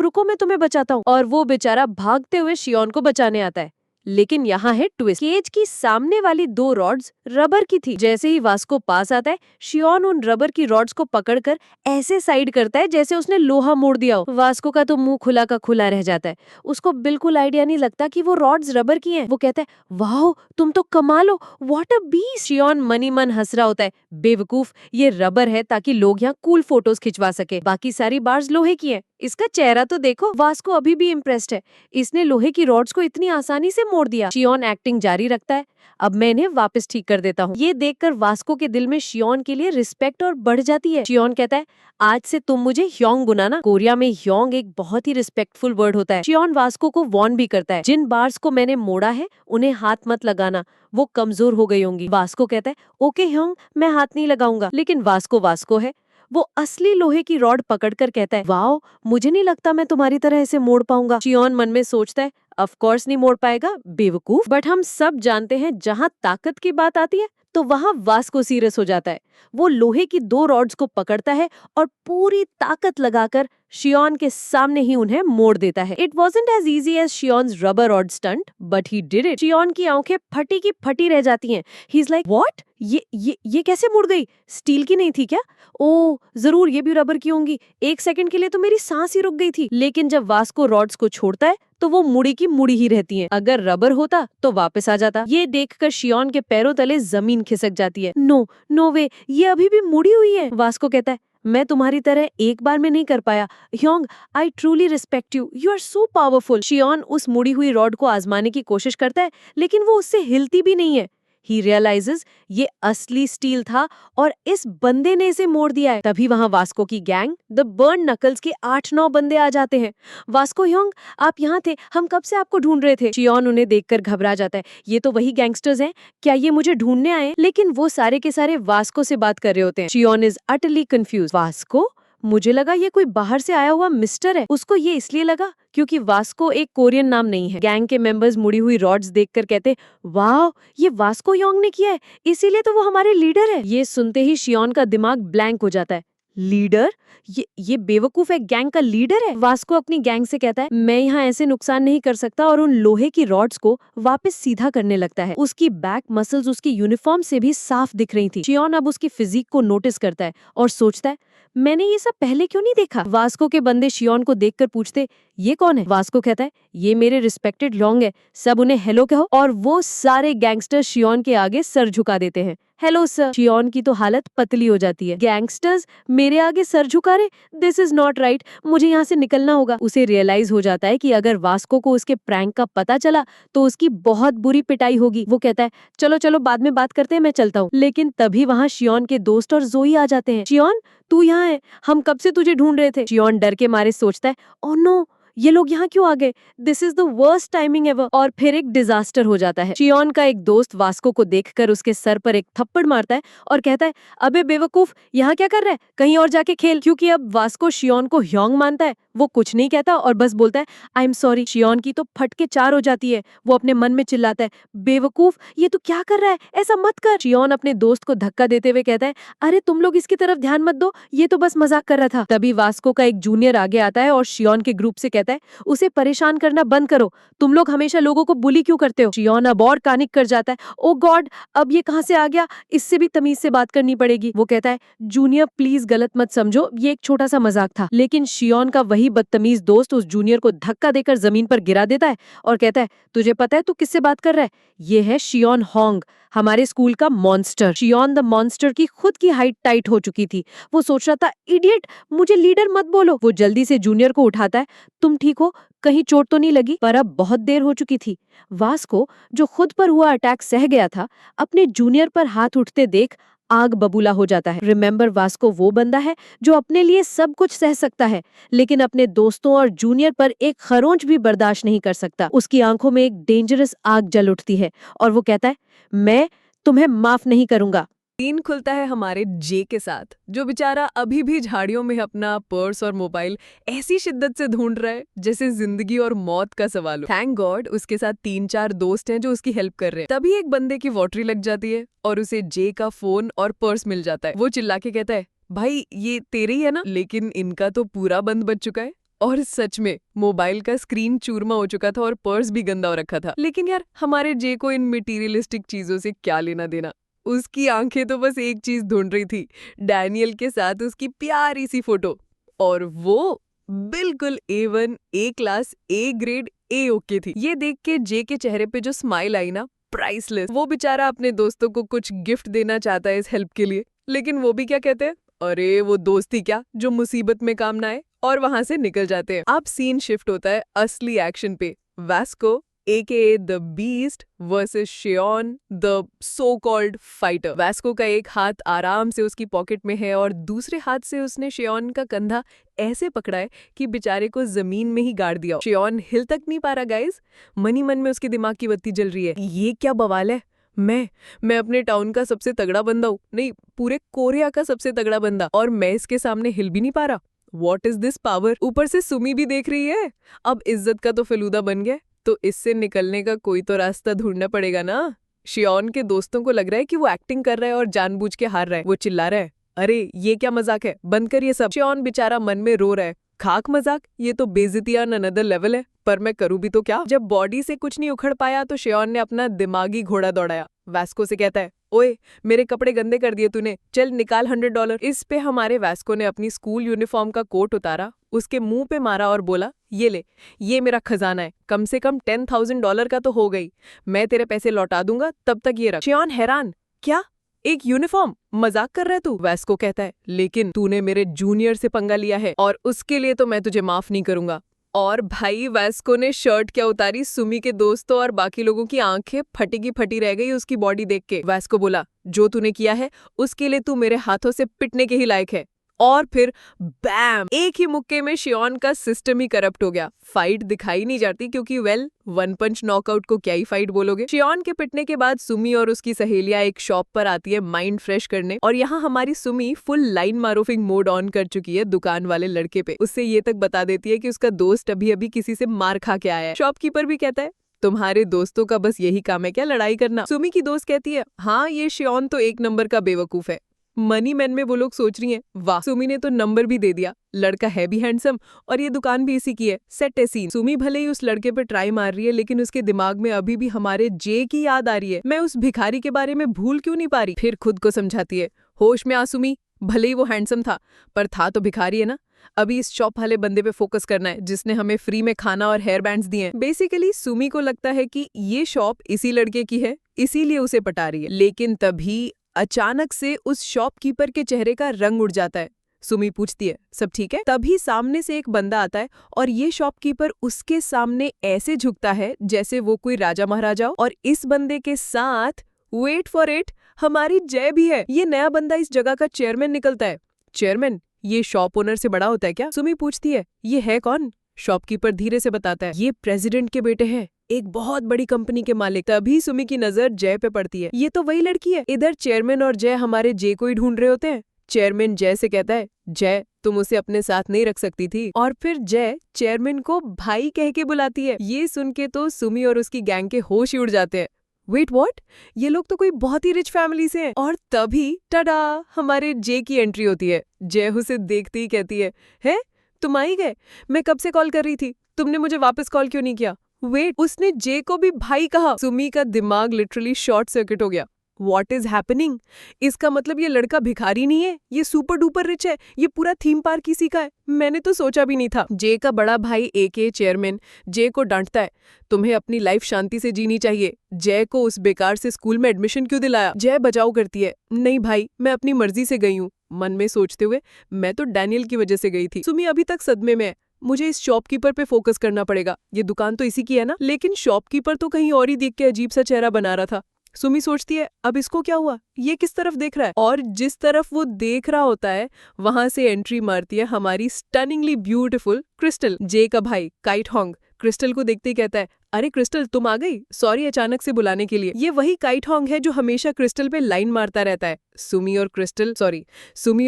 रुको मैं तुम्हें बचाता हूँ। और वो बेचारा भागते हुए शियोन को बचाने आता है। लेकिन यहाँ है ट्विस्ट, केज की सामने वाली 2 रॉड्स रबर की थी। जैसे ही वास्को पास आता है, शियोन उन रबर की रॉड्स को पकड़कर ऐसे साइड करता है जैसे उसने लोहा मोड़ दिया हो। वास्को का तो मुंह खुला का खुला रह जाता है। उसको बिल्कुल आइडिया नहीं लगता कि वो रॉड्स रबर की हैं। वो कहता है, वाह तुम तो कमाल हो, व्हाट अ बीस्ट। शियोन मनी मन हंस रहा होता है, बेवकूफ, ये रबर है ताकि लोग यहाँ कूल फोटोज खिंचवा सके, बाकी सारी बार्स लोहे की है। इसका चेहरा तो देखो। वास्को अभी भी इम्प्रेस्ड है, इसने लोहे की रॉड्स को इतनी आसानी से मोड़ दिया। शियोन एक्टिंग जारी रखता है, अब मैं इन्हें वापस ठीक कर देता हूँ। ये देखकर वास्को के दिल में शियोन के लिए रिस्पेक्ट और बढ़ जाती है। शियोन कहता है, आज से तुम मुझे ह्योंग बुलाना। कोरिया में ह्योंग एक बहुत ही रिस्पेक्टफुल वर्ड होता है। शियोन वास्को को वॉर्न भी करता है, जिन बार्स को मैंने मोड़ा है उन्हें हाथ मत लगाना, वो कमजोर हो गई होंगी। वास्को कहता है, ओके ह्योंग, मैं हाथ नहीं लगाऊंगा। लेकिन वास्को है, वो असली लोहे की रॉड पकड़कर कहता है, वाओ, मुझे नहीं लगता मैं तुम्हारी तरह इसे मोड़ पाऊंगा। शियोन मन में सोचता है, ऑफ कोर्स नहीं मोड़ पाएगा, बेवकूफ। बट हम सब जानते हैं जहाँ ताकत की बात आती है तो वहाँ वास्को सीरियस हो जाता है। वो लोहे की 2 रॉड्स को पकड़ता है और पूरी ताकत लगाकर शियोन के सामने ही उन्हें मोड़ देता है। It wasn't as easy as शियोन्स rubber rod stunt, but he did it. शियोन की आंखें फटी की फटी रह जाती हैं। He is like, what? ये कैसे मुड़ गई? स्टील की नहीं थी क्या? ओह जरूर, ये भी रबर की होंगी। एक सेकंड के लिए तो मेरी सांस ही रुक गई थी। लेकिन जब वास्को रॉड्स को छोड़ता है तो वो मुड़ी की मुड़ी ही रहती हैं। अगर रबर होता तो वापस आ जाता। ये देखकर शियोन के पैरों तले जमीन खिसक जाती है। नो वे, ये अभी भी मुड़ी हुई है। वास्को कहता है, मैं तुम्हारी तरह एक बार में नहीं कर पाया ह्योंग, I truly respect you, you are so powerful. शियोन उस मुड़ी हुई रॉड को आजमाने की कोशिश करता है, लेकिन वो उससे हिलती भी नहीं है। ही रियलाइजेस ये असली स्टील था और इस बंदे ने इसे मोड़ दिया है। तभी वहां वास्को की गैंग द बर्न नकल्स के 8-9 बंदे आ जाते हैं। वास्को, ह्योंग, आप यहाँ थे, हम कब से आपको ढूंढ रहे थे। शियोन उन्हें देखकर घबरा जाता है, ये तो वही गैंगस्टर्स हैं, क्या ये मुझे ढूंढने आए? लेकिन वो सारे के सारे वास्को से बात कर रहे होते हैं। शियोन इज अटली कंफ्यूज। वास्को? मुझे लगा ये कोई बाहर से आया हुआ मिस्टर है। उसको ये इसलिए लगा क्योंकि वास्को एक कोरियन नाम नहीं है। गैंग के मेंबर्स मुड़ी हुई रॉड्स देखकर कहते, वाह, ये वास्को ह्योंग ने किया है, इसीलिए तो वो हमारे लीडर है। ये सुनते ही शियोन का दिमाग ब्लैंक हो जाता है। लीडर? ये बेवकूफ है, गैंग का लीडर है। वास्को अपनी गैंग से कहता है, मैं यहाँ ऐसे नुकसान नहीं कर सकता, और उन लोहे की रॉड्स को वापस सीधा करने लगता है। उसकी बैक मसल्स उसकी यूनिफॉर्म से भी साफ दिख रही थी। शियोन अब उसकी फिजिक को नोटिस करता है और सोचता है, मैंने ये सब पहले क्यों नहीं देखा? वास्को के बंदे शियोन को देखकर पूछते, ये कौन है? वास्को कहता है, ये मेरे रिस्पेक्टेड लॉन्ग है, सब उन्हें हेलो कहो। और वो सारे गैंगस्टर शियोन के आगे सर झुका देते हैं। Hello sir. शियोन की तो हालत पतली हो जाती है। गैंगस्टर्स मेरे आगे सर झुका रहे? दिस इज नॉट राइट, मुझे यहाँ से निकलना होगा। उसे रियलाइज हो जाता है कि अगर वास्को को उसके प्रैंक का पता चला तो उसकी बहुत बुरी पिटाई होगी। वो कहता है, चलो चलो बाद में बात करते हैं, मैं चलता हूँ। लेकिन तभी वहाँ शियोन के दोस्त और जोई आ जाते हैं। शियोन, तू यहाँ है, हम कब से तुझे ढूंढ रहे थे। शियोन डर के मारे सोचता है, ओह नो, ये लोग यहाँ क्यों आ गए? This is the worst timing ever. और फिर एक डिजास्टर हो जाता है। शियोन का एक दोस्त वास्को को देखकर उसके सर पर एक थप्पड़ मारता है और कहता है, अबे बेवकूफ, यहाँ क्या कर रहा है? कहीं और जाके खेल। क्योंकि अब वास्को शियोन को ह्योंग मानता है, वो कुछ नहीं कहता और बस बोलता है, आई एम सॉरी। शियोन की तो फटके चार हो जाती है। वो अपने मन में चिल्लाता है, बेवकूफ, ये तू क्या कर रहा है? ऐसा मत कर। शियोन अपने दोस्त को धक्का देते हुए कहता है, अरे तुम लोग इसकी तरफ ध्यान मत दो, ये तो बस मजाक कर रहा था। तभी वास्को का एक जूनियर आगे आता है और शियोन के ग्रुप से कहता है, उसे परेशान करना बंद करो, तुम लोग हमेशा लोगों को बुली क्यों करते हो? शियोन अब और पैनिक कर जाता है, ओ गॉड, अब ये कहां से आ गया? इससे भी तमीज से बात करनी पड़ेगी। वो कहता है, जूनियर प्लीज गलत मत समझो, ये एक छोटा सा मजाक था। लेकिन शियोन का वही बदतमीज दोस्त उस जूनियर को धक्का देकर जमीन पर गिरा देता है और कहता है, तुझे पता है तू किससे बात कर रहा है? ये है शियोन होंग, हमारे स्कूल का मॉन्स्टर। शियोन द मॉन्स्टर की खुद की हाइट टाइट हो चुकी थी। वो सोच रहा था, इडियट, मुझे लीडर मत बोलो। वो जल्दी से जूनियर को उठाता है, तुम ठीक हो? कहीं चोट तो नहीं लगी? पर अब बहुत देर हो चुकी थी। वास्को, जो खुद पर हुआ अटैक सह गया था, अपने जूनियर पर हाथ उठते देख आग बबूला हो जाता है। रिमेंबर, वास्को वो बंदा है जो अपने लिए सब कुछ सह सकता है, लेकिन अपने दोस्तों और जूनियर पर एक खरोंच भी बर्दाश्त नहीं कर सकता। उसकी आंखों में एक डेंजरस आग जल उठती है और वो कहता है, मैं तुम्हें माफ नहीं करूंगा। सीन खुलता है हमारे जे के साथ, जो बेचारा अभी भी झाड़ियों में अपना पर्स और मोबाइल ऐसी शिद्दत से ढूंढ रहा है जैसे जिंदगी और मौत का सवाल हो। थैंक गॉड उसके साथ 3-4 दोस्त हैं जो उसकी हेल्प कर रहे हैं। तभी एक बंदे की वॉटरी लग जाती है और उसे जे का फोन और पर्स मिल जाता है। वो चिल्ला के कहता है, भाई ये तेरे ही है ना? लेकिन इनका तो पूरा बंद बच चुका है। और सच में मोबाइल का स्क्रीन चूरमा हो चुका था और पर्स भी गंदा हो रखा था। लेकिन यार, हमारे जे को इन मटेरियलिस्टिक चीजों से क्या लेना देना? उसकी आंखें तो बस एक चीज ढूंढ रही थी, डैनियल के साथ उसकी प्यारी सी फोटो। और वो बिल्कुल A1, A class, A grade, A okay थी। ये देख के जे के चेहरे पे जो स्माइल आई ना, प्राइसलेस। वो बेचारा अपने दोस्तों को कुछ गिफ्ट देना चाहता है इस हेल्प के लिए, लेकिन वो भी क्या कहते हैं, अरे वो दोस्ती क्या जो मुसीबत में काम ना आए, और वहां से निकल जाते हैं। अब सीन शिफ्ट होता है असली एक्शन पे। Vasco AKA the beast versus शियोन the so called fighter. Vasco का एक हाथ आराम से उसकी पॉकेट में है और दूसरे हाथ से उसने शियोन का कंधा ऐसे पकड़ा है कि बेचारे को जमीन में ही गाड़ दिया। शियोन हिल तक नहीं पा रहा गाइस। मन ही मन में उसके दिमाग की बत्ती जल रही है, ये क्या बवाल है? मैं अपने टाउन का सबसे तगड़ा बंदा हूँ, नहीं पूरे कोरिया का सबसे तगड़ा बंदा, और मैं इसके सामने हिल भी नहीं पा रहा। What is this power? ऊपर से सुमी भी देख रही है। अब इज्जत का तो फेलूदा बन गया, तो इससे निकलने का कोई तो रास्ता ढूंढना पड़ेगा ना। शियोन के दोस्तों को लग रहा है कि वो एक्टिंग कर रहा है और जानबूझ के हार रहा है। वो चिल्ला रहा है, अरे ये क्या मजाक है, बंद कर ये सब। शियोन बेचारा मन में रो रहा है, खाक मजाक, ये तो बेइज्जती ऑन अनदर लेवल है, पर मैं करूँ भी तो क्या? जब बॉडी से कुछ नहीं उखड़ पाया तो शियोन ने अपना दिमागी घोड़ा दौड़ाया। वास्को से कहता है, ओए मेरे कपड़े गंदे कर दिए तूने, चल निकाल $100। इस पे हमारे वास्को ने अपनी स्कूल यूनिफॉर्म का कोट उतारा, उसके मुंह पे मारा और बोला, ये ले, ये मेरा खजाना है, कम से कम $10,000 का तो हो गई, मैं तेरे पैसे लौटा दूंगा, तब तक ये रख। शियोन हैरान, क्या एक यूनिफॉर्म? मजाक कर रहा है तू? वास्को कहता है, लेकिन तूने मेरे जूनियर से पंगा लिया है और उसके लिए तो मैं तुझे माफ नहीं करूंगा। और भाई वास्को ने शर्ट क्या उतारी, सुमी के दोस्तों और बाकी लोगों की आंखें फटी की फटी रह गई उसकी बॉडी देख के। वास्को बोला, जो तूने किया है उसके लिए तू मेरे हाथों से पिटने के ही लायक है। और फिर बैम, एक ही मुक्के में शियोन का सिस्टम ही करप्ट हो गया। फाइट दिखाई नहीं जाती क्योंकि वन पंच नॉकआउट को क्या ही फाइट बोलोगे। शियोन के पिटने के बाद सुमी और उसकी सहेलियां एक शॉप पर आती है माइंड फ्रेश करने, और यहाँ हमारी सुमी फुल लाइन मारूफिंग मोड ऑन कर चुकी है दुकान वाले लड़के पे। उससे ये तक बता देती है कि उसका दोस्त अभी अभी किसी से मार खा के आया है। शॉपकीपर भी कहता है, तुम्हारे दोस्तों का बस यही काम है क्या, लड़ाई करना? सुमी की दोस्त कहती है, हाँ ये शियोन तो एक नंबर का बेवकूफ है। मनी मैन में वो लोग सोच रही हैं, वाह सुमी ने तो नंबर भी दे दिया, लड़का है भी हैंडसम और ये दुकान भी इसी की है। सेट है सीन। सुमी भले ही उस लड़के पे ट्राई मार रही है, लेकिन उसके दिमाग में अभी भी हमारे जे की याद आ रही है। मैं उस भिखारी के बारे में भूल क्यों नहीं पा रही? फिर खुद को समझाती है, होश में आ सुमी, भले ही वो हैंडसम था, पर था तो भिखारी है ना। अभी इस शॉप वाले बंदे पे फोकस करना है जिसने हमें फ्री में खाना और हेयर बैंड्स दिए हैं। बेसिकली सुमी को लगता है कि ये शॉप इसी लड़के की है, इसीलिए उसे पटा रही है। लेकिन तभी अचानक से उस शॉपकीपर के चेहरे का रंग उड़ जाता है। सुमी पूछती है, सब ठीक है? तभी सामने से एक बंदा आता है और ये शॉपकीपर उसके सामने ऐसे झुकता है जैसे वो कोई राजा महाराजा हो। और इस बंदे के साथ, वेट फॉर इट, हमारी जय भी है। ये नया बंदा इस जगह का चेयरमैन निकलता है। चेयरमैन ये शॉप ओनर से बड़ा होता है क्या? सुमी पूछती है, ये है कौन? शॉपकीपर धीरे से बताता है, ये प्रेसिडेंट के बेटे हैं, एक बहुत बड़ी कंपनी के मालिक। तभी सुमी की नजर जय पे पड़ती है। ये तो वही लड़की है। इधर चेयरमैन और जय हमारे जय को ही ढूंढ रहे होते हैं। चेयरमैन जय से कहता है, जय तुम उसे अपने साथ नहीं रख सकती थी। और फिर जय चेयरमैन को भाई कह के बुलाती है। ये सुन के तो सुमी और उसकी गैंग के होश ही उड़ जाते हैं। Wait what? ये लोग तो कोई बहुत ही रिच फैमिली से हैं। और तभी टडा, हमारे जे की एंट्री होती है। जय उसे देखते ही कहती है तुम आ ही गए? मैं कब से कॉल कर रही थी, तुमने मुझे वापस कॉल क्यों नहीं किया? वेट, उसने जे को भी भाई कहा। सुमी का दिमाग लिटरली शॉर्ट सर्किट हो गया। What is happening? इसका मतलब ये लड़का भिखारी नहीं है, ये सुपर डुपर रिच है, ये पूरा थीम पार्क इसी का है। मैंने तो सोचा भी नहीं था। जे का बड़ा भाई एके चेयरमैन जे को डांटता है, तुम्हें अपनी लाइफ शांति से जीनी चाहिए। जय को उस बेकार से स्कूल में एडमिशन क्यों दिलाया? जय बचाव करती है, नहीं भाई मैं अपनी मर्जी से गई हूँ। मन में सोचते हुए, मैं तो डैनियल की वजह से गई थी। सुमी अभी तक सदमे में है। मुझे इस शॉपकीपर पे फोकस करना पड़ेगा। ये दुकान तो इसी की है ना? लेकिन शॉपकीपर तो कहीं और ही देख के अजीब सा चेहरा बना रहा था। सुमी सोचती है, अब इसको क्या हुआ? ये किस तरफ देख रहा है? और जिस तरफ वो देख रहा होता है वहां से एंट्री मारती है हमारी स्टनिंगली ब्यूटीफुल क्रिस्टल। जे का भाई काइट होंग क्रिस्टल को देखते ही कहता है, अरे क्रिस्टल तुम आ गई, सॉरी अचानक से बुलाने के लिए। ये वही काइट होंग है जो हमेशा क्रिस्टल पे लाइन मारता रहता है। सुमी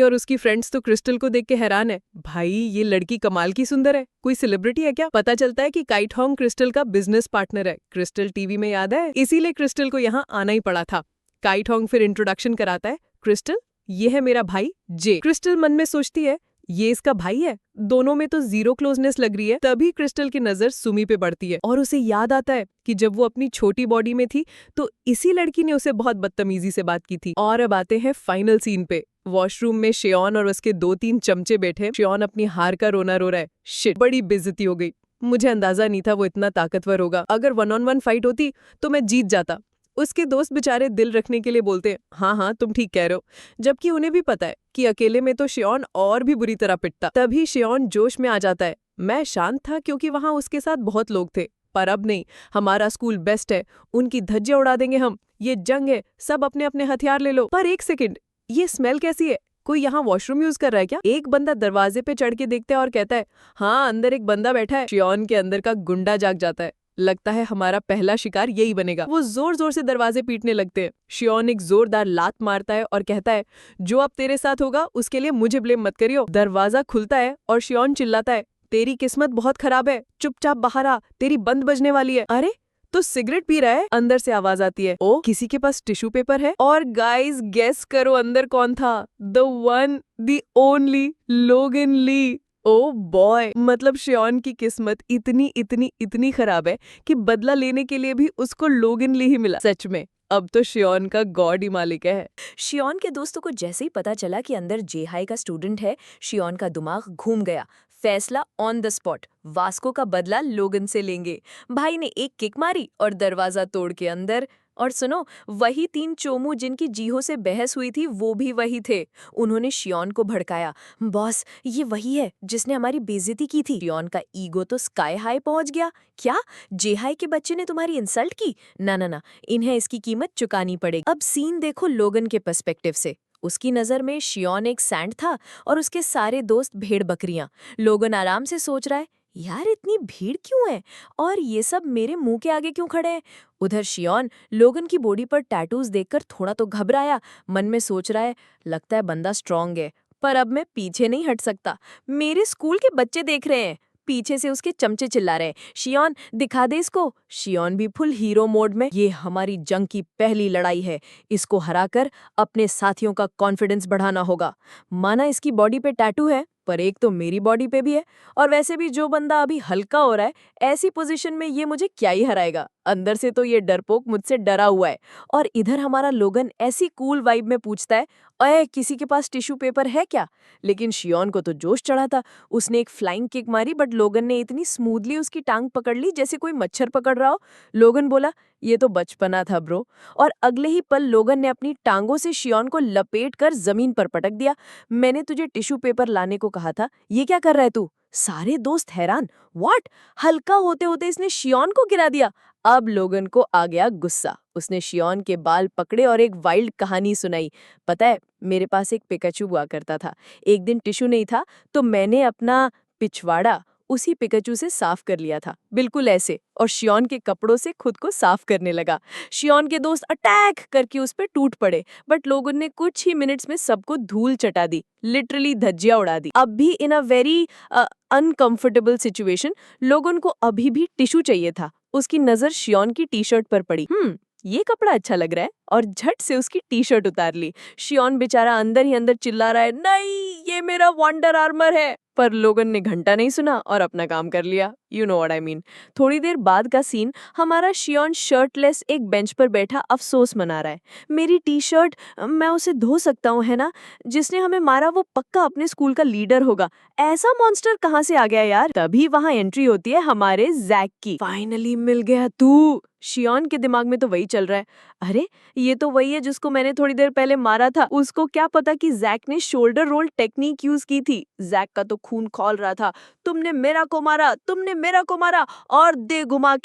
और उसकी फ्रेंड्स तो क्रिस्टल को देख के हैरान है। भाई ये लड़की कमाल की सुंदर है, कोई सेलिब्रिटी है क्या? पता चलता है कि काइट होंग क्रिस्टल का बिजनेस पार्टनर है। क्रिस्टल टीवी में याद है, इसीलिए क्रिस्टल को यहाँ आना ही पड़ा था। काइट होंग फिर इंट्रोडक्शन कराता है, क्रिस्टल ये है मेरा भाई जे। क्रिस्टल मन में सोचती है, ये इसका भाई है? दोनों में तो जीरो क्लोजनेस लग रही है। तभी क्रिस्टल की नजर सुमी पे पड़ती है और उसे याद आता है कि जब वो अपनी छोटी बॉडी में थी तो इसी लड़की ने उसे बहुत बदतमीजी से बात की थी। और अब आते हैं फाइनल सीन पे। वॉशरूम में श्योन और उसके 2-3 चमचे बैठे। श्योन अपनी हार का रोना रो रहा है। शिट, बड़ी बेइज्जती हो गई। मुझे अंदाजा नहीं था वो इतना ताकतवर होगा। अगर 1-on-1 फाइट होती तो मैं जीत जाता। उसके दोस्त बेचारे दिल रखने के लिए बोलते हैं, हाँ तुम ठीक कह रहे हो, जबकि उन्हें भी पता है कि अकेले में तो श्योन और भी बुरी तरह पिटता। तभी श्योन जोश में आ जाता है, मैं शांत था क्योंकि वहां उसके साथ बहुत लोग थे, पर अब नहीं, हमारा स्कूल बेस्ट है, उनकी धज्जियां उड़ा देंगे हम, ये जंग है, सब अपने अपने हथियार ले लो। पर एक सेकंड, ये स्मेल कैसी है? कोई यहाँ वॉशरूम यूज कर रहा है क्या? एक बंदा दरवाजे पे चढ़ के देखता है और कहता है, हाँ अंदर एक बंदा बैठा है। श्योन के अंदर का गुंडा जाग जाता है। लगता है हमारा पहला शिकार यही बनेगा। वो जोर जोर से दरवाजे पीटने लगते हैं। श्योन एक जोरदार लात मारता है और कहता है, जो अब तेरे साथ होगा उसके लिए मुझे ब्लेम मत करियो। दरवाजा खुलता है और श्योन चिल्लाता है, तेरी किस्मत बहुत खराब है, चुपचाप बाहर आ, तेरी बंद बजने वाली है। अरे तो सिगरेट पी रहा है? अंदर से आवाज आती है, ओ किसी के पास टिश्यू पेपर है? और गाइस गेस करो अंदर कौन था? द वन द ओनली लोगन ली। ओ बॉय, मतलब श्योन की किस्मत इतनी खराब है कि बदला लेने के लिए भी उसको लोगन ली ही मिला। सच में अब तो श्योन का गॉड ही मालिक है। श्योन के दोस्तों को जैसे ही पता चला कि अंदर जेहाई का स्टूडेंट है, श्योन का दिमाग घूम गया। फैसला ऑन द स्पॉट, वास्को का बदला लोगन से लेंगे। भाई ने एक किक मारी और दरवाजा तोड़ के अंदर। और सुनो, वही 3 चोमू जिनकी जीहो से बहस हुई थी वो भी वही थे। उन्होंने श्योन को भड़काया, बॉस ये वही है जिसने हमारी बेइज्जती की थी। श्योन का ईगो तो स्काई हाई पहुंच गया। क्या जेहाई के बच्चे ने तुम्हारी इंसल्ट की? ना, इन्हें इसकी कीमत चुकानी पड़ेगी। अब सीन देखो लोगन के पर्सपेक्टिव से। उसकी नजर में श्योन एक सैंड था और उसके सारे दोस्त भेड़ बकरियां। लोगन आराम से सोच रहा है, यार इतनी भीड़ क्यों है और ये सब मेरे मुंह के आगे क्यों खड़े हैं? उधर श्योन लोगन की बॉडी पर टैटूज देखकर थोड़ा तो घबराया। मन में सोच रहा है, लगता है बंदा स्ट्रांग है, पर अब मैं पीछे नहीं हट सकता। मेरे स्कूल के बच्चे देख रहे हैं। पीछे से उसके चमचे चिल्ला रहे हैं, श्योन दिखा दे इसको। श्योन भी फुल हीरो मोड में, ये हमारी जंग की पहली लड़ाई है, इसको हराकर अपने साथियों का कॉन्फिडेंस बढ़ाना होगा। माना इसकी बॉडी पे टैटू है, पर एक तो मेरी बॉडी पे भी है, और वैसे भी जो बंदा अभी हल्का हो रहा है, ऐसी पोजीशन में ये मुझे क्या ही हराएगा। अंदर से तो ये डरपोक मुझसे डरा हुआ है। और इधर हमारा लोगन ऐसी कूल वाइब में पूछता है, अरे किसी के पास टिश्यू पेपर है क्या? लेकिन शियोन को तो जोश चढ़ा था। उसने एक फ्लाइंग किक मारी बट लोगन ने इतनी स्मूथली उसकी टांग पकड़ ली जैसे कोई मच्छर पकड़ रहा हो। लोगन बोला, ये तो बचपना था ब्रो। और अगले ही पल लोगन ने अपनी टांगों से शियोन को लपेट कर जमीन पर पटक दिया। मैंने तुझे टिश्यू पेपर लाने को कहा था, ये क्या कर रहा है तू? सारे दोस्त हैरान। व्हाट? हल्का होते होते इसने शियोन को गिरा दिया। अब लोगन को आ गया गुस्सा। उसने शियोन के बाल पकड़े और एक वाइल्ड कहानी सुनाई। पता है, मेरे पास एक पिकाचू हुआ करता था। एक दिन टिश्यू नहीं था तो मैंने अपना पिछवाड़ा उसी पिकाचू से साफ कर लिया था, बिल्कुल ऐसे, और शियोन के कपड़ों से खुद को साफ करने लगा। शियोन के दोस्त अटैक करके उस पर टूट पड़े बट लोगों ने कुछ ही मिनट्स में सबको धूल चटा दी, लिटरली धज्जियां उड़ा दी। अब भी इन अ वेरी अनकंफर्टेबल सिचुएशन लोगों को अभी भी टिश्यू चाहिए था। उसकी नजर शियोन की टी शर्ट पर पड़ी। ये कपड़ा अच्छा लग रहा है, और झट से उसकी टी शर्ट उतार ली। शियोन बेचारा अंदर ही अंदर चिल्ला रहा है, नहीं ये मेरा वंडर आर्मर है। पर लोगन ने घंटा नहीं सुना और अपना काम कर लिया। You know what I mean. थोड़ी देर बाद का सीन, हमारा शियोन शर्टलेस एक बेंच पर बैठा अफसोस मना रहा है। मेरी टी शर्ट, मैं उसे धो सकता हूँ है ना? जिसने हमें मारा वो पक्का अपने स्कूल का लीडर होगा। ऐसा मॉन्स्टर कहाँ से आ गया यार? तभी वहाँ एंट्री होती है हमारे जैक की। फाइनली मिल गया तू। शियोन के दिमाग में तो वही चल रहा है, अरे ये तो वही है जिसको मैंने थोड़ी देर पहले मारा था। उसको क्या पता कि जैक ने शोल्डर रोल टेक्निक यूज की थी। जैक का तो खून खौल रहा था। तुमने मेरा को मारा, तुमने मेरा को मारा, और दे घुमा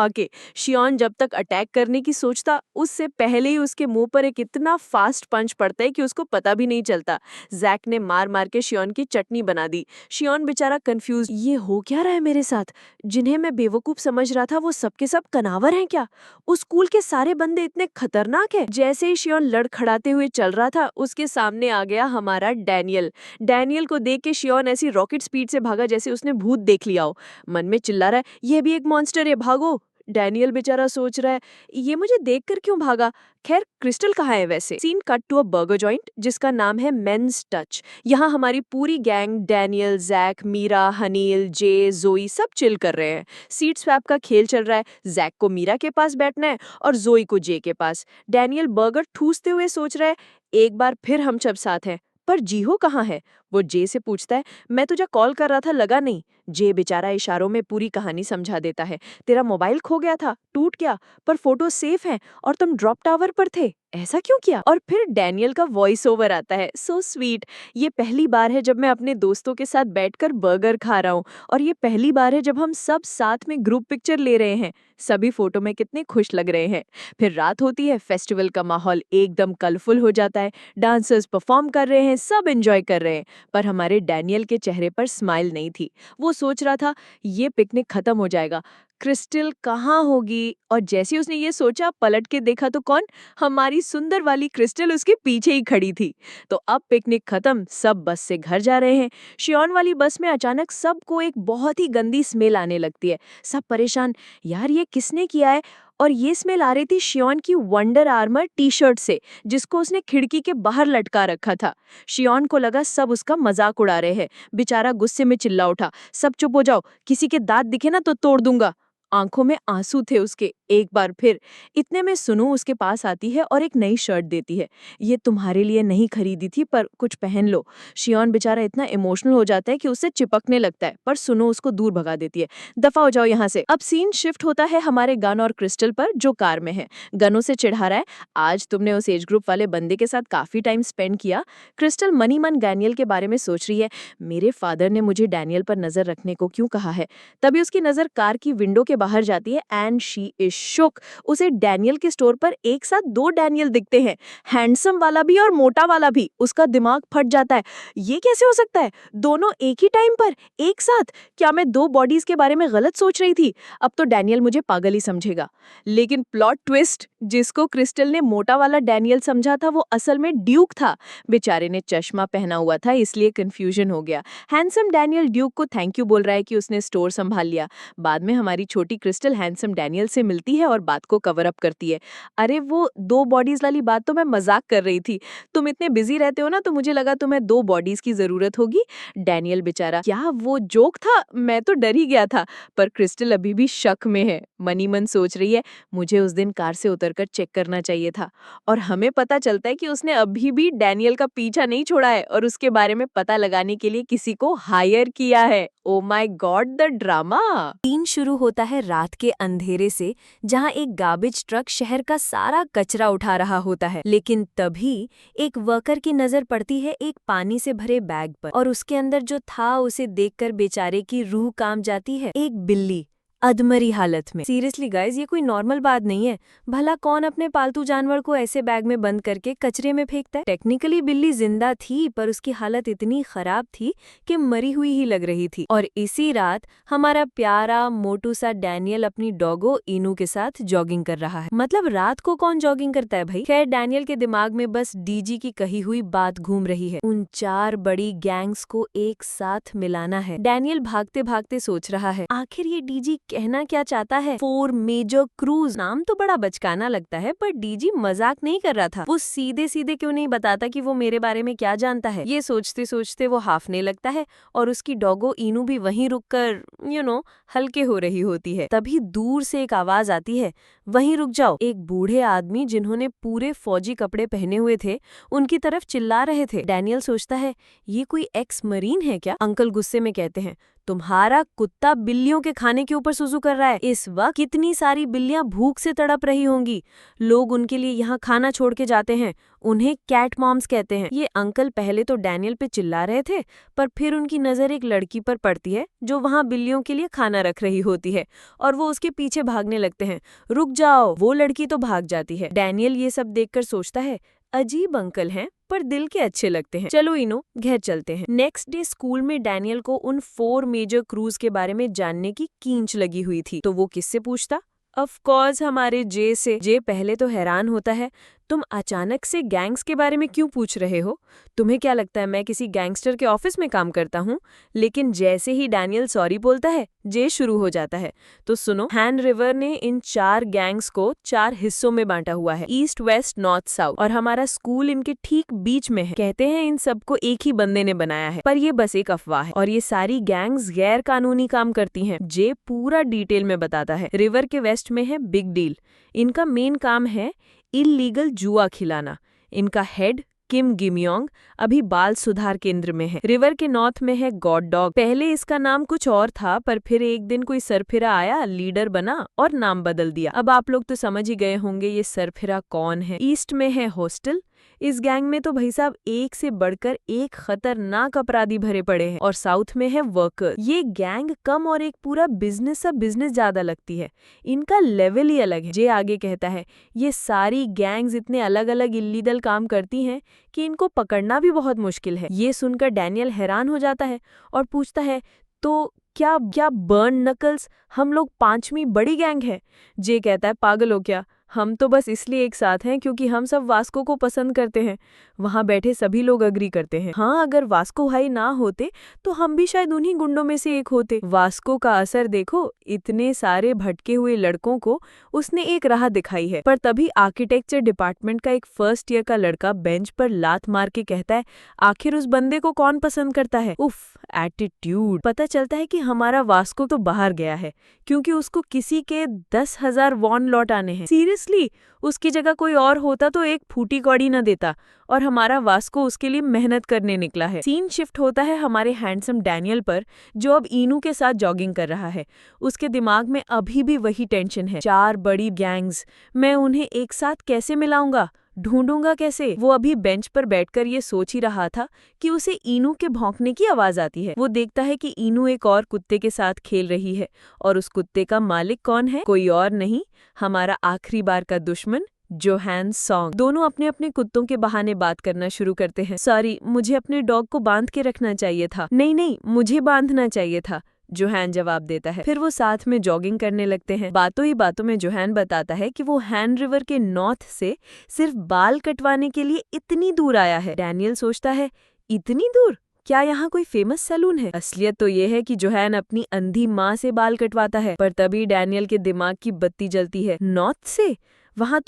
के। शियोन जब तक अटैक करने की सोचता, उससे पहले ही उसके मुंह पर एक इतना फास्ट पंच पड़ता है कि उसको पता भी नहीं चलता। जैक ने मार मार के शियोन की चटनी बना दी। शियोन बेचारा कंफ्यूज, ये हो क्या रहा है मेरे साथ? जिन्हें मैं बेवकूफ समझ रहा था वो सबके सब कनावर हैं क्या? उस स्कूल के सारे बंदे इतने खतरनाक है? जैसे ही शियोन लड़खड़ाते हुए चल रहा था, उसके सामने आ गया हमारा डैनियल। डैनियल को देख के शियोन ऐसी रॉकेट स्पीड से भागा जैसे उसने भूत देख लिया हो। मन में चिल्ला रहा है, ये भी एक मॉन्स्टर है, भागो। डैनियल बेचारा सोच रहा है, ये मुझे देखकर क्यों भागा? खैर, क्रिस्टल कहाँ है वैसे? Scene cut to a burger joint जिसका नाम है मेंस टच। यहाँ हमारी पूरी gang, Daniel, Jack, Meera, Haneel, Jay, Joey सब चिल कर रहे हैं। सीट स्वैप का खेल चल रहा है। जैक को मीरा के पास बैठना है और जोई को जे के पास। डैनियल बर्गर ठूसते हुए सोच रहा है, एक बार फिर हम सब साथ हैं। पर जीहो कहाँ है? वो जे से पूछता है, मैं तुझे कॉल कर रहा था, लगा नहीं। जे बेचारा इशारों में पूरी कहानी समझा देता है। तेरा मोबाइल खो गया था, टूट गया, पर फोटो सेफ हैं और तुम ड्रॉप टावर पर थे, ऐसा क्यों किया? और फिर डैनियल का वॉइस ओवर आता है, सो स्वीट। ये पहली बार है जब मैं अपने दोस्तों के साथ बैठकर बर्गर खा रहा हूँ, और ये पहली बार है जब हम सब साथ में ग्रुप पिक्चर ले रहे हैं। सभी फोटो में कितने खुश लग रहे हैं। फिर रात होती है, फेस्टिवल का माहौल एकदम कलरफुल हो जाता है। डांसर्स परफॉर्म कर रहे हैं, सब एंजॉय कर रहे हैं, पर हमारे डैनियल के चेहरे पर स्माइल नहीं थी। वो सोच रहा था, ये पिकनिक खत्म हो जाएगा, क्रिस्टल कहाँ होगी? और जैसे उसने ये सोचा, पलट के देखा तो कौन? हमारी सुंदर वाली क्रिस्टल उसके पीछे ही खड़ी थी। तो अब पिकनिक खत्म, सब बस से घर जा रहे हैं। शियोन वाली बस में अचानक सबको एक बहुत ही गंदी स्मेल आने लगती है। सब परेशान, यार ये किसने किया है? और ये स्मेल आ रही थी शियोन की वंडर आर्मर टी शर्ट से, जिसको उसने खिड़की के बाहर लटका रखा था। शियोन को लगा सब उसका मजाक उड़ा रहे हैं। बेचारा गुस्से में चिल्ला उठा, सब चुप हो जाओ, किसी के दांत दिखे ना तो तोड़ दूंगा। आंखों में आंसू थे उसके। एक बार फिर इतने में सुनु उसके पास आती है और एक नई शर्ट देती है। ये तुम्हारे लिए नहीं खरीदी थी, पर कुछ पहन लो। शियोन बेचारा इतना इमोशनल हो जाता है कि उससे चिपकने लगता है, पर सुनु उसको दूर भगा देती है। दफा हो जाओ यहाँ से। अब सीन शिफ्ट होता है हमारे गन और क्रिस्टल पर, जो कार में है। गन उसे चिढ़ा रहा है, आज तुमने उस एज ग्रुप वाले बंदे के साथ काफी टाइम स्पेंड किया। क्रिस्टल मनी मन डैनियल के बारे में सोच रही है, मेरे फादर ने मुझे डैनियल पर नजर रखने को क्यों कहा है? तभी उसकी नजर कार की विंडो के बाहर जाती है एंड शी इज शुक। उसे डैनियल के स्टोर पर एक साथ दो डैनियल दिखते हैं, हैंडसम वाला भी और मोटा वाला भी। उसका दिमाग फट जाता है, ये कैसे हो सकता है? दोनों एक ही टाइम पर, एक साथ? क्या मैं दो बॉडीज के बारे में गलत सोच रही थी? अब तो डैनियल मुझे पागल ही समझेगा। लेकिन प्लॉट ट्विस्ट, जिसको क्रिस्टल ने मोटा वाला डैनियल समझा था, वो असल में ड्यूक था। बेचारे ने चश्मा पहना हुआ था, इसलिए कंफ्यूजन हो गया। हैंडसम डैनियल ड्यूक को थैंक यू बोल रहा है कि उसने स्टोर संभाल लिया। बाद में हमारी छोटी क्रिस्टल हैंडसम डैनियल से मिलती आती है और बात को कवर अप करती है। अरे वो 2 बॉडीज वाली बात तो मैं मजाक कर रही थी। तुम इतने बिजी रहते हो ना, तो मुझे लगा तुम्हें 2 बॉडीज की जरूरत होगी। डैनियल बेचारा, क्या वो जोक था? मैं तो डर ही गया था। पर क्रिस्टल अभी भी शक में है। मनी मन सोच रही है, मुझे उस दिन कार से उतरकर चेक करना चाहिए था। और हमें पता चलता है कि उसने अभी भी डैनियल का पीछा नहीं छोड़ा है और उसके बारे में पता लगाने के लिए किसी को हायर किया है। Oh my god, the drama. Scene शुरू होता है रात के अंधेरे से, जहां एक गार्बेज ट्रक शहर का सारा कचरा उठा रहा होता है। लेकिन तभी एक वर्कर की नजर पड़ती है एक पानी से भरे बैग पर, और उसके अंदर जो था उसे देखकर बेचारे की रूह कांप जाती है। एक बिल्ली अधमरी हालत में। सीरियसली गाइज, ये कोई नॉर्मल बात नहीं है। भला कौन अपने पालतू जानवर को ऐसे बैग में बंद करके कचरे में फेंकता है? टेक्निकली बिल्ली जिंदा थी, पर उसकी हालत इतनी खराब थी कि मरी हुई ही लग रही थी। और इसी रात हमारा प्यारा मोटू सा डैनियल अपनी डॉगो इनू के साथ जॉगिंग कर रहा है। मतलब रात को कौन जॉगिंग करता है भाई? खैर, डैनियल के दिमाग में बस डीजी की कही हुई बात घूम रही है। उन 4 बड़ी गैंग्स को एक साथ मिलाना है। डैनियल भागते भागते सोच रहा है, आखिर ये डीजी कहना क्या चाहता है? 4 मेजर क्रूज। नाम तो बड़ा बचकाना लगता है, पर डीजी मजाक नहीं कर रहा था। वो सीधे सीधे क्यों नहीं बताता कि वो मेरे बारे में क्या जानता है? ये सोचते सोचते वो हाफने लगता है और उसकी डॉगो इनू भी वहीं रुककर हल्के हो रही होती है। तभी दूर से एक आवाज आती है, वहीं रुक जाओ। एक बूढ़े आदमी जिन्होंने पूरे फौजी कपड़े पहने हुए थे उनकी तरफ चिल्ला रहे थे। डैनियल सोचता है, ये कोई एक्स मरीन है क्या? अंकल गुस्से में कहते हैं, तुम्हारा कुत्ता बिल्लियों के खाने के ऊपर सुसु कर रहा है। इस वक्त कितनी सारी बिल्लियां भूख से तड़प रही होंगी। लोग उनके लिए यहाँ खाना छोड़ के जाते हैं। उन्हें कैट मॉम्स कहते हैं। ये अंकल पहले तो डैनियल पे चिल्ला रहे थे, पर फिर उनकी नजर एक लड़की पर पड़ती है जो वहाँ बिल्लियों के लिए खाना रख रही होती है, और वो उसके पीछे भागने लगते हैं। रुक जाओ। वो लड़की तो भाग जाती है। डैनियल ये सब देखकर सोचता है, अजीब अंकल हैं, पर दिल के अच्छे लगते हैं। चलो इनो, घर चलते हैं। नेक्स्ट डे स्कूल में डैनियल को उन 4 मेजर क्रूज के बारे में जानने की कींच लगी हुई थी, तो वो किससे पूछता? ऑफ कोर्स हमारे जे से। जे पहले तो हैरान होता है, तुम अचानक से गैंग्स के बारे में क्यों पूछ रहे हो? तुम्हें क्या लगता है मैं किसी गैंगस्टर के ऑफिस में काम करता हूँ? लेकिन जैसे ही डैनियल सॉरी बोलता है, जे शुरू हो जाता है, तो सुनो, हैन रिवर ने इन 4 गैंग्स को 4 हिस्सों में बांटा हुआ है, ईस्ट, वेस्ट, नॉर्थ, साउथ, और हमारा स्कूल इनके ठीक बीच में है। कहते हैं इन सबको एक ही बंदे ने बनाया है, पर ये बस एक अफवाह है, और ये सारी गैंग्स गैर कानूनी काम करती हैं। जे पूरा डिटेल में बताता है। रिवर के वेस्ट में है बिग डील। इनका मेन काम है इल्लीगल जुआ खिलाना। इनका हेड किम गिमयोंग अभी बाल सुधार केंद्र में है। रिवर के नॉर्थ में है गॉड डॉग। पहले इसका नाम कुछ और था, पर फिर एक दिन कोई सरफिरा आया, लीडर बना और नाम बदल दिया। अब आप लोग तो समझ ही गए होंगे ये सरफिरा कौन है। ईस्ट में है हॉस्टल। इस गैंग में तो भाई साहब एक से बढ़कर एक खतरनाक अपराधी भरे पड़े हैं। और साउथ में है वर्कर। ये गैंग कम और एक पूरा बिजनेस सा बिजनेस ज्यादा लगती है। इनका लेवल ही अलग है। जे आगे कहता है, ये सारी गैंग्स इतने अलग अलग इल्लीगल काम करती हैं कि इनको पकड़ना भी बहुत मुश्किल है। ये सुनकर डैनियल हैरान हो जाता है और पूछता है, तो क्या बर्न नकल्स हम लोग 5वीं बड़ी गैंग है? जे कहता है, पागल हो क्या? हम तो बस इसलिए एक साथ हैं क्योंकि हम सब वास्को को पसंद करते हैं। वहाँ बैठे सभी लोग अग्री करते हैं। हाँ, अगर वास्को भाई ना होते तो हम भी शायद उन्हीं गुंडों में से एक होते। वास्को का असर देखो, इतने सारे भटके हुए लड़कों को उसने एक राह दिखाई है। पर तभी आर्किटेक्चर डिपार्टमेंट का एक फर्स्ट ईयर का लड़का बेंच पर लात मार के कहता है, आखिर उस बंदे को कौन पसंद करता है? उफ, एटीट्यूड। पता चलता है कि हमारा वास्को तो बाहर गया है क्योंकि उसको किसी के 10,000 वॉन लौट आने हैं। सीरियसली, उसकी जगह कोई और होता तो एक फूटी कौड़ी न देता, और हमारा वास्को उसके लिए मेहनत करने निकला है। सीन शिफ्ट होता है हमारे हैंडसम डैनियल पर, जो अब इनू के साथ जॉगिंग कर रहा है। उसके दिमाग में अभी भी वही टेंशन है। 4 बड़ी गैंग्स, मैं उन्हें एक साथ कैसे मिलाऊंगा? ढूंढूंगा कैसे? वो अभी बेंच पर बैठकर ये सोच ही रहा था कि उसे इनू के भौंकने की आवाज आती है। वो देखता है कि इनू एक और कुत्ते के साथ खेल रही है, और उस कुत्ते का मालिक कौन है? कोई और नहीं, हमारा आखिरी बार का दुश्मन जोहान सॉन्ग। दोनों अपने अपने कुत्तों के बहाने बात करना शुरू करते हैं। सॉरी, मुझे अपने डॉग को बांध के रखना चाहिए था। नहीं, मुझे बांधना चाहिए था, जोहान जवाब देता है। फिर वो साथ में जॉगिंग करने लगते हैं। बातों ही बातों में जोहान बताता है कि वो हैन रिवर के नॉर्थ से सिर्फ बाल कटवाने के लिए इतनी दूर आया है। डैनियल सोचता है, इतनी दूर? क्या यहाँ कोई फेमस सैलून है? असलियत तो ये है कि जोहान अपनी अंधी माँ से बाल कटवाता है, पर तभी डैनियल के दिमाग की बत्ती जलती है। नॉर्थ से? वहाँ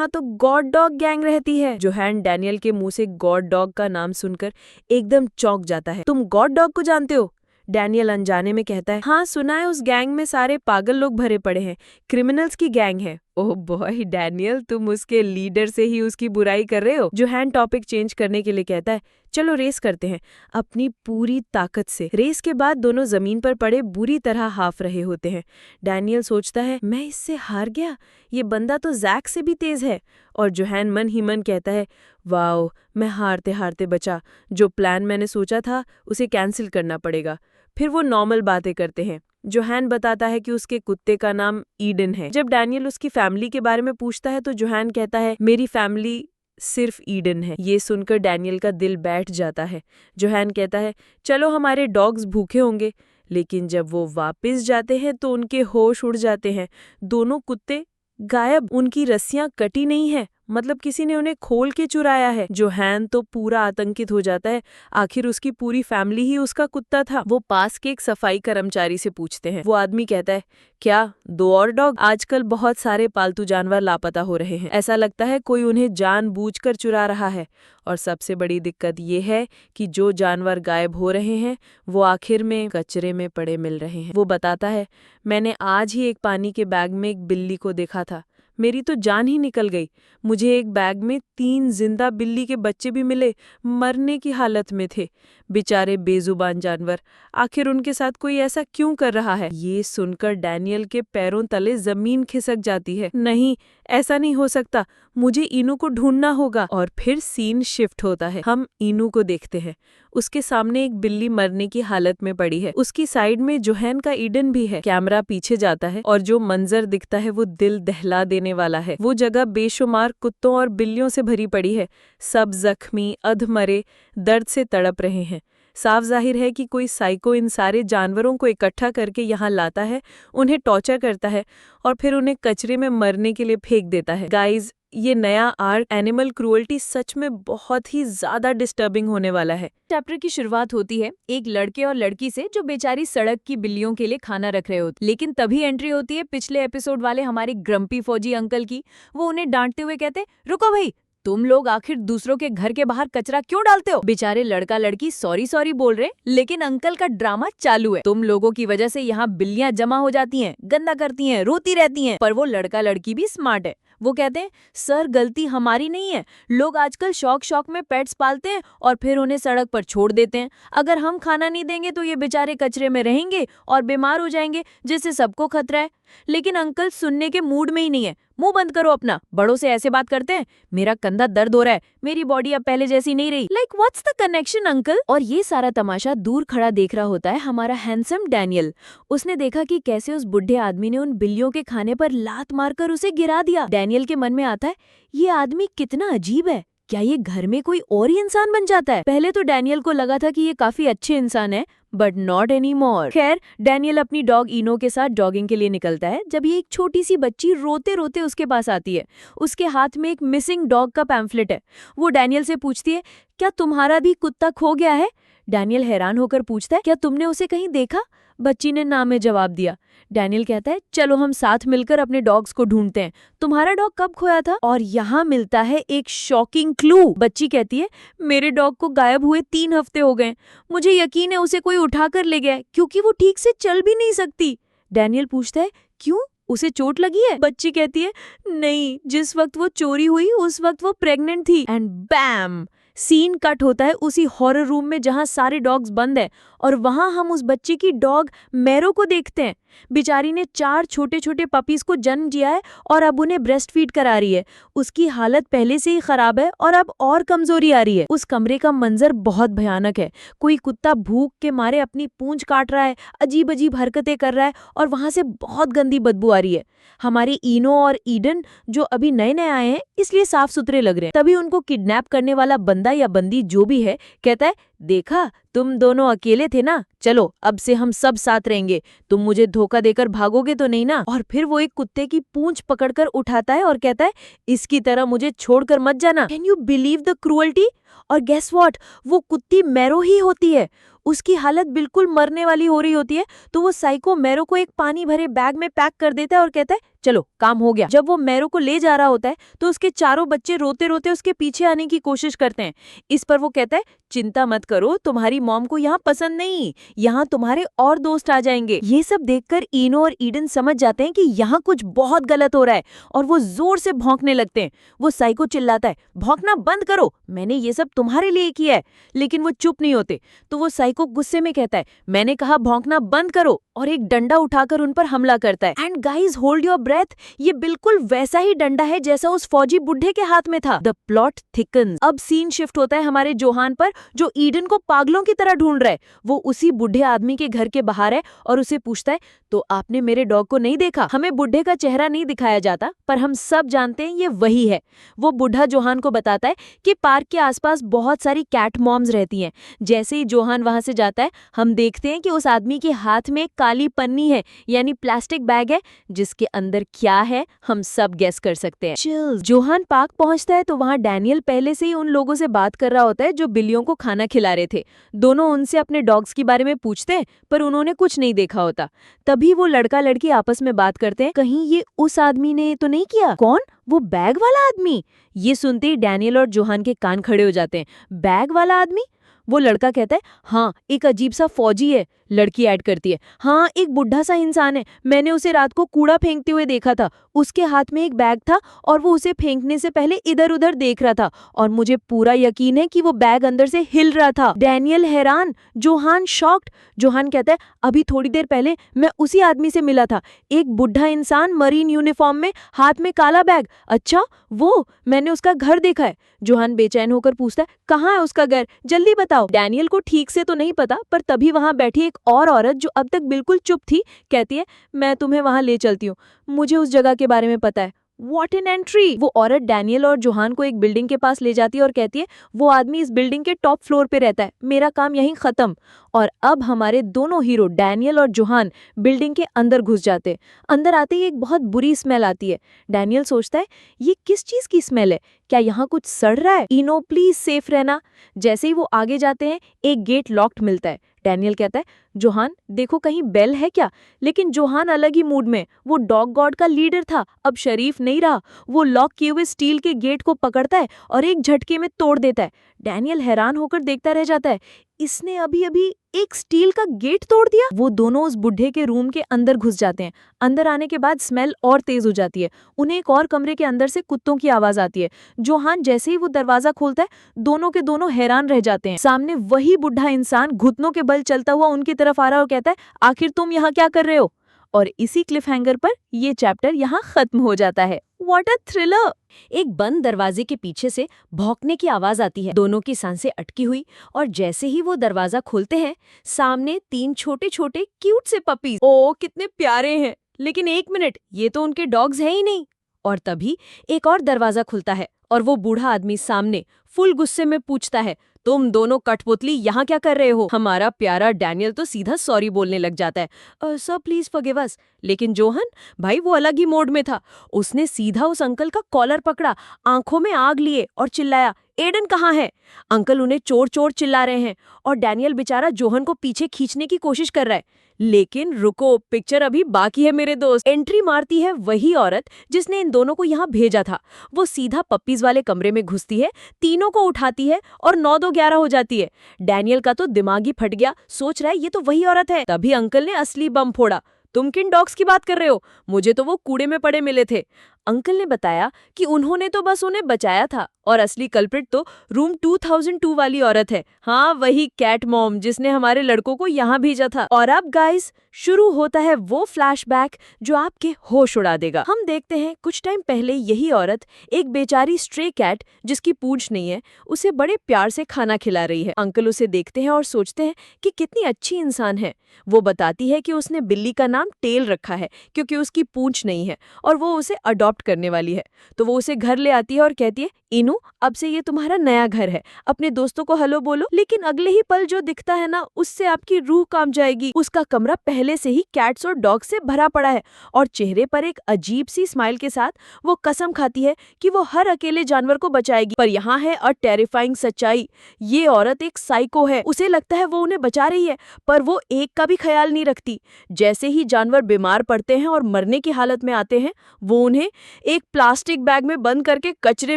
तो गॉड डॉग गैंग रहती है। जोहान डैनियल के मुंह से गॉड डॉग का नाम सुनकर एकदम चौंक जाता है। तुम गॉड डॉग को जानते हो? डैनियल अनजाने में कहता है, हाँ सुना है, उस गैंग में सारे पागल लोग भरे पड़े हैं, क्रिमिनल्स की गैंग है। ओह बॉय डैनियल, तुम उसके लीडर से ही उसकी बुराई कर रहे हो। जोहान टॉपिक चेंज करने के लिए कहता है, चलो रेस करते हैं, अपनी पूरी ताकत से। रेस के बाद दोनों जमीन पर पड़े बुरी तरह हाफ रहे होते हैं। डैनियल सोचता है, मैं इससे हार गया, ये बंदा तो जैक से भी तेज है। और जोहान मन ही मन कहता है, वाओ, मैं हारते हारते बचा, जो प्लान मैंने सोचा था उसे कैंसिल करना पड़ेगा। फिर वो नॉर्मल बातें करते हैं। जोहान बताता है कि उसके कुत्ते का नाम ईडन है। जब डैनियल उसकी फैमिली के बारे में पूछता है तो जोहान कहता है, मेरी फैमिली सिर्फ ईडन है। ये सुनकर डैनियल का दिल बैठ जाता है। जोहान कहता है, चलो हमारे डॉग्स भूखे होंगे। लेकिन जब वो वापस जाते हैं तो उनके होश उड़ जाते हैं। दोनों कुत्ते गायब, उनकी रस्सियां कटी नहीं है, मतलब किसी ने उन्हें खोल के चुराया है। जोहान तो पूरा आतंकित हो जाता है, आखिर उसकी पूरी फैमिली ही उसका कुत्ता था। वो पास के एक सफाई कर्मचारी से पूछते हैं। वो आदमी कहता है, क्या 2 और डॉग? आजकल बहुत सारे पालतू जानवर लापता हो रहे हैं, ऐसा लगता है कोई उन्हें जानबूझकर चुरा रहा है। और सबसे बड़ी दिक्कत ये है कि जो जानवर गायब हो रहे हैं वो आखिर में कचरे में पड़े मिल रहे हैं। वो बताता है, मैंने आज ही एक पानी के बैग में एक बिल्ली को देखा था, मेरी तो जान ही निकल गई। मुझे एक बैग में 3 जिंदा बिल्ली के बच्चे भी मिले, मरने की हालत में थे। बेचारे बेजुबान जानवर, आखिर उनके साथ कोई ऐसा क्यों कर रहा है? ये सुनकर डैनियल के पैरों तले जमीन खिसक जाती है। नहीं, ऐसा नहीं हो सकता, मुझे इनू को ढूंढना होगा। और फिर सीन शिफ्ट होता है। हम इनू को देखते हैं। उसके सामने एक बिल्ली मरने की हालत में पड़ी है। उसकी साइड में जोहान का ईडन भी है। कैमरा पीछे जाता है और जो मंजर दिखता है वो दिल दहला देने वाला है। वो जगह बेशुमार कुत्तों और बिल्लियों से भरी पड़ी है। सब जख्मी, अधमरे, दर्द से तड़प रहे हैं। साफ जाहिर है कि कोई साइको इन सारे जानवरों को इकट्ठा करके यहाँ लाता है, उन्हें टॉर्चर करता है और फिर उन्हें कचरे में मरने के लिए फेंक देता है। गाइज, ये नया आर्क एनिमल क्रूअल्टी सच में बहुत ही ज्यादा डिस्टर्बिंग होने वाला है। चैप्टर की शुरुआत होती है एक लड़के और लड़की से जो बेचारी सड़क की बिल्लियों के लिए खाना रख रहे होते, लेकिन तभी एंट्री होती है पिछले एपिसोड वाले हमारे ग्रम्पी फौजी अंकल की। वो उन्हें डांटते हुए कहते, रुको भाई, तुम लोग आखिर दूसरों के घर के बाहर कचरा क्यों डालते हो? बेचारे लड़का लड़की सॉरी सॉरी बोल रहे, लेकिन अंकल का ड्रामा चालू है। तुम लोगों की वजह से यहाँ बिल्लियां जमा हो जाती हैं, गंदा करती हैं, रोती रहती हैं। पर वो लड़का लड़की भी स्मार्ट है। वो कहते हैं, सर गलती हमारी नहीं है, लोग आजकल शौक में पेट्स पालते हैं और फिर उन्हें सड़क पर छोड़ देते हैं। अगर हम खाना नहीं देंगे तो ये बेचारे कचरे में रहेंगे और बीमार हो जाएंगे, जिससे सबको खतरा है। लेकिन अंकल सुनने के मूड में ही नहीं है। मुंह बंद करो अपना, बड़ों से ऐसे बात करते हैं? मेरा कंधा दर्द हो रहा है, मेरी बॉडी अब पहले जैसी नहीं रही। Like what's the connection uncle? और ये सारा तमाशा दूर खड़ा देख रहा होता है हमारा हैंडसम डैनियल। उसने देखा कि कैसे उस बुढ़े आदमी ने उन बिल्लियों के खाने पर लात मारकर उसे गिरा दिया। डैनियल के मन में आता है, ये आदमी कितना अजीब है, क्या ये घर में कोई और ही इंसान बन जाता है? पहले तो डैनियल को लगा था कि ये काफी अच्छे इंसान है, बट नॉट एनी मोर। खैर, डैनियल अपनी डॉग इनो के साथ जॉगिंग के लिए निकलता है जब ये एक छोटी सी बच्ची रोते रोते उसके पास आती है। उसके हाथ में एक मिसिंग डॉग का पैम्फलेट है। वो डैनियल से पूछती है, क्या तुम्हारा भी कुत्ता खो गया है? डैनियल हैरान होकर पूछता है, क्या तुमने उसे कहीं देखा? बच्ची ने ना में जवाब दिया। डैनियल कहता है, चलो हम साथ मिलकर अपने डॉग्स को ढूंढते हैं। तुम्हारा डॉग कब खोया था? और यहाँ मिलता है एक शॉकिंग क्लू। बच्ची कहती है, मेरे डॉग को गायब हुए 3 हफ्ते हो गए। मुझे यकीन है उसे कोई उठाकर ले गया, क्योंकि वो ठीक से चल भी नहीं सकती। डैनियल पूछता है, क्यों, उसे चोट लगी है? बच्ची कहती है, नहीं, जिस वक्त वो चोरी हुई उस वक्त वो प्रेग्नेंट थी। एंड बैम, सीन कट होता है उसी हॉरर रूम में जहां सारे डॉग्स बंद है, और वहां हम उस बच्ची की डॉग मैरो को देखते हैं। बेचारी ने 4 छोटे छोटे पपीज को जन्म दिया है और अब उन्हें ब्रेस्ट फीड करा रही है। उसकी हालत पहले से ही खराब है और अब और कमजोरी आ रही है। उस कमरे का मंजर बहुत भयानक है। कोई कुत्ता भूख के मारे अपनी पूंछ काट रहा है, अजीब अजीब हरकतें कर रहा है और वहां से बहुत गंदी बदबू आ रही है। हमारे इनो और ईडन जो अभी नए नए आए हैं इसलिए साफ सुथरे लग रहे हैं। तभी उनको किडनैप करने वाला बंदा या बंदी जो भी है कहता है, देखा, तुम दोनों अकेले थे ना, चलो अब से हम सब साथ रहेंगे, तुम मुझे धोखा देकर भागोगे तो नहीं ना। और फिर वो एक कुत्ते की पूंछ पकड़कर उठाता है और कहता है, इसकी तरह मुझे छोड़कर मत जाना। Can you believe the cruelty? और गेस व्हाट, वो कुत्ती मैरो ही होती है। उसकी हालत बिल्कुल मरने वाली हो रही होती है, तो वो साइको मैरो को एक पानी भरे बैग में पैक कर देता है और कहता है, चलो काम हो गया। जब वो मैरो को ले जा रहा होता है तो उसके चारों बच्चे रोते रोते उसके पीछे आने की कोशिश करते हैं। इस पर वो कहता है, चिंता मत करो, तुम्हारी मॉम को यहाँ पसंद नहीं, यहाँ तुम्हारे और दोस्त आ जाएंगे। ये सब देखकर इनो और ईडन समझ जाते हैं कि यहाँ कुछ बहुत गलत हो रहा है और वो जोर से भौंकने लगते हैं। वो साइको चिल्लाता है, भौंकना बंद करो, मैंने ये सब तुम्हारे लिए किया है। लेकिन वो चुप नहीं होते, तो वो साइको गुस्से में कहता है, मैंने कहा भौंकना बंद करो, और एक डंडा उठाकर उन पर हमला करता है। And guys hold your breath, ये बिल्कुल वैसा ही डंडा है जैसा उस फौजी बुढ़े के हाथ में था। The plot thickens. अब सीन शिफ्ट होता है हमारे जोहान पर, जो ईडन को पागलों की तरह ढूंढ रहा है। वो उसी बुढ़े आदमी के घर के बाहर है और उसे पूछता है, तो आपने मेरे डॉग को नहीं देखा? हमें बुढ़े का चेहरा नहीं दिखाया जाता, पर हम सब जानते हैं ये वही है। वो बुढ़ा जोहान को बताता है कि पार्क के आसपास बहुत सारी कैट मॉम्स रहती हैं। जैसे ही जोहान वहां से जाता है, हम देखते हैं कि उस आदमी के हाथ में काली पन्नी है, यानी प्लास्टिक बैग है, जिसके अंदर क्या है हम सब गेस कर सकते हैं। चिल्स। जोहान पार्क पहुंचता है तो वहां डैनियल पहले से ही उन लोगों से बात कर रहा होता है जो बिल्लियों को खाना खिला रहे थे। दोनों उनसे अपने डॉग्स के बारे में पूछते हैं, पर उन्होंने कुछ नहीं देखा होता। तभी वो लड़का लड़की आपस में बात करते हैं, कहीं ये उस आदमी ने तो नहीं किया? कौन? वो बैग वाला आदमी? ये सुनते ही डैनियल और जोहान के कान खड़े हो जाते हैं। बैग वाला आदमी? वो लड़का कहता है, हाँ एक अजीब सा फौजी है। लड़की ऐड करती है, हाँ एक बुढ़ा सा इंसान है, मैंने उसे रात को कूड़ा फेंकते हुए देखा था। उसके हाथ में एक बैग था और वो उसे फेंकने से पहले इधर उधर देख रहा था, और मुझे पूरा यकीन है कि वो बैग अंदर से हिल रहा था। डैनियल हैरान, जोहान शॉक्ड। जोहान कहता है, अभी थोड़ी देर पहले मैं उसी आदमी से मिला था, एक बुढ़ा इंसान मरीन यूनिफॉर्म में, हाथ में काला बैग। अच्छा वो, मैंने उसका घर देखा है। जोहान बेचैन होकर पूछता है, कहाँ है उसका घर, जल्दी बताओ। डैनियल को ठीक से तो नहीं पता, पर तभी वहां बैठी एक और औरत जो अब तक बिल्कुल चुप थी कहती है, मैं तुम्हें वहां ले चलती हूँ, मुझे उस जगह के बारे में पता है। What an entry! वो औरत डैनियल और जोहान को एक बिल्डिंग के पास ले जाती है और कहती है, वो आदमी इस बिल्डिंग के टॉप फ्लोर पे रहता है, मेरा काम यहीं खत्म। और अब हमारे दोनों हीरो डैनियल और जोहान बिल्डिंग के अंदर घुस जाते हैं। अंदर आते ही एक बहुत बुरी स्मेल आती है। डैनियल सोचता है, ये किस चीज की स्मेल है, क्या यहाँ कुछ सड़ रहा है? इनो प्लीज सेफ रहना। जैसे ही वो आगे जाते हैं, एक गेट लॉक्ड मिलता है। डैनियल कहता है, जोहान देखो कहीं बेल है क्या? लेकिन जोहान अलग ही मूड में, वो डॉग गॉड का लीडर था, अब शरीफ नहीं रहा। वो लॉक किए हुए स्टील के गेट को पकड़ता है और एक झटके में तोड़ देता है। डैनियल हैरान होकर देखता रह जाता है, इसने अभी अभी एक स्टील का गेट तोड़ दिया। वो दोनों उस बुढ़े के रूम के अंदर घुस जाते हैं। अंदर आने के बाद स्मेल और तेज हो जाती है। उन्हें एक और कमरे के अंदर से कुत्तों की आवाज आती है। जोहान जैसे ही वो दरवाजा खोलता है, दोनों के दोनों हैरान रह जाते हैं। सामने वही बुढ़ा इंसान घुटनों के बल चलता हुआ उनकी तरफ आ रहा है और कहता है, आखिर तुम यहाँ क्या कर रहे हो? और इसी क्लिफ हैंगर पर ये चैप्टर यहाँ खत्म हो जाता है। What a thriller! एक बंद दरवाजे के पीछे से भौंकने की आवाज आती है। दोनों की सांसें अटकी हुई, और जैसे ही वो दरवाजा खोलते हैं, सामने 3 छोटे छोटे क्यूट से पपीज। ओ कितने प्यारे हैं! लेकिन एक मिनट, ये तो उनके डॉग्स हैं ही नहीं। और तभी एक और दरवाजा खुलता है और वो बूढ़ा आदमी सामने फुल गुस्से में पूछता है, तुम दोनों कठपुतली यहाँ क्या कर रहे हो? हमारा प्यारा डैनियल तो सीधा सॉरी बोलने लग जाता है, सर प्लीज फॉरगिव अस। लेकिन जोहन भाई वो अलग ही मोड में था। उसने सीधा उस अंकल का कॉलर पकड़ा, आंखों में आग लिए और चिल्लाया, एडन कहाँ है? अंकल उन्हें चोर चोर चिल्ला रहे हैं और डैनियल बेचारा जोहन को पीछे खींचने की कोशिश कर रहा है। लेकिन रुको, पिक्चर अभी बाकी है मेरे दोस्त। एंट्री मारती है वही औरत जिसने इन दोनों को यहाँ भेजा था। वो सीधा पप्पीज वाले कमरे में घुसती है, तीनों को उठाती है और 9-2-11 हो जाती है। डैनियल का तो दिमाग ही फट गया, सोच रहा है ये तो वही औरत है। तभी अंकल ने असली बम फोड़ा। तुम किन डॉग्स की बात कर रहे हो? मुझे तो वो कूड़े में पड़े मिले थे। अंकल ने बताया कि उन्होंने तो बस उन्हें बचाया था और असली कल्प्रिट तो रूम 2002 वाली औरत है। हाँ, वही कैट मॉम जिसने हमारे लड़कों को यहाँ भेजा था। और अब गाइस शुरू होता है वो फ्लैशबैक जो आपके होश उड़ा देगा। हम देखते हैं कुछ टाइम पहले यही औरत एक बेचारी स्ट्रे कैट जिसकी पूंछ नहीं है, उसे बड़े प्यार से खाना खिला रही है। अंकल उसे देखते हैं और सोचते हैं कि कितनी अच्छी इंसान है। वो बताती है कि उसने बिल्ली का नाम टेल रखा है क्योंकि उसकी पूंछ नहीं है और वो उसे अडॉप्ट अडॉप्ट करने वाली है। तो वो उसे घर ले आती है और कहती है, इनू अब से ये तुम्हारा नया घर है, अपने दोस्तों को हेलो बोलो। लेकिन अगले ही पल जो दिखता है ना, उससे आपकी रूह कांप जाएगी। उसका कमरा पहले से ही कैट्स और डॉग से भरा पड़ा है और चेहरे पर एक अजीब सी स्माइल के साथ वो कसम खाती है कि वो हर अकेले जानवर को बचाएगी। पर यहाँ है अ टेरिफाइंग सच्चाई, ये औरत एक साइको है। उसे लगता है वो उन्हें बचा रही है, पर वो एक का भी ख्याल नहीं रखती। जैसे ही जानवर बीमार पड़ते हैं और मरने की हालत में आते हैं, वो उन्हें एक प्लास्टिक बैग में बंद करके कचरे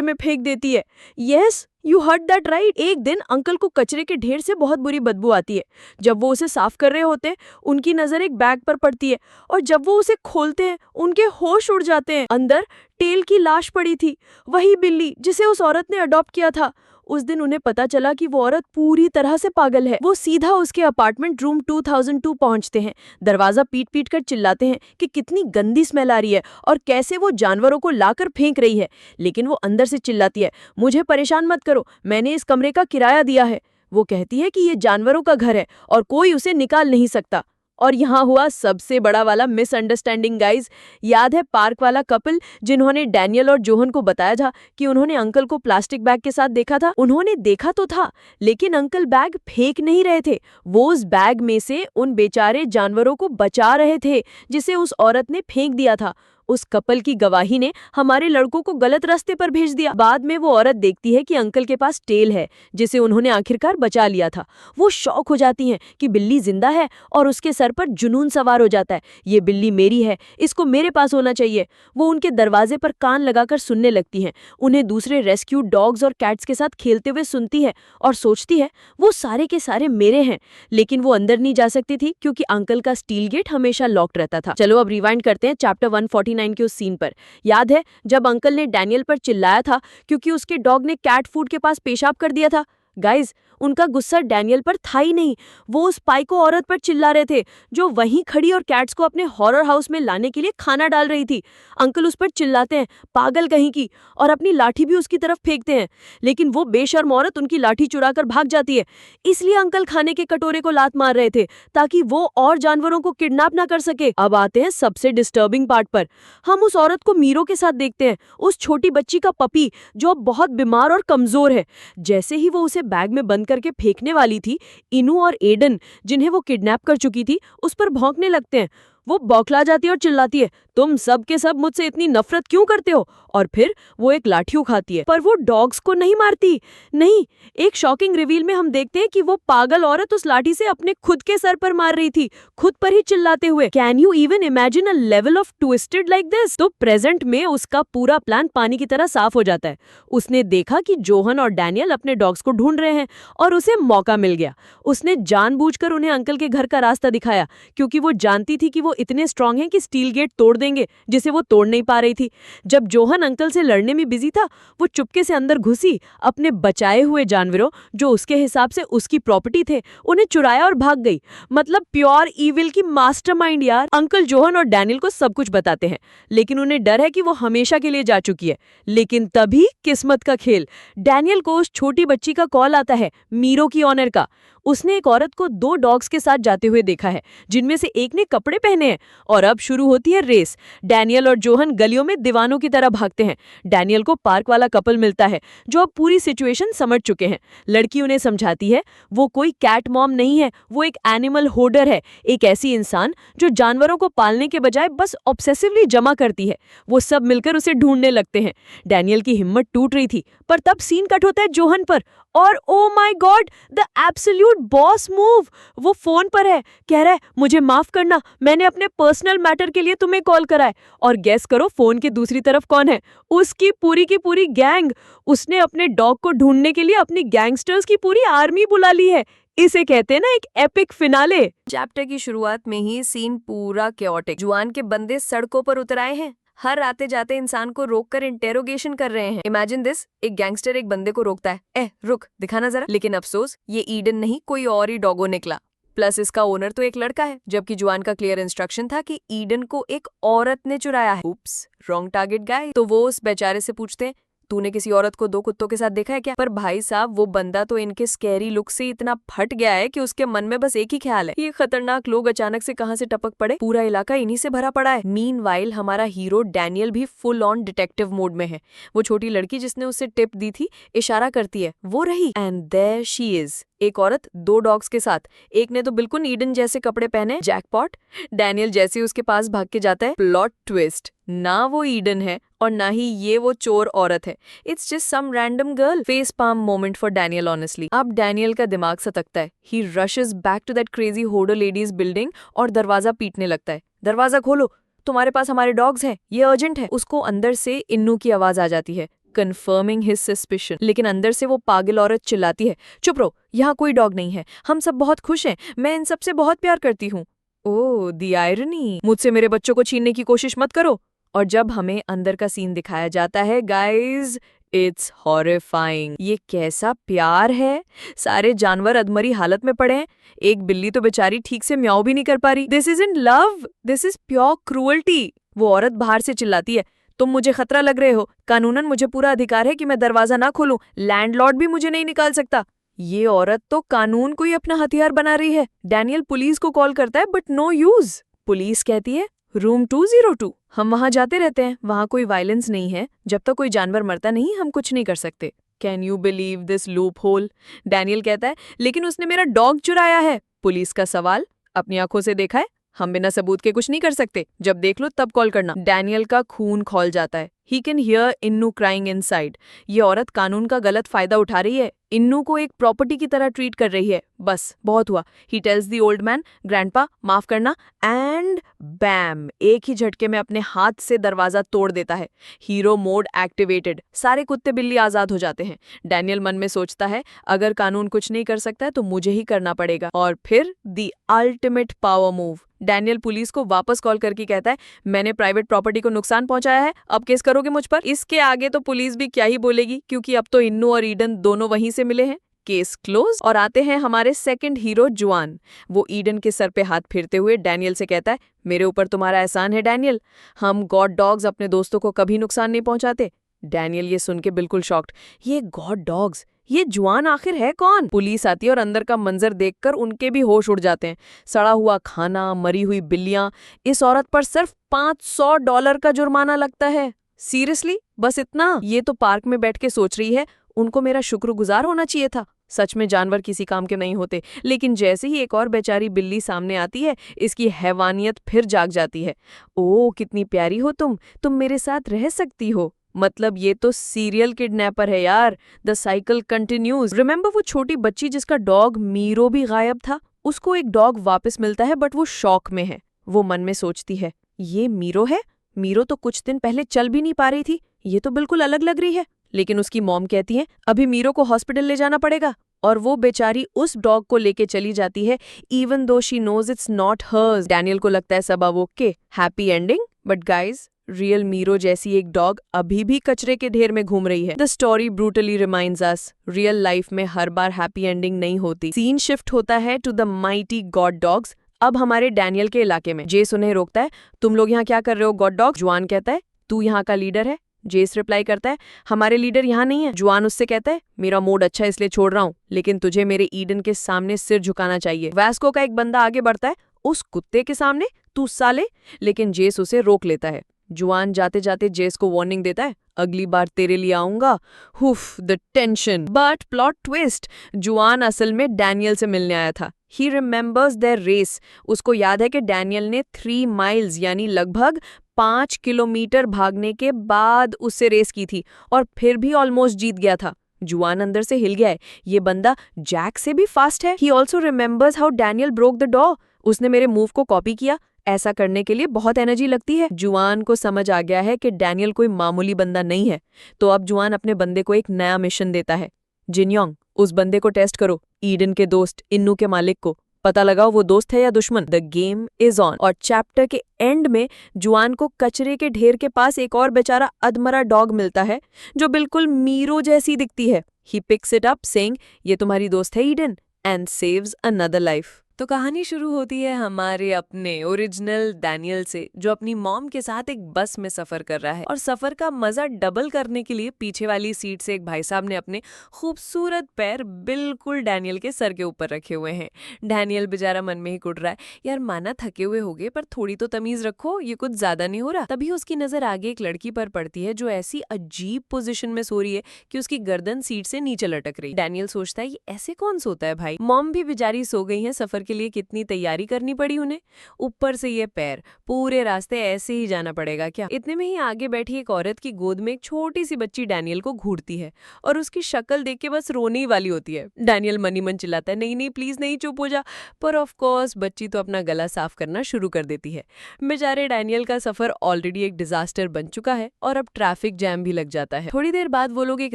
में फेंक देती है। Yes, you heard that right. एक दिन अंकल को कचरे के ढेर से बहुत बुरी बदबू आती है। जब वो उसे साफ कर रहे होते हैं, उनकी नजर एक बैग पर पड़ती है और जब वो उसे खोलते हैं, उनके होश उड़ जाते हैं। अंदर टेल की लाश पड़ी थी, वही बिल्ली जिसे उस औरत ने अडॉप्ट किया था। उस दिन उन्हें पता चला कि वो औरत पूरी तरह से पागल है। वो सीधा उसके अपार्टमेंट रूम 2002 पहुंचते हैं, दरवाजा पीट पीट कर चिल्लाते हैं कि कितनी गंदी स्मेल आ रही है और कैसे वो जानवरों को लाकर फेंक रही है। लेकिन वो अंदर से चिल्लाती है, मुझे परेशान मत करो, मैंने इस कमरे का किराया दिया है। वो कहती है कि ये जानवरों का घर है और कोई उसे निकाल नहीं सकता। और यहाँ हुआ सबसे बड़ा वाला मिसअंडरस्टैंडिंग गाइज। याद है पार्क वाला कपल जिन्होंने डैनियल और जोहन को बताया था कि उन्होंने अंकल को प्लास्टिक बैग के साथ देखा था? उन्होंने देखा तो था, लेकिन अंकल बैग फेंक नहीं रहे थे। वो उस बैग में से उन बेचारे जानवरों को बचा रहे थे जिसे उस औरत ने फेंक दिया था। उस कपल की गवाही ने हमारे लड़कों को गलत रास्ते पर भेज दिया। बाद में वो औरत देखती है कि अंकल के पास टेल है जिसे उन्होंने आखिरकार बचा लिया था। वो शॉक हो जाती हैं कि बिल्ली जिंदा है और उसके सर पर जुनून सवार हो जाता है। ये बिल्ली मेरी है, इसको मेरे पास होना चाहिए। वो उनके दरवाजे पर कान लगाकर सुनने लगती हैं, उन्हें दूसरे रेस्क्यू डॉग्स और कैट्स के साथ खेलते हुए सुनती है और सोचती है वो सारे के सारे मेरे हैं। लेकिन वो अंदर नहीं जा सकती थी क्योंकि अंकल का स्टील गेट हमेशा लॉक्ड रहता था। चलो अब रिवाइंड करते हैं चैप्टर 149 के उस सीन पर। याद है जब अंकल ने डैनियल पर चिल्लाया था क्योंकि उसके डॉग ने कैट फूड के पास पेशाब कर दिया था? गाइज, उनका गुस्सा डैनियल पर था ही नहीं, वो उस पाइको औरत पर चिल्ला रहे थे जो वहीं खड़ी और कैट्स को अपने हॉरर हाउस में लाने के लिए खाना डाल रही थी। अंकल उस पर चिल्लाते हैं, पागल कहीं की, और अपनी लाठी भी उसकी तरफ फेंकते हैं। लेकिन वो बेशर्म औरत उनकी लाठी चुराकर भाग जाती है। इसलिए अंकल खाने के कटोरे को लात मार रहे थे ताकि वो और जानवरों को किडनैप ना कर सके। अब आते हैं सबसे डिस्टर्बिंग पार्ट पर। हम उस औरत को मीरो के साथ देखते हैं, उस छोटी बच्ची का पपी जो अब बहुत बीमार और कमजोर है। जैसे ही वो उसे बैग में बंद करके फेंकने वाली थी, इनू और एडन जिन्हें वो किडनैप कर चुकी थी उस पर भौंकने लगते हैं। वो बौखला जाती है और चिल्लाती है, तुम सब के सब मुझसे इतनी नफरत क्यों करते हो? और फिर वो एक लाठी उठाती है, पर वो डॉग्स को नहीं मारती। नहीं, एक शॉकिंग रिवील में हम देखते हैं कि वो पागल औरत उस लाठी से अपने खुद के सर पर मार रही थी, खुद पर ही चिल्लाते हुए। Can you even imagine a level of twisted like this? तो प्रेजेंट में उसका पूरा प्लान पानी की तरह साफ हो जाता है। उसने देखा कि जोहन और डैनियल अपने डॉग्स को ढूंढ रहे हैं और उसे मौका मिल गया। उसने जानबूझकर उन्हें अंकल के घर का रास्ता दिखाया क्योंकि वो जानती थी कि वो इतने स्ट्रांग हैं कि स्टील गेट तोड़ देंगे, जिसे वो तोड़ नहीं पा रही थी। जब जोहन अंकल से लड़ने में बिजी था, वो चुपके से अंदर घुसी, अपने बचाए हुए जानवरों जो उसके हिसाब से उसकी प्रॉपर्टी थे उन्हें चुराया और भाग गई। मतलब प्योर ईविल की मास्टरमाइंड यार। अंकल जोहन और डैनियल को सब कुछ बताते हैं, लेकिन उन्हें डर है कि वो हमेशा के लिए जा चुकी है। लेकिन तभी किस्मत का खेल। डैनियल को उस छोटी बच्ची का कॉल आता है, मीरो की ऑनर का। उसने एक औरत को 2 डॉग्स के साथ जाते हुए देखा है, जिनमें से एक ने कपड़े पहने हैं। और अब शुरू होती है रेस। डैनियल और जोहन गलियों में दीवानों की तरह भागते हैं। डैनियल को पार्क वाला कपल मिलता है जो अब पूरी सिचुएशन समझ चुके हैं। लड़की उन्हें समझाती है वो कोई कैट मॉम नहीं है, वो एक एनिमल होर्डर है, एक ऐसी इंसान जो जानवरों को पालने के बजाय बस ऑब्सेसिवली जमा करती है। वो सब मिलकर उसे ढूंढने लगते हैं। डैनियल की हिम्मत टूट रही थी, पर तब सीन कट होता है जोहन पर और ओ my god, the absolute boss move. वो फोन पर है, कह रहा है मुझे माफ करना, मैंने अपने पर्सनल मैटर के लिए तुम्हें कॉल करा है। और गेस करो फोन के दूसरी तरफ कौन है? उसकी पूरी की पूरी गैंग। उसने अपने डॉग को ढूंढने के लिए अपनी गैंगस्टर्स की पूरी आर्मी बुला ली है। इसे कहते हैं ना एक एपिक फिनाले। चैप्टर की शुरुआत में ही सीन पूरा कैओटिक। जुआन के बंदे सड़कों पर उतर आए हैं, हर आते जाते इंसान को रोककर इंटेरोगेशन कर रहे हैं। इमेजिन दिस, एक गैंगस्टर एक बंदे को रोकता है, ए रुक, दिखाना जरा। लेकिन अफसोस ये ईडन नहीं, कोई और ही डॉगो निकला। प्लस इसका ओनर तो एक लड़का है, जबकि जुआन का क्लियर इंस्ट्रक्शन था कि ईडन को एक औरत ने चुराया है। उप्स, रॉन्ग टारगेट गाय। तो वो उस बेचारे से पूछते हैं, तूने किसी औरत को 2 कुत्तों के साथ देखा है क्या? पर भाई साहब, वो बंदा तो इनके स्कैरी लुक से इतना फट गया है कि उसके मन में बस एक ही ख्याल है, ये खतरनाक लोग अचानक से कहां से टपक पड़े, पूरा इलाका इन्हीं से भरा पड़ा है। मीनवाइल हमारा हीरो डैनियल भी फुल ऑन डिटेक्टिव मोड में है। वो छोटी लड़की जिसने उसे टिप दी थी इशारा करती है, वो रही, एंड देयर शी इज। एक औरत 2 डॉग्स के साथ, एक ने तो बिल्कुल ईडन जैसे कपड़े पहने। जैकपॉट। डैनियल जैसे उसके पास भाग के जाता है, प्लॉट ट्विस्ट, ना वो ईडन है और ना ही ये वो चोर औरत है। It's just some random girl. Face palm moment for Daniel honestly. अब डैनियल का दिमाग सटकता है। He rushes back to that crazy होडो लेडीज बिल्डिंग और दरवाजा पीटने लगता है। दरवाजा खोलो, तुम्हारे पास हमारे डॉग्स हैं, ये अर्जेंट है। उसको अंदर से इन्नू की आवाज आ जाती है, confirming his suspicion। लेकिन अंदर से वो पागल औरत चिल्लाती है, चुप रहो, यहाँ कोई डॉग नहीं है, हम सब बहुत खुश हैं, मैं इन सब से बहुत प्यार करती हूँ। ओह दी आयरनी, मुझसे मेरे बच्चों को छीनने की कोशिश मत करो। और जब हमें अंदर का सीन दिखाया जाता है गाइज, इट्स हॉरिफाइंग। ये कैसा प्यार है, सारे जानवर अधमरी हालत में पड़े हैं, एक बिल्ली तो बेचारी ठीक से म्याऊ भी नहीं कर पा रही। This is in love, this is pure cruelty. वो औरत बाहर से चिल्लाती है, तुम मुझे खतरा लग रहे हो, कानूनन मुझे पूरा अधिकार है कि मैं दरवाजा ना खोलूं, लैंडलॉर्ड भी मुझे नहीं निकाल सकता। ये औरत तो कानून को ही अपना हथियार बना रही है। डैनियल पुलिस को कॉल करता है बट नो यूज। पुलिस कहती है रूम 202, हम वहां जाते रहते हैं, वहां कोई वायलेंस नहीं है, जब तक कोई जानवर मरता नहीं हम कुछ नहीं कर सकते। Can you believe this loop hole? Daniel कहता है, लेकिन उसने मेरा डॉग चुराया है। पुलिस का सवाल, अपनी आंखों से देखा है? हम बिना सबूत के कुछ नहीं कर सकते, जब देख लो तब कॉल करना। डैनियल का खून खौल जाता है। He can hear IGNOU crying inside. ये औरत कानून का गलत फायदा उठा रही है, इन्नू को एक प्रॉपर्टी की तरह ट्रीट कर रही है। बस बहुत हुआ। He tells the old man, grandpa माफ करना, एंड बैम, एक ही झटके में अपने हाथ से दरवाजा तोड़ देता है। हीरो मोड एक्टिवेटेड, सारे कुत्ते बिल्ली आजाद हो जाते हैं। डैनियल मन में सोचता है, अगर कानून कुछ नहीं कर सकता है तो मुझे ही करना पड़ेगा। और फिर the ultimate power move. Daniel police को वापस कॉल करके कहता है, मैंने प्राइवेट प्रॉपर्टी को नुकसान पहुंचाया है, अब केस करोगे मुझ पर? इसके आगे तो पुलिस भी क्या ही बोलेगी, क्योंकि अब तो इन्नू और ईडन दोनों वहीं से मिले हैं। Case close. और आते हैं हमारे सेकंड हीरो जुआन। वो ईडन के सर पे हाथ फेरते हुए डैनियल से कहता है, मेरे ऊपर तुम्हारा एहसान है डैनियल, हम गॉड डॉग्स अपने दोस्तों को कभी नुकसान नहीं पहुंचाते। डैनियल ये सुन के बिल्कुल शॉक्ड, ये गॉड डॉग्स, ये जुआन आखिर है कौन? पुलिस आती है और अंदर का मंजर देखकर उनके भी होश उड़ जाते हैं। सड़ा हुआ खाना, मरी हुई बिल्लियां। इस औरत पर सिर्फ $500 का जुर्माना लगता है। सीरियसली, बस इतना? ये तो पार्क में बैठ के सोच रही है, उनको मेरा शुक्रगुजार होना चाहिए था। सच में जानवर किसी काम के नहीं होते, लेकिन जैसे ही एक और बेचारी बिल्ली सामने आती है, इसकी हैवानियत फिर जाग जाती है। ओह कितनी प्यारी हो तुम मेरे साथ रह सकती हो। मतलब ये तो सीरियल किडनैपर है यार। The cycle continues. रिमेंबर वो छोटी बच्ची जिसका डॉग मीरो भी गायब था? उसको एक डॉग वापस मिलता है बट वो शॉक में है। वो मन में सोचती है, ये मीरो है? मीरो तो कुछ दिन पहले चल भी नहीं पा रही थी, ये तो बिल्कुल अलग लग रही है। लेकिन उसकी मॉम कहती है, अभी मीरो को हॉस्पिटल ले जाना पड़ेगा, और वो बेचारी उस डॉग को लेके चली जाती है, even though she knows it's not hers. Daniel को लगता है सब अब okay, happy ending. But guys, real Meera जैसी एक डॉग अभी भी कचरे के ढेर में घूम रही है। The story brutally reminds us, real life में हर बार हैप्पी एंडिंग नहीं होती। सीन शिफ्ट होता है to the mighty god dogs, अब हमारे डैनियल के इलाके में। जेस उन्हें रोकता है, तुम लोग यहाँ क्या कर रहे हो गॉड डॉग? जुआन कहता है, तू यहाँ का लीडर है? जेस रिप्लाई करता है, हमारे लीडर यहाँ नहीं है। जुआन उससे कहता है, मेरा मूड अच्छा इसलिए छोड़ रहा हूँ, लेकिन तुझे मेरे ईडन के सामने सिर झुकाना चाहिए। वैस्को का एक बंदा आगे बढ़ता है, उस कुत्ते के सामने? तू साले! लेकिन जेस उसे रोक लेता है। जुआन जाते जाते जेस को वार्निंग देता है, अगली बार तेरे लिए आऊंगा। Huff, the tension. But plot twist, Juan असल में डैनियल से मिलने आया था। He remembers their race. उसको याद है कि डैनियल ने 3 माइल्स यानी लगभग 5 किलोमीटर भागने के बाद उससे रेस की थी और फिर भी ऑलमोस्ट जीत गया था। जुआन अंदर से हिल गया है, ये बंदा जैक से भी फास्ट है। He also remembers how Daniel broke the डॉ। उसने मेरे मूव को कॉपी किया, ऐसा करने के लिए बहुत एनर्जी लगती है। जुआन को समझ आ गया है कि डैनियल कोई मामूली बंदा नहीं है, तो अब जुआन अपने बंदे को एक नया मिशन देता है। जिनयोंग, उस बंदे को टेस्ट करो, ईडन के दोस्त इन्नू के मालिक को। पता लगाओ वो दोस्त है या दुश्मन। The game is on. और चैप्टर के एंड में जुआन को कचरे के ढेर के पास एक और बेचारा अधमरा डॉग मिलता है जो बिल्कुल मीरो जैसी दिखती है। He picks it up saying, ये तुम्हारी दोस्त है Eden, and saves another life. तो कहानी शुरू होती है हमारे अपने ओरिजिनल डैनियल से, जो अपनी मॉम के साथ एक बस में सफर कर रहा है और सफर का मजा डबल करने के लिए पीछे वाली सीट से एक भाई साहब ने अपने खूबसूरत पैर बिल्कुल डैनियल के सर के ऊपर रखे हुए हैं। डैनियल बेचारा मन में ही कुट रहा है, यार माना थके हुए होगे पर थोड़ी तो तमीज रखो, ये कुछ ज्यादा नहीं हो रहा। तभी उसकी नजर आगे एक लड़की पर पड़ती है जो ऐसी अजीब पोजीशन में सो रही है कि उसकी गर्दन सीट से नीचे लटक रही। डैनियल सोचता है ये ऐसे कौन सोता है भाई। मॉम भी बेचारी सो गई है, सफर के लिए कितनी तैयारी करनी पड़ी उन्हें, ऊपर से ये पैर, पूरे रास्ते ऐसे ही जाना पड़ेगा क्या। इतने में ही आगे बैठी एक औरत की गोद में एक छोटी सी बच्ची डैनियल को घूरती है और उसकी शक्ल देख के बस रोने ही वाली होती है। डैनियल मन ही मन चिल्लाता है, नहीं नहीं प्लीज नहीं, चुप हो जा। पर ऑफ कोर्स बच्ची तो अपना गला साफ करना शुरू कर देती है। बेचारे डैनियल का सफर ऑलरेडी एक डिजास्टर बन चुका है और अब ट्रैफिक जैम भी लग जाता है। थोड़ी देर बाद वो लोग एक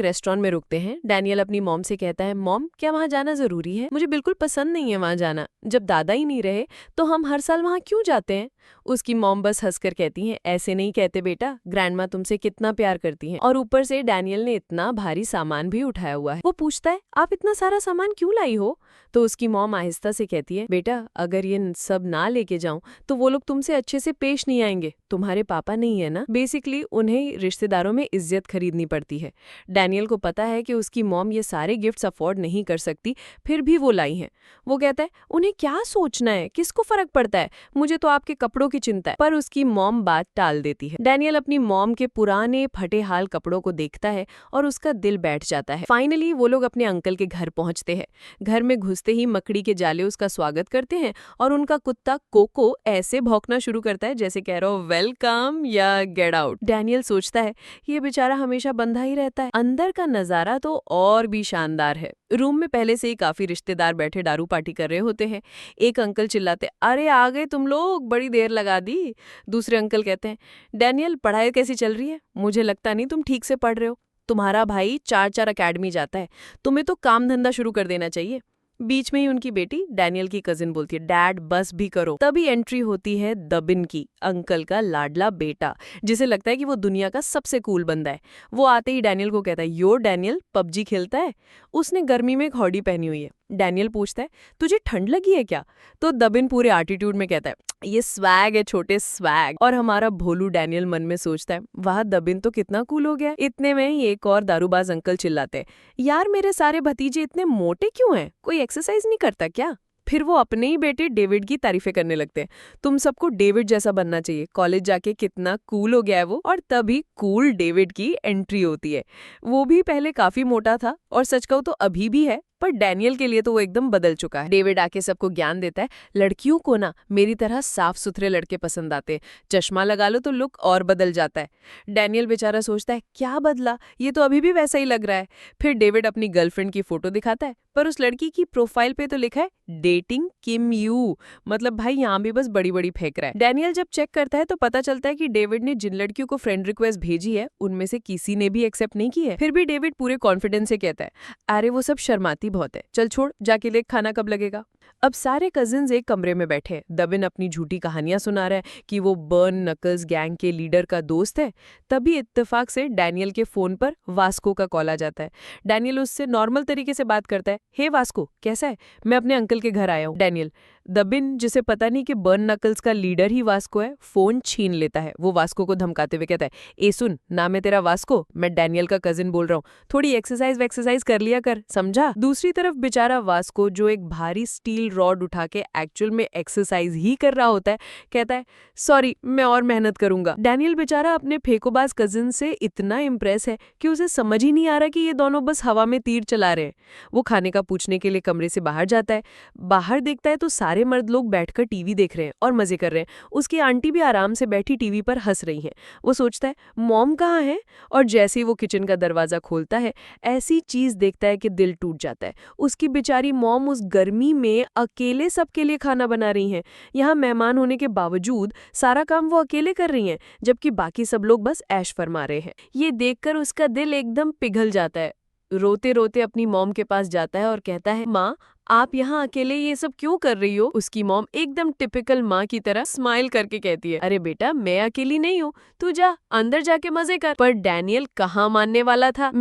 रेस्टोरेंट में रुकते हैं। डैनियल अपनी मॉम से कहता है, मॉम क्या वहां जाना जरूरी है? मुझे बिल्कुल पसंद नहीं है वहां जाना। जब दादा ही नहीं रहे तो हम हर साल वहां क्यों जाते हैं? उसकी मॉम बस हंसकर कहती हैं, ऐसे नहीं कहते बेटा, ग्रैंडमा तुमसे कितना प्यार करती हैं। और ऊपर से डैनियल ने इतना भारी सामान भी उठाया हुआ है। वो पूछता है, आप इतना सारा सामान क्यों लाई हो? तो उसकी मॉम आहिस्ता से कहती है, बेटा अगर ये सब ना लेके जाऊं तो वो लोग तुमसे अच्छे से पेश नहीं आएंगे। तुम्हारे पापा नहीं है ना। बेसिकली उन्हें रिश्तेदारों में इज्जत खरीदनी पड़ती है। डैनियल को पता है कि उसकी मॉम ये सारे गिफ्ट्स अफोर्ड नहीं कर सकती, फिर भी वो लाई हैं। वो कहता है, उन्हें क्या सोचना है, किसको फर्क पड़ता है, मुझे तो आपके कपड़ों की चिंता है। पर उसकी मॉम बात टाल देती है। डैनियल अपनी मॉम के पुराने फटे हाल कपड़ों को देखता है और उसका दिल बैठ जाता है। फाइनली वो लोग अपने अंकल के घर पहुंचते हैं। घर में घुसते ही मकड़ी के जाले उसका स्वागत करते हैं और उनका कुत्ता कोको ऐसे भौंकना शुरू करता है जैसे कह रहा हो वेलकम या गेट आउट। डैनियल सोचता है ये बेचारा हमेशा बंधा ही रहता है। अंदर का नजारा तो और भी शानदार है। रूम में पहले से ही काफी रिश्तेदार बैठे दारू पार्टी कर रहे होते हैं। एक अंकल चिल्लाते, अरे आ गए तुम लोग, बड़ी देर लगा दी। दूसरे अंकल कहते हैं, डैनियल पढ़ाई कैसी चल रही है? मुझे लगता नहीं तुम ठीक से पढ़ रहे हो। तुम्हारा भाई 4-4 अकेडमी जाता है, तुम्हें तो काम धंधा शुरू कर देना चाहिए। बीच में ही उनकी बेटी डैनियल की कजिन बोलती है, डैड बस भी करो। तभी एंट्री होती है दबिन की, अंकल का लाडला बेटा, जिसे लगता है कि वो दुनिया का सबसे कूल बंदा है। वो आते ही डैनियल को कहता है, यो डैनियल पबजी खेलता है? उसने गर्मी में एक हॉडी पहनी हुई है। डैनियल पूछता है, तुझे ठंड लगी है क्या? तो दबिन पूरे एटीट्यूड में कहता है, ये स्वैग है छोटे, स्वैग। और हमारा भोलू डैनियल मन में सोचता है, वाह दबिन तो कितना कूल हो गया। इतने में ही एक और दारूबाज अंकल चिल्लाते हैं, यार मेरे सारे भतीजे इतने मोटे क्यों हैं? कोई एक्सरसाइज नहीं करता क्या? फिर वो अपने ही बेटे डेविड की तारीफें करने लगते हैं, तुम सबको डेविड जैसा बनना चाहिए, कॉलेज जाके कितना कूल हो गया है वो। और तभी कूल डेविड की एंट्री होती है। वो भी पहले काफी मोटा था और सच कहूं तो अभी भी है, पर डैनियल के लिए तो वो एकदम बदल चुका है। डेविड आके सबको ज्ञान देता है, लड़कियों को ना मेरी तरह साफ सुथरे लड़के पसंद आते हैं, चश्मा लगा लो तो लुक और बदल जाता है। डैनियल बेचारा सोचता है, क्या बदला, ये तो अभी भी वैसा ही लग रहा है। फिर डेविड अपनी गर्लफ्रेंड की फोटो दिखाता है, पर उस लड़की की प्रोफाइल पे तो लिखा है डेटिंग किम यू। मतलब भाई यहाँ भी बस बड़ी बड़ी फेंक रहा है। डैनियल जब चेक करता है तो पता चलता है कि डेविड ने जिन लड़कियों को फ्रेंड रिक्वेस्ट भेजी है उनमें से किसी ने भी एक्सेप्ट नहीं की है। फिर भी डेविड पूरे कॉन्फिडेंस से कहता है, अरे वो सब शर्माती बहुत है, चल छोड़, जाके देख खाना कब लगेगा। अब सारे कजिन्स एक कमरे में बैठे हैं। दबिन अपनी झूठी कहानियां सुना रहा है कि वो बर्न नकल्स गैंग के लीडर का दोस्त है। तभी इत्तेफाक से डैनियल के फोन पर वास्को का कॉल आ जाता है। डैनियल उससे नॉर्मल तरीके से बात करता है, हे वास्को कैसा है, मैं अपने अंकल के घर आया हूँ। डैनियल, दबिन जिसे पता नहीं कि बर्न नकल्स का लीडर ही वास्को है, फोन छीन लेता है। वो वास्को को धमकाते हुए कहता है, ए सुन, नाम है तेरा वास्को, मैं डैनियल का कजिन बोल रहा हूँ, थोड़ी एक्सरसाइज कर लिया कर, समझा। दूसरी तरफ बेचारा वास्को, जो एक भारी स्टील रॉड उठा के एक्चुअल में एक्सरसाइज ही कर रहा होता है, कहता है, सॉरी मैं और मेहनत करूंगा। डैनियल बेचारा अपने फेंकोबाज कजिन से इतना इम्प्रेस है कि उसे समझ ही नहीं आ रहा कि ये दोनों बस हवा में तीर चला रहे हैं। वो खाने का पूछने के लिए कमरे से बाहर जाता है। बाहर देखता है तो सारे मर्द लोग बैठकर टीवी देख रहे हैं और मजे कर रहे हैं। उसकी आंटी भी आराम से बैठी टीवी पर हंस रही हैं। वो सोचता है, मॉम कहाँ है? और जैसे ही वो किचन का दरवाजा खोलता है, ऐसी चीज देखता है कि दिल टूट जाता है। उसकी बेचारी मॉम उस गर्मी में अकेले सबके लिए खाना बना रही हैं। यहाँ मेहमान होने के बावजूद सारा काम वो अकेले कर रही हैं, जबकि बाकी सब लोग बस ऐश फरमा रहे हैं। ये देखकर उसका दिल एकदम पिघल जाता है। रोते रोते अपनी मॉम के पास जाता है और कहता है, माँ आप यहाँ अकेले ये सब क्यों कर रही हो? उसकी मॉम एकदम टिपिकल माँ की तरह स्माइल करके कहती है, अरे बेटा मैं अकेली नहीं हूँ, तू जा अंदर जाके मजे कर। पर डैनियल कहाँ मानने वाला था।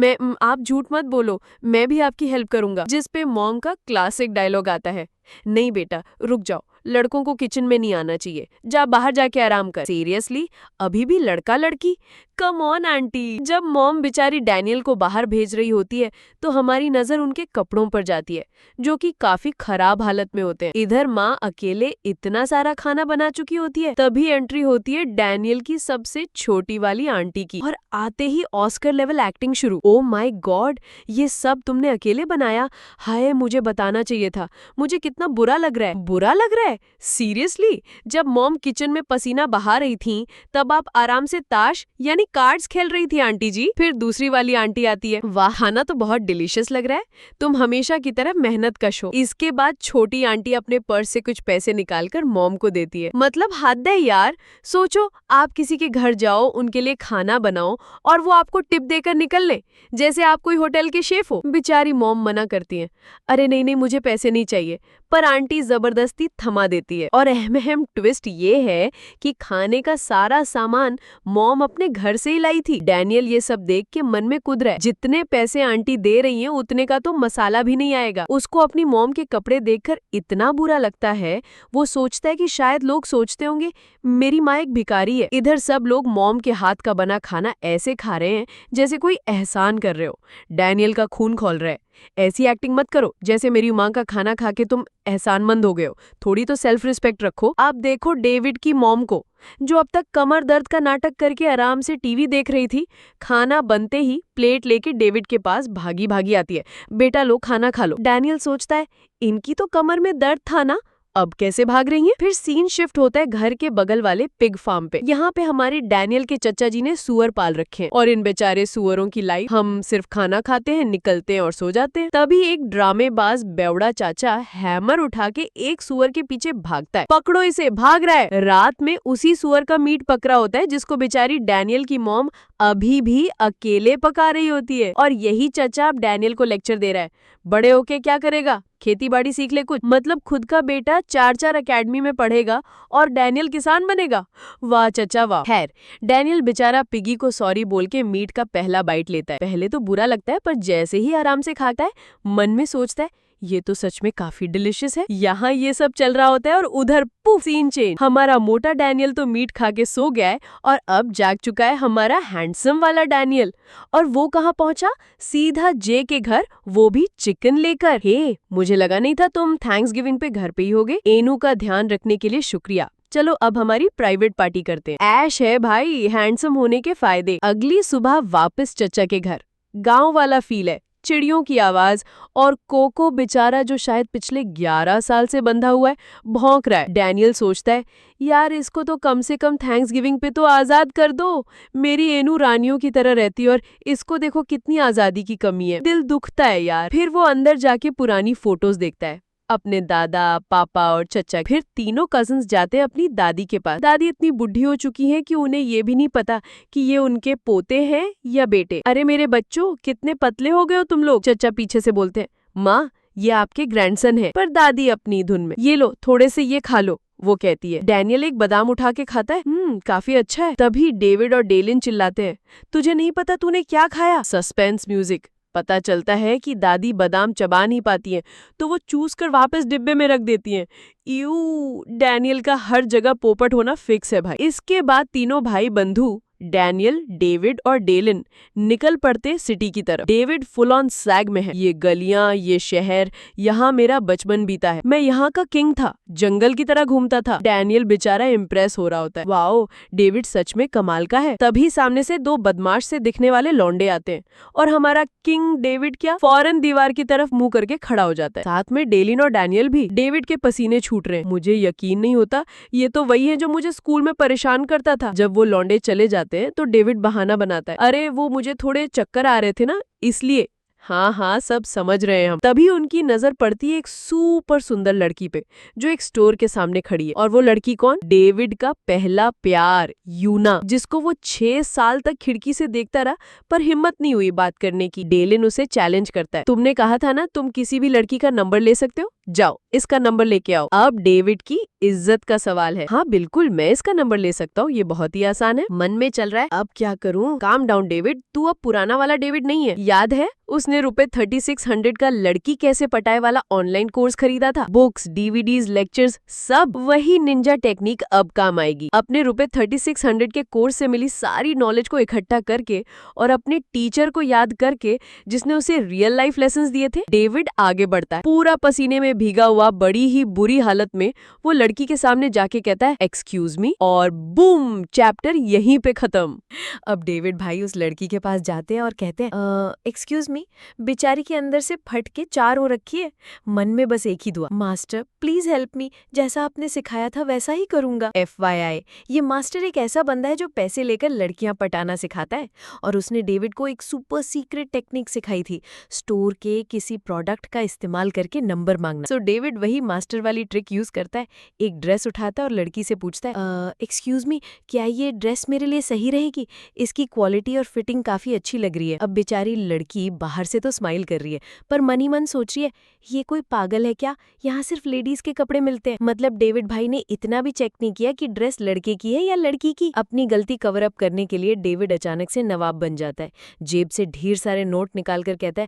आप झूठ मत बोलो, मैं भी आपकी हेल्प करूंगा। जिस पे मॉम का क्लासिक डायलॉग आता है, नहीं बेटा रुक जाओ, लड़कों को किचन में नहीं आना चाहिए, जा बाहर जाके आराम कर। सीरियसली अभी भी लड़का लड़की? Come on aunty. जब मॉम बेचारी डैनियल को बाहर भेज रही होती है तो हमारी नजर उनके कपड़ों पर जाती है जो कि काफी खराब हालत में होते हैं। इधर माँ अकेले इतना सारा खाना बना चुकी होती है, तभी एंट्री होती है डैनियल की सबसे छोटी वाली आंटी की, और आते ही ऑस्कर लेवल एक्टिंग शुरू। ओ माय गॉड, ये सब तुमने अकेले बनाया? हाय, मुझे बताना चाहिए था। मुझे कितना बुरा लग रहा है। बुरा लग रहा है? सीरियसली? जब मॉम किचन में पसीना बहा रही थी तब आप आराम से ताश यानी कार्ड्स खेल रही थी आंटी जी। फिर दूसरी वाली आंटी आती है, वाह खाना तो बहुत डिलीशियस लग रहा है, तुम हमेशा की तरह मेहनत कश हो। इसके बाद छोटी आंटी अपने पर्स से कुछ पैसे निकालकर मॉम को देती है। मतलब हद है यार। सोचो आप किसी के घर जाओ, उनके लिए खाना बनाओ और वो आपको टिप देकर निकल ले जैसे आप कोई होटल के शेफ हो। बेचारी मॉम मना करती है, अरे नहीं नहीं मुझे पैसे नहीं चाहिए, पर आंटी जबरदस्ती थमा देती है। और अहम ट्विस्ट ये है कि खाने का सारा सामान मॉम अपने घर से ही लाई थी। डैनियल ये सब देख के मन में कूद रहा है, जितने पैसे आंटी दे रही हैं उतने का तो मसाला भी नहीं आएगा। उसको अपनी मॉम के कपड़े देखकर इतना बुरा लगता है, वो सोचता है कि शायद लोग सोचते होंगे मेरी माँ एक भिखारी है। इधर सब लोग मॉम के हाथ का बना खाना ऐसे खा रहे हैं जैसे कोई एहसान कर रहे हो। डैनियल का खून खौल रहा है, ऐसी एक्टिंग मत करो जैसे मेरी माँ का खाना खा के तुम एहसानमंद हो गए हो, थोड़ी तो सेल्फ रिस्पेक्ट रखो। आप देखो डेविड की मॉम को, जो अब तक कमर दर्द का नाटक करके आराम से टीवी देख रही थी, खाना बनते ही प्लेट लेके डेविड के पास भागी भागी आती है, बेटा लो खाना खा लो। डैनियल सोचता है इनकी तो कमर में दर्द था ना, अब कैसे भाग रही हैं? फिर सीन शिफ्ट होता है घर के बगल वाले पिग फार्म पे। यहाँ पे हमारे डैनियल के चचा जी ने सुअर पाल रखे हैं और इन बेचारे सुअरों की लाइफ, हम सिर्फ खाना खाते हैं, निकलते हैं और सो जाते हैं। तभी एक ड्रामेबाज बेवड़ा चाचा हैमर उठा के एक सुअर के पीछे भागता है, पकड़ो इसे, भाग रहा है। रात में उसी सुअर का मीट पकड़ा होता है जिसको बेचारी डैनियल की मॉम अभी भी अकेले पका रही होती है। और यही चचा अब डैनियल को लेक्चर दे रहा है, बड़े होके क्या करेगा, खेती बाड़ी सीख ले कुछ। मतलब खुद का बेटा 4 एकेडमी में पढ़ेगा और डैनियल किसान बनेगा। वाह चचा वाह। खैर, डैनियल बेचारा पिगी को सॉरी बोल के मीट का पहला बाइट लेता है। पहले तो बुरा लगता है, पर जैसे ही आराम से खाता है मन में सोचता है ये तो सच में काफी डिलिशियस है। यहाँ ये सब चल रहा होता है और उधर पुफ सीन चेंज। हमारा मोटा डैनियल तो मीट खा के सो गया है और अब जाग चुका है हमारा हैंडसम वाला डैनियल। और वो कहाँ पहुंचा? सीधा जे के घर, वो भी चिकन लेकर। हे, मुझे लगा नहीं था तुम थैंक्सगिविंग पे घर पे ही होगे। एनू का ध्यान रखने के लिए शुक्रिया। चलो अब हमारी प्राइवेट पार्टी करते हैं। ऐश है भाई, हैंडसम होने के फायदे। अगली सुबह वापस चचा के घर, गाँव वाला फील है, चिड़ियों की आवाज और कोको बेचारा जो शायद पिछले 11 साल से बंधा हुआ है, भौंक रहा है। डैनियल सोचता है यार इसको तो कम से कम थैंक्सगिविंग पे तो आजाद कर दो, मेरी एनू रानियों की तरह रहती है और इसको देखो कितनी आजादी की कमी है। दिल दुखता है यार। फिर वो अंदर जाके पुरानी फोटोज देखता है, अपने दादा, पापा और चचा। फिर तीनों कजिन्स जाते हैं अपनी दादी के पास। दादी इतनी बुढ़ी हो चुकी हैं कि उन्हें ये भी नहीं पता कि ये उनके पोते हैं या बेटे। अरे मेरे बच्चों कितने पतले हो गए हो तुम लोग, चचा पीछे से बोलते हैं। माँ ये आपके ग्रैंडसन है। पर दादी अपनी धुन में, ये लो थोड़े से ये खा लो, वो कहती है। डैनियल एक बादाम उठा के खाता है, काफी अच्छा है। तभी डेविड और डेलिन चिल्लाते हैं, तुझे नहीं पता तूने क्या खाया? Suspense music. पता चलता है कि दादी बादाम चबा नहीं पाती हैं, तो वो चूस कर वापस डिब्बे में रख देती हैं। यू, डैनियल का हर जगह पोपट होना फिक्स है भाई। इसके बाद तीनों भाई बंधु डैनियल, डेविड और डेलिन निकल पड़ते सिटी की तरफ। डेविड फुल ऑन सैग में है, ये गलियां, ये शहर, यहाँ मेरा बचपन बीता है, मैं यहाँ का किंग था, जंगल की तरह घूमता था। डैनियल बेचारा इम्प्रेस हो रहा होता है, वाओ डेविड सच में कमाल का है। तभी सामने से 2 बदमाश से दिखने वाले लौंडे आते हैं और हमारा किंग डेविड क्या फौरन दीवार की तरफ मुंह करके खड़ा हो जाता है, साथ में डेलिन और डैनियल भी। डेविड के पसीने छूट रहे हैं, मुझे यकीन नहीं होता ये तो वही है जो मुझे स्कूल में परेशान करता था। जब वो लौंडे चले जाते हैं तो डेविड बहाना बनाता है, अरे वो मुझे थोड़े चक्कर आ रहे थे ना इसलिए। हाँ हाँ, सब समझ रहे हैं हम। तभी उनकी नजर पड़ती है एक सुपर सुंदर लड़की पे जो एक स्टोर के सामने खड़ी है। और वो लड़की कौन? डेविड का पहला प्यार, यूना, जिसको वो 6 साल तक खिड़की से देखता रहा पर हिम्मत नहीं हुई बात करने की। डेलिन उसे चैलेंज करता है, तुमने कहा था ना तुम किसी भी लड़की का नंबर ले सकते हो, जाओ इसका नंबर लेके आओ। अब डेविड की इज्जत का सवाल है। हाँ बिल्कुल, मैं इसका नंबर ले सकता हूँ, ये बहुत ही आसान है। मन में चल रहा है अब क्या करूँ। काम डाउन डेविड, तू अब पुराना वाला डेविड नहीं है। याद है उसने रुपए 3600 का लड़की कैसे पटाए वाला ऑनलाइन कोर्स खरीदा था? बुक्स, डीवीडीज, लेक्चर्स, सब वही निंजा टेक्निक अब काम आएगी। अपने रुपए 3600 के कोर्स से मिली सारी नॉलेज को इकट्ठा करके और अपने टीचर को याद करके जिसने उसे रियल लाइफ लेसन्स दिए थे, डेविड आगे बढ़ता है। पूरा पसीने में भीगा हुआ, बड़ी ही बुरी हालत में वो लड़की के सामने जाके कहता है एक्सक्यूज मी, और बूम, चैप्टर यहीं पे खत्म। अब डेविड भाई उस लड़की के पास जाते हैं और कहते हैं एक्सक्यूज मी, बेचारी के अंदर से फट के 4 हो रखी है, मन में बस एक ही दुआ, मास्टर प्लीज हेल्प मी, जैसा आपने सिखाया था वैसा ही करूंगा। FYI, ये मास्टर एक ऐसा बंदा है जो पैसे लेकर लड़कियां पटाना सिखाता है और उसने डेविड को एक सुपर सीक्रेट टेक्निक सिखाई थी, स्टोर के किसी प्रोडक्ट का इस्तेमाल करके नंबर मांगना। सो डेविड वही मास्टर वाली ट्रिक यूज करता है, एक ड्रेस उठाता है और लड़की से पूछता है एक्सक्यूज मी, क्या ये ड्रेस मेरे लिए सही रहेगी? इसकी क्वालिटी और फिटिंग काफी अच्छी लग रही है। अब बेचारी लड़की बाहर से तो स्माइल कर रही है पर मनी मन सोच रही है ये कोई पागल है क्या, यहाँ सिर्फ लेडीज के कपड़े मिलते हैं। मतलब डेविड भाई ने इतना भी चेक नहीं किया कि ड्रेस लड़के की है या लड़की की। अपनी गलती कवर अप करने के लिए डेविड अचानक से नवाब बन जाता है, जेब से ढेर सारे नोट निकाल कर कहता है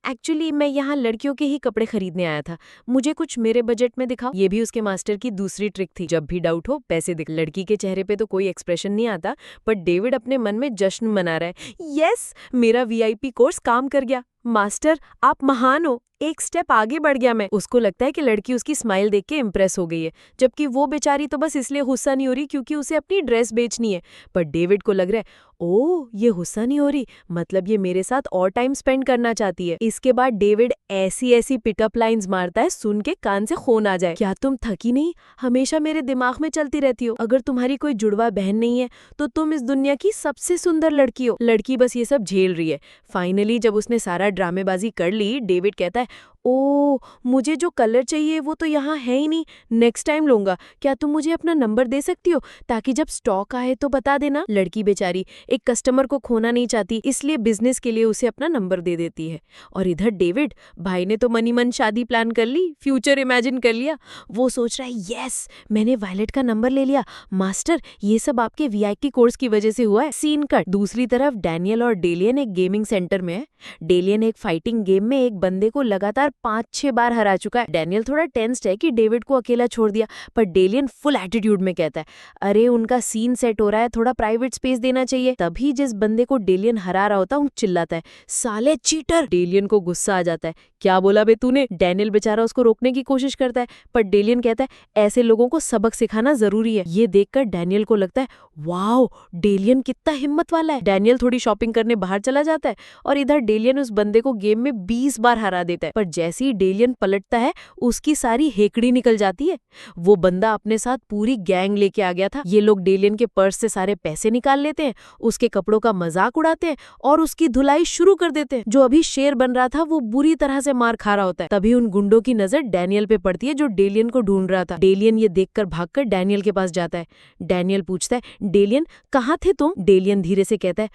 एक्चुअली मैं यहाँ लड़कियों के ही कपड़े खरीदने आया था, मुझे कुछ मेरे बजट में दिखाओ। ये भी उसके मास्टर की दूसरी ट्रिक थी, जब भी डाउट हो पैसे दिख। लड़की के चेहरे पे तो कोई एक्सप्रेशन नहीं आता पर डेविड अपने मन में जश्न मना रहा है, यस मेरा VIP कोर्स काम कर गया, मास्टर आप महान हो, एक स्टेप आगे बढ़ गया मैं। उसको लगता है कि लड़की उसकी स्माइल देख के इम्प्रेस हो गई है, जबकि वो बेचारी तो बस इसलिए गुस्सा नहीं हो रही क्योंकि उसे अपनी ड्रेस बेचनी है। पर डेविड को लग रहा है ओह ये गुस्सा नहीं हो रही, मतलब ये मेरे साथ और टाइम स्पेंड करना चाहती है। इसके बाद डेविड ऐसी ऐसी पिकअप लाइंस मारता है सुन के कान से खून आ जाए। क्या तुम थकी नहीं, हमेशा मेरे दिमाग में चलती रहती हो, अगर तुम्हारी कोई जुड़वा बहन नहीं है तो तुम इस दुनिया की सबसे सुंदर लड़की हो। लड़की बस ये सब झेल रही है। फाइनली जब उसने सारा ड्रामेबाजी कर ली, डेविड कहता है ओ मुझे जो कलर चाहिए वो तो यहाँ है ही नहीं, नेक्स्ट टाइम लूंगा, क्या तुम मुझे अपना नंबर दे सकती हो ताकि जब स्टॉक आए तो बता देना। लड़की बेचारी एक कस्टमर को खोना नहीं चाहती, इसलिए बिजनेस के लिए उसे अपना नंबर दे देती है। और इधर डेविड भाई ने तो मनी मन शादी प्लान कर ली, फ्यूचर इमेजिन कर लिया। वो सोच रहा है यस मैंने वायलेट का नंबर ले लिया, मास्टर ये सब आपके VIP कोर्स की वजह से हुआ है। Scene cut. दूसरी तरफ डैनियल और डेलियन एक गेमिंग सेंटर में है। डेलियन एक फाइटिंग गेम में एक बंदे को लगातार 5-6 बार हरा चुका है। डैनियल थोड़ा टेंस्ड है कि डेविड को अकेला छोड़ दिया, पर डेलियन फुल एटीट्यूड में कहता है अरे उनका सीन सेट हो रहा है, थोड़ा प्राइवेट स्पेस देना चाहिए। तभी जिस बंदे को डेलियन हरा रहा होता है चिल्लाता है साले चीटर। डेलियन को गुस्सा आ जाता है, क्या बोला बे तूने। डैनियल बेचारा उसको रोकने की कोशिश करता है पर डेलियन कहता है ऐसे लोगों को सबक सिखाना जरूरी है। ये देखकर डैनियल को लगता है वाओ डेलियन कितना हिम्मत वाला है। डैनियल थोड़ी शॉपिंग करने बाहर चला जाता है और इधर डेलियन उस बंदे को गेम में 20 बार हरा देता है। पर जैसे ही डेलियन पलटता है उसकी सारी हेकड़ी निकल जाती है। वो बंदा अपने साथ पूरी गैंग लेके आ गया था। ये लोग डेलियन के पर्स से सारे पैसे निकाल लेते हैं, उसके कपड़ों का मजाक उड़ाते हैं और उसकी धुलाई शुरू कर देते हैं। जो अभी शेर बन रहा था वो बुरी तरह से मार खा रहा होता है। तभी उन गुंडों की नजर डैनियल पे पड़ती है जो डेलियन को ढूंढ रहा था। डेलियन ये देखकर भागकर डैनियल के पास जाता है। डैनियल पूछता है डेलियन कहाँ थे तुम। डेलियन धीरे से कहता है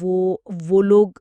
वो लोग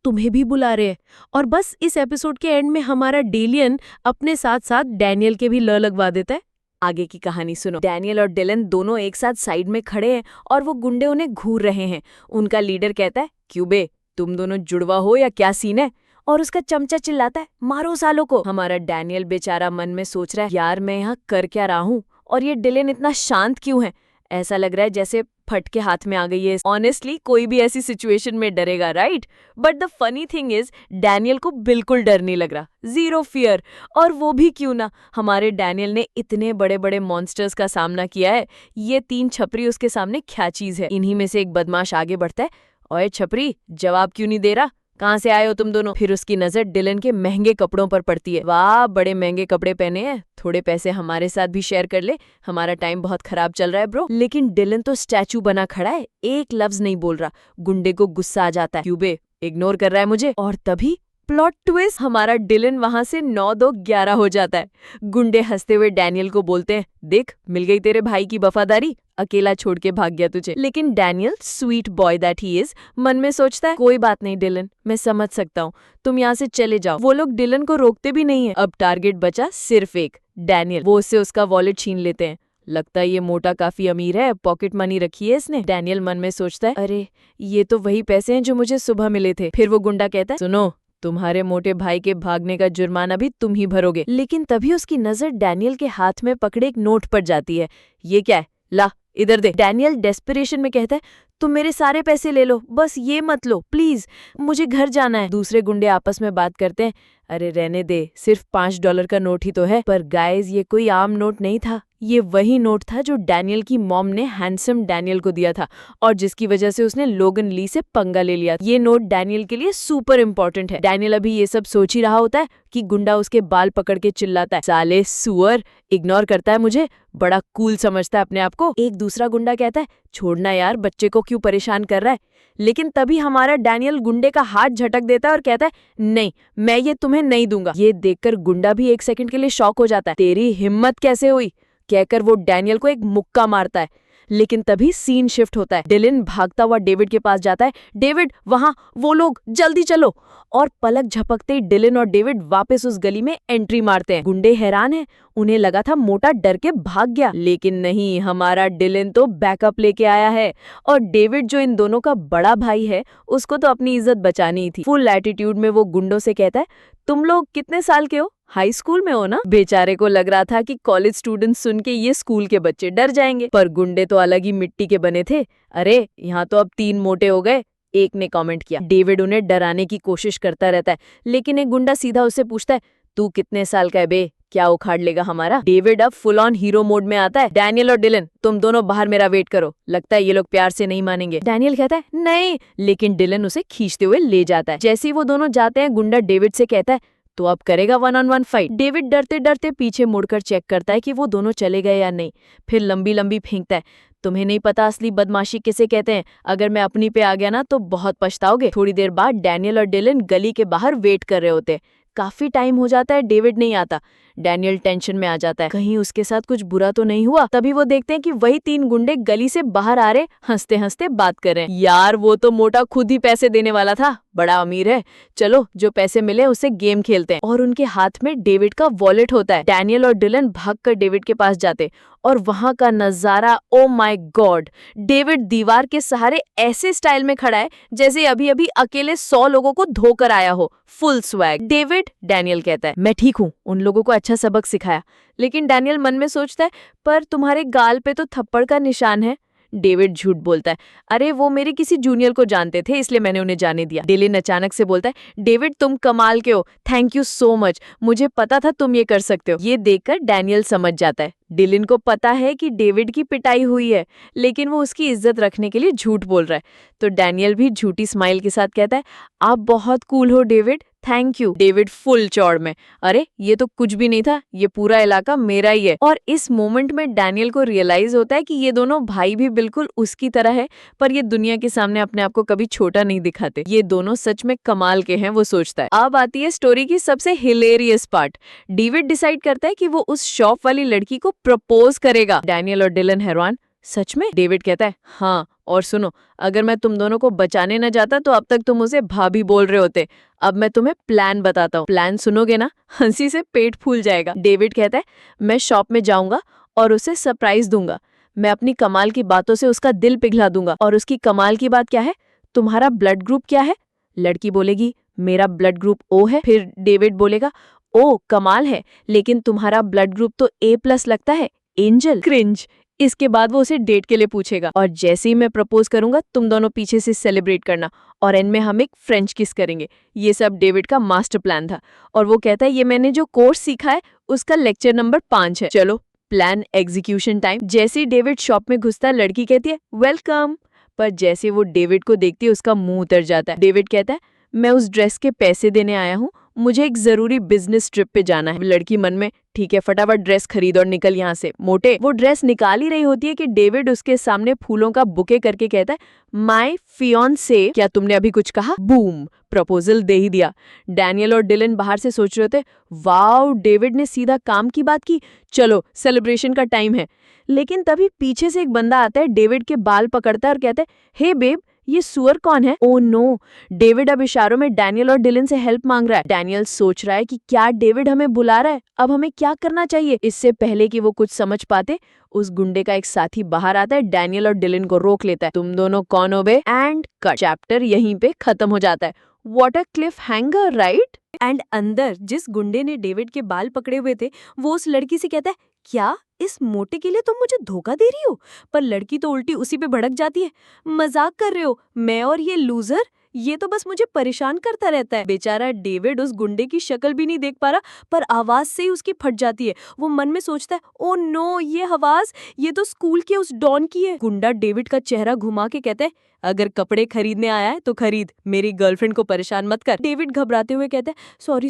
तुम्हें भी बुला रहे हैं। और बस इस एपिसोड के एंड में हमारा डेलियन अपने साथ साथ डैनियल के भी ल लगवा देता है। आगे की कहानी सुनो। डैनियल और डिलन दोनों एक साथ साइड में खड़े हैं और वो गुंडे उन्हें घूर रहे हैं। उनका लीडर कहता है क्यों बे तुम दोनों जुड़वा हो या क्या सीन है, और उसका चमचा चिल्लाता है मारो सालों को। हमारा डैनियल बेचारा मन में सोच रहा है यार मैं यहाँ कर क्या रहा हूँ और ये डिलन इतना शांत क्यों है, ऐसा लग रहा है जैसे फट के हाथ में आ गई है। ऑनेस्टली कोई भी ऐसी सिचुएशन में डरेगा right, but the funny thing is Daniel को बिल्कुल डर नहीं लग रहा, जीरो फियर। और वो भी क्यों ना, हमारे डैनियल ने इतने बड़े बड़े मॉन्स्टर्स का सामना किया है, ये 3 छपरी उसके सामने क्या चीज है। इन्हीं में से एक बदमाश आगे बढ़ता है, ओए छपरी जवाब क्यों नहीं दे रहा, कहाँ से आए हो तुम दोनों। फिर उसकी नजर डिलन के महंगे कपड़ों पर पड़ती है। वाह बड़े महंगे कपड़े पहने हैं, थोड़े पैसे हमारे साथ भी शेयर कर ले, हमारा टाइम बहुत खराब चल रहा है ब्रो। लेकिन डिलन तो स्टैचू बना खड़ा है, एक लफ्ज नहीं बोल रहा। गुंडे को गुस्सा आ जाता है, क्यों बे इग्नोर कर रहा है मुझे। और तभी प्लॉट ट्विस्ट, हमारा डिलन वहां से 9-2-11 हो जाता है। गुंडे हंसते हुए डैनियल को बोलते हैं, देख मिल गई तेरे भाई की वफादारी, अकेला छोड़ के भाग गया तुझे। लेकिन Daniel, sweet boy that he is, मन में सोचता है कोई बात नहीं डिलन, मैं समझ सकता हूँ, तुम यहाँ से चले जाओ। वो लोग डिलन को रोकते भी नहीं है। अब टारगेट बचा सिर्फ एक, डैनियल। वो उससे उसका वॉलेट छीन लेते हैं। लगता है ये मोटा काफी अमीर है, पॉकेट मनी रखी है इसने। डैनियल मन में सोचता है, अरे ये तो वही पैसे हैं जो मुझे सुबह मिले थे। फिर वो गुंडा कहता है, सुनो, तुम्हारे मोटे भाई के भागने का जुर्माना भी तुम ही भरोगे। लेकिन तभी उसकी नजर डैनियल के हाथ में पकड़े एक नोट पर जाती है। ये क्या है, ला इधर दे। डैनियल डेस्परेशन में कहता है, तुम मेरे सारे पैसे ले लो, बस ये मत लो प्लीज, मुझे घर जाना है। दूसरे गुंडे आपस में बात करते हैं, अरे रहने दे, सिर्फ $5 का नोट ही तो है। पर गाइस ये कोई आम नोट नहीं था, ये वही नोट था जो डैनियल की मॉम ने हैंडसम डैनियल को दिया था और जिसकी वजह से उसने लोगन ली से पंगा ले लिया। ये नोट डैनियल के लिए सुपर इंपॉर्टेंट है। डैनियल अभी ये सब सोच ही रहा होता है कि गुंडा उसके बाल पकड़ के चिल्लाता है, साले सुअर, इग्नोर करता है मुझे, बड़ा कूल समझता है अपने आप को। एक दूसरा गुंडा कहता है, छोड़ना यार, बच्चे को क्यों परेशान कर रहा है। लेकिन तभी हमारा डैनियल गुंडे का हाथ झटक देता है और कहता है, नहीं, मैं ये तुम्हें नहीं दूंगा। ये देखकर गुंडा भी एक सेकंड के लिए शॉक हो जाता है, तेरी हिम्मत कैसे हुई, कहकर वो डैनियल को एक मुक्का मारता है। लेकिन तभी सीन शिफ्ट होता है। डिलन भागता हुआ डेविड के पास जाता है, डेविड वहां, वो लोग, जल्दी चलो। और पलक झपकते ही डिलन और डेविड वापस उस गली में एंट्री मारते हैं। गुंडे हैरान हैं, उन्हें लगा था मोटा डर के भाग गया, लेकिन नहीं, हमारा डिलन तो बैकअप लेके आया है। और डेविड जो इन दोनों का बड़ा भाई है, उसको तो अपनी इज्जत बचानी ही थी। फुल एटीट्यूड में वो गुंडों से कहता है, तुम लोग कितने साल के हो, हाई स्कूल में हो ना। बेचारे को लग रहा था कि कॉलेज स्टूडेंट सुन के ये स्कूल के बच्चे डर जाएंगे, पर गुंडे तो अलग ही मिट्टी के बने थे। अरे यहाँ तो अब 3 मोटे हो गए, एक ने कमेंट किया। डेविड उन्हें डराने की कोशिश करता रहता है, लेकिन एक गुंडा सीधा उससे पूछता है, तू कितने साल का है बे, क्या उखाड़ लेगा हमारा। डेविड अब फुल ऑन हीरो मोड में आता है, डैनियल और डिलन तुम दोनों बाहर मेरा वेट करो, लगता है ये लोग प्यार से नहीं मानेंगे। डैनियल कहता है नहीं, लेकिन डिलन उसे खींचते हुए ले जाता है। जैसे ही वो दोनों जाते हैं, गुंडा डेविड से कहता है, तो अब करेगा 1-on-1 फाइट। डेविड डरते डरते पीछे मुड़कर चेक करता है कि वो दोनों चले गए या नहीं, फिर लंबी लंबी फेंकता है, तुम्हें नहीं पता असली बदमाशी किसे कहते हैं, अगर मैं अपनी पे आ गया ना तो बहुत पछताओगे। थोड़ी देर बाद डैनियल और डिलन गली के बाहर वेट कर रहे होते हैं। काफी टाइम हो जाता है, डेविड नहीं आता। डैनियल टेंशन में आ जाता है, कहीं उसके साथ कुछ बुरा तो नहीं हुआ। तभी वो देखते हैं कि वही 3 गुंडे गली से बाहर आ रहे, हंसते हंसते बात कर रहे हैं। यार वो तो मोटा खुद ही पैसे देने वाला था, बड़ा अमीर है, चलो जो पैसे मिले उससे गेम खेलते हैं। और उनके हाथ में डेविड का वॉलेट होता है। डैनियल और डिलन भागकर डेविड के पास जाते और वहां का नजारा, ओ माय गॉड, डेविड दीवार के सहारे ऐसे स्टाइल में खड़ा है जैसे अभी अभी अकेले 100 लोगों को धोकर आया हो, फुल स्वैग। डेविड, डैनियल कहता है, मैं ठीक हूँ, उन लोगों को अच्छा सबक सिखाया। लेकिन डैनियल मन में सोचता है, पर तुम्हारे गाल पे तो थप्पड़ का निशान है। डेविड झूठ बोलता है, अरे वो मेरे किसी जूनियर को जानते थे इसलिए मैंने उन्हें जाने दिया। डिलन अचानक से बोलता है, डेविड तुम कमाल के हो, थैंक यू सो मच, मुझे पता था तुम ये कर सकते हो। ये देखकर डैनियल समझ जाता है, डिलन को पता है कि डेविड की पिटाई हुई है, लेकिन वो उसकी इज्जत रखने के लिए झूठ बोल रहा है। तो डैनियल भी झूठी स्माइल के साथ कहता है, आप बहुत कूल हो David, thank you. David full चौड़ में, अरे ये तो कुछ भी नहीं था, ये पूरा इलाका मेरा ही है। और इस मोमेंट में डैनियल को रियलाइज होता है कि ये दोनों भाई भी बिल्कुल उसकी तरह है, पर ये दुनिया के सामने अपने आप को कभी छोटा नहीं दिखाते। ये दोनों सच में कमाल के हैं, वो सोचता है। अब आती है स्टोरी की सबसे हिलेरियस पार्ट। डेविड डिसाइड करता है कि वो उस शॉप वाली लड़की को प्रपोज करेगा। डैनियल और डिलन हैरान, सच में? डेविड कहता है, हाँ, और सुनो, अगर मैं तुम दोनों को बचाने न जाता तो अब तक तुम उसे भाभी बोल रहे होते। अब मैं तुम्हें प्लान बताता हूँ, प्लान सुनोगे ना, हंसी से पेट फूल जाएगा। डेविड कहता है, मैं शॉप में जाऊंगा और उसे सरप्राइज दूंगा, मैं अपनी कमाल की बातों से उसका दिल पिघला दूंगा। और उसकी कमाल की बात क्या है, तुम्हारा ब्लड ग्रुप क्या है? लड़की बोलेगी, मेरा ब्लड ग्रुप ओ है। फिर डेविड बोलेगा, ओ कमाल है, लेकिन तुम्हारा ब्लड ग्रुप तो A+ लगता है, एंजल। क्रिंज। इसके बाद वो उसे डेट के लिए पूछेगा, और जैसे ही मैं प्रपोज करूंगा तुम दोनों पीछे से सेलिब्रेट करना, और एंड में हम एक फ्रेंच किस करेंगे। ये सब डेविड का मास्टर प्लान था। और वो कहता है, ये मैंने जो कोर्स सीखा है उसका लेक्चर नंबर 5 है। चलो प्लान एग्जीक्यूशन टाइम। जैसे ही डेविड शॉप में घुसता है, लड़की कहती है, वेलकम। पर जैसे वो डेविड को देखती है, उसका मुंह उतर जाता है। डेविड कहता है, मैं उस ड्रेस के पैसे देने आया हूँ, मुझे एक जरूरी बिजनेस ट्रिप पे जाना है। लड़की मन में, ठीक है फटाफट ड्रेस खरीद और निकल यहाँ से। मोटे वो ड्रेस निकाल ही रही होती है कि डेविड उसके सामने फूलों का बुके करके कहता है, माय फियांसे, क्या तुमने अभी कुछ कहा? बूम, प्रपोजल दे ही दिया। डैनियल और डिलन बाहर से सोच रहे थे, वाओ डेविड ने सीधा काम की बात की, चलो सेलिब्रेशन का टाइम है। लेकिन तभी पीछे से एक बंदा आता है, डेविड के बाल पकड़ता है और कहता है, हे बेब, ये सुअर कौन है? ओ नो, डेविड अब इशारों में डैनियल और डिलन से हेल्प मांग रहा है। डैनियल सोच रहा है कि क्या डेविड हमें बुला रहा है, अब हमें क्या करना चाहिए। इससे पहले कि वो कुछ समझ पाते, उस गुंडे का एक साथी बाहर आता है, डैनियल और डिलन को रोक लेता है। तुम दोनों कौन हो बे? And cut. चैप्टर यहीं पे खत्म हो जाता है। What a cliff hanger, right? And अंदर जिस गुंडे ने डेविड के बाल पकड़े हुए थे, वो उस लड़की से कहता है, क्या इस मोटे के लिए तुम मुझे धोखा दे रही हो? पर लड़की तो उल्टी उसी पे भड़क जाती है, मजाक कर रहे हो, मैं और ये लूजर, ये तो बस मुझे परेशान करता रहता है। बेचारा डेविड उस गुंडे की शक्ल भी नहीं देख पा रहा, पर आवाज से ही उसकी फट जाती है। वो मन में सोचता है, ओ नो, ये आवाज, ये तो स्कूल के उस डॉन की है। गुंडा डेविड का चेहरा घुमा के कहता है, अगर कपड़े खरीदने आया है तो खरीद, मेरी गर्लफ्रेंड को परेशान मत कर। डेविड घबराते हुए कहता है,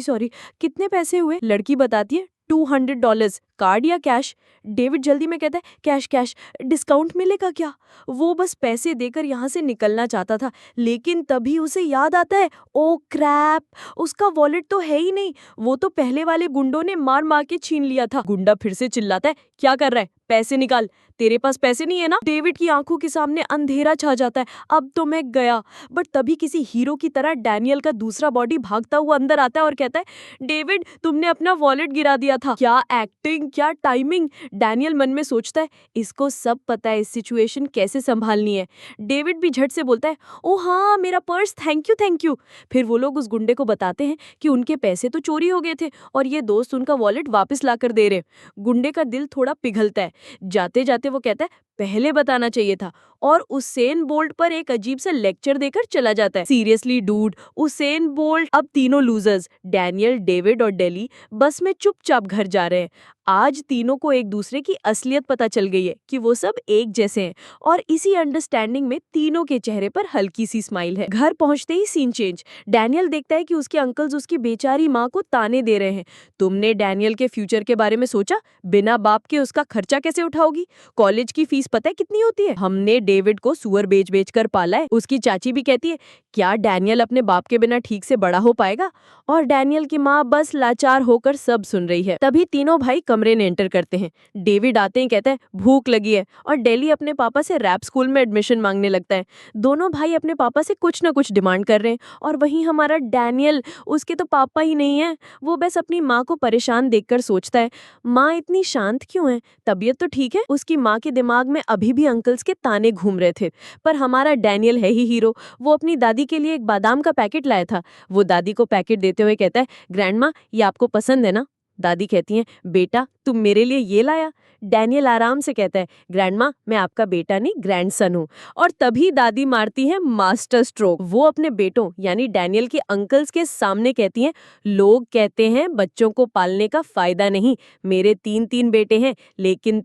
सॉरी, कितने पैसे हुए? लड़की बताती है, $200, कार्ड या कैश? डेविड जल्दी में कहता है, कैश, डिस्काउंट मिलेगा क्या? वो बस पैसे देकर यहाँ से निकलना चाहता था, लेकिन तभी उसे याद आता है, ओ क्रैप, उसका वॉलेट तो है ही नहीं, वो तो पहले वाले गुंडों ने मार मार के छीन लिया था। गुंडा फिर से चिल्लाता है, क्या कर रहा है, पैसे निकाल, तेरे पास पैसे नहीं है ना? डेविड की आंखों के सामने अंधेरा छा जाता है, अब तो मैं गया। बट तभी किसी हीरो की तरह डैनियल का दूसरा बॉडी भागता हुआ अंदर आता है और कहता है, डेविड, तुमने अपना वॉलेट गिरा दिया था। क्या एक्टिंग, क्या टाइमिंग। डैनियल मन में सोचता है, इसको सब पता है इस सिचुएशन कैसे संभालनी है। डेविड भी झट से बोलता है, ओ हाँ, मेरा पर्स, थैंक यू। फिर वो लोग उस गुंडे को बताते हैं कि उनके पैसे तो चोरी हो गए थे और ये दोस्त उनका वॉलेट वापस लाकर दे रहे। गुंडे का दिल थोड़ा पिघलता है। जाते जाते वो कहता है, पहले बताना चाहिए था, और उसेन बोल्ट पर एक अजीब सा लेक्चर देकर चला जाता है। Seriously dude, Usain bolt. अब तीनों लूजर्स, डैनियल, डेविड और डेली, बस में चुपचाप घर जा रहे हैं। आज तीनों को एक दूसरे की असलियत पता चल गई है कि वो सब एक जैसे हैं, और इसी अंडरस्टैंडिंग में तीनों के चेहरे पर हल्की सी स्माइल है। घर पहुंचते ही सीन चेंज। डैनियल देखता है कि उसके अंकल्स उसकी बेचारी माँ को ताने दे रहे हैं। तुमने डैनियल के फ्यूचर के बारे में सोचा? बिना बाप के उसका खर्चा कैसे उठाओगी? कॉलेज की फीस पता है कितनी होती है? हमने डेविड को सुअर बेच कर पाला है। उसकी चाची भी कहती है, क्या डैनियल अपने बाप के बिना ठीक से बड़ा हो पाएगा? और डैनियल की माँ बस लाचार होकर सब सुन रही है। तभी तीनों भाई कमरे में एंटर करते हैं। डेविड आते ही कहता है, भूख लगी है, और डेली अपने पापा से रैप स्कूल में एडमिशन मांगने लगता है। दोनों भाई अपने पापा से कुछ न कुछ डिमांड कर रहे हैं, और वहीं हमारा डैनियल, उसके तो पापा ही नहीं है, वो बस अपनी माँ को परेशान देखकर सोचता है, माँ इतनी शांत क्यों है? तबीयत तो ठीक है? उसकी माँ के दिमाग में अभी भी अंकल्स के ताने घूम रहे थे। पर हमारा डैनियल है ही हीरो। वो अपनी दादी के लिए एक बादाम का पैकेट लाया था। वो दादी को पैकेट देते हुए कहता है, ग्रैंडमा, ये आपको पसंद है ना? दादी कहती है, बेटा, तुम मेरे लिए ये लाया? डैनियल आराम से कहता है, ग्रैंडमा, मैं आपका बेटा नहीं, ग्रैंडसन हूँ। और तभी दादी मारती है मास्टर स्ट्रोक। वो अपने बेटों यानी डैनियल के अंकल्स के सामने कहती हैं, लोग कहते हैं बच्चों को पालने का फायदा नहीं, मेरे 3 बेटे हैं, लेकिन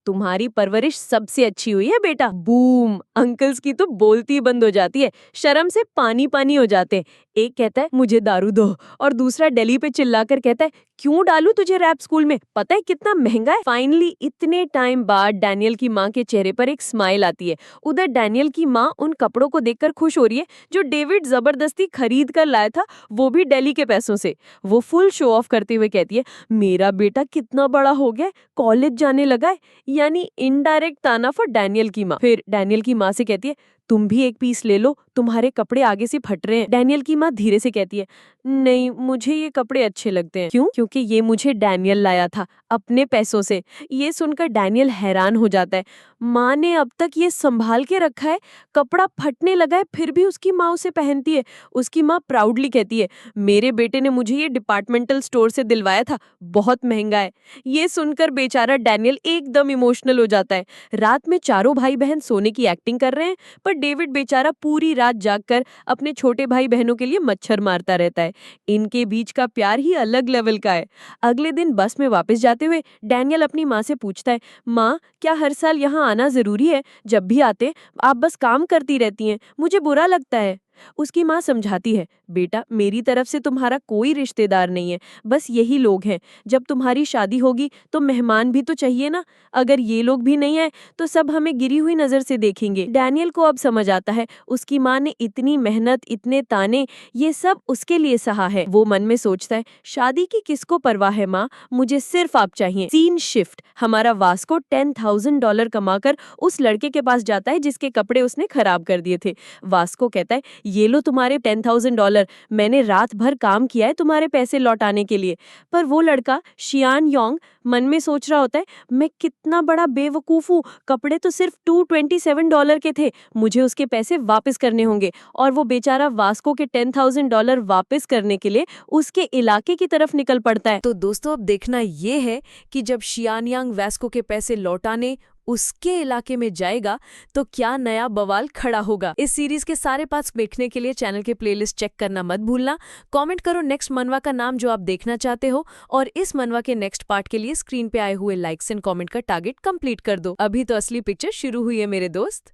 तुम्हारी परवरिश सबसे अच्छी हुई है बेटा। बूम, अंकल्स की तो बोलती बंद हो जाती है, शर्म से पानी पानी हो जाते हैं। एक कहता है, मुझे दारू दो, और दूसरा डेली पे चिल्लाकर कहता है, क्यों डालूं तुझे रैप स्कूल में, पता है कितना महंगा है? फाइनली इतने टाइम बाद डैनियल की माँ के चेहरे पर एक स्माइल आती है। उधर डैनियल की माँ उन कपड़ों को देखकर खुश हो रही है जो डेविड जबरदस्ती खरीद कर लाया था, वो भी डेली के पैसों से। वो फुल शो ऑफ करते हुए कहती है, मेरा बेटा कितना बड़ा हो गया, कॉलेज जाने लगा है। यानी इनडायरेक्ट ताना फॉर डैनियल की माँ। फिर डैनियल की माँ से कहती है, तुम भी एक पीस ले लो, तुम्हारे कपड़े आगे से फट रहे हैं। डैनियल की माँ धीरे से कहती है, नहीं, मुझे ये कपड़े अच्छे लगते हैं। क्यों? क्योंकि ये मुझे डैनियल लाया था अपने पैसों से। ये सुनकर डैनियल हैरान हो जाता है। माँ ने अब तक ये संभाल के रखा है, कपड़ा फटने लगा है फिर भी उसकी माँ उसे पहनती है। उसकी माँ प्राउडली कहती है, मेरे बेटे ने मुझे ये डिपार्टमेंटल स्टोर से दिलवाया था, बहुत महंगा है। ये सुनकर बेचारा डैनियल एकदम इमोशनल हो जाता है। रात में चारों भाई बहन सोने की एक्टिंग कर रहे हैं, पर डेविड बेचारा पूरी रात जागकर अपने छोटे भाई बहनों के लिए मच्छर मारता रहता है। इनके बीच का प्यार ही अलग लेवल का है। अगले दिन बस में वापस जाते हुए डैनियल अपनी माँ से पूछता है, माँ, क्या हर साल यहाँ आना जरूरी है? जब भी आते आप बस काम करती रहती हैं, मुझे बुरा लगता है। उसकी माँ समझाती है, बेटा मेरी तरफ से तुम्हारा कोई रिश्तेदार नहीं है, बस यही लोग हैं। जब तुम्हारी शादी होगी तो मेहमान भी तो चाहिए ना, अगर ये लोग भी नहीं आए तो सब हमें गिरी हुई नजर से देखेंगे। डैनियल को अब समझ आता है उसकी माँ ने इतनी मेहनत, इतने ताने, ये सब उसके लिए सहा है। वो मन में सोचता है, शादी की किसको परवाह है माँ, मुझे सिर्फ आप चाहिए। Scene shift. हमारा वास्को $10,000 कमाकर उस लड़के के पास जाता है जिसके कपड़े उसने खराब कर दिए थे। वास्को कहता है, ये लो तुम्हारे $10,000, मैंने रात भर काम किया है तुम्हारे पैसे लौटाने के लिए। पर वो लड़का शियान योंग मन में सोच रहा होता है, मैं कितना बड़ा बेवकूफ हूँ, कपड़े तो सिर्फ $227 के थे, मुझे उसके पैसे वापस करने होंगे। और वो बेचारा वास्को के $10,000 वापस करने के लिए उसके इलाके की तरफ निकल पड़ता है। तो दोस्तों अब देखना ये है कि जब शियानयांग वास्को के पैसे लौटाने उसके इलाके में जाएगा तो क्या नया बवाल खड़ा होगा। इस सीरीज के सारे पार्ट्स देखने के लिए चैनल के प्लेलिस्ट चेक करना मत भूलना। कमेंट करो नेक्स्ट मनवा का नाम जो आप देखना चाहते हो, और इस मनवा के नेक्स्ट पार्ट के लिए स्क्रीन पे आए हुए लाइक्स एंड कमेंट का टारगेट कंप्लीट कर दो। अभी तो असली पिक्चर शुरू हुई है मेरे दोस्त।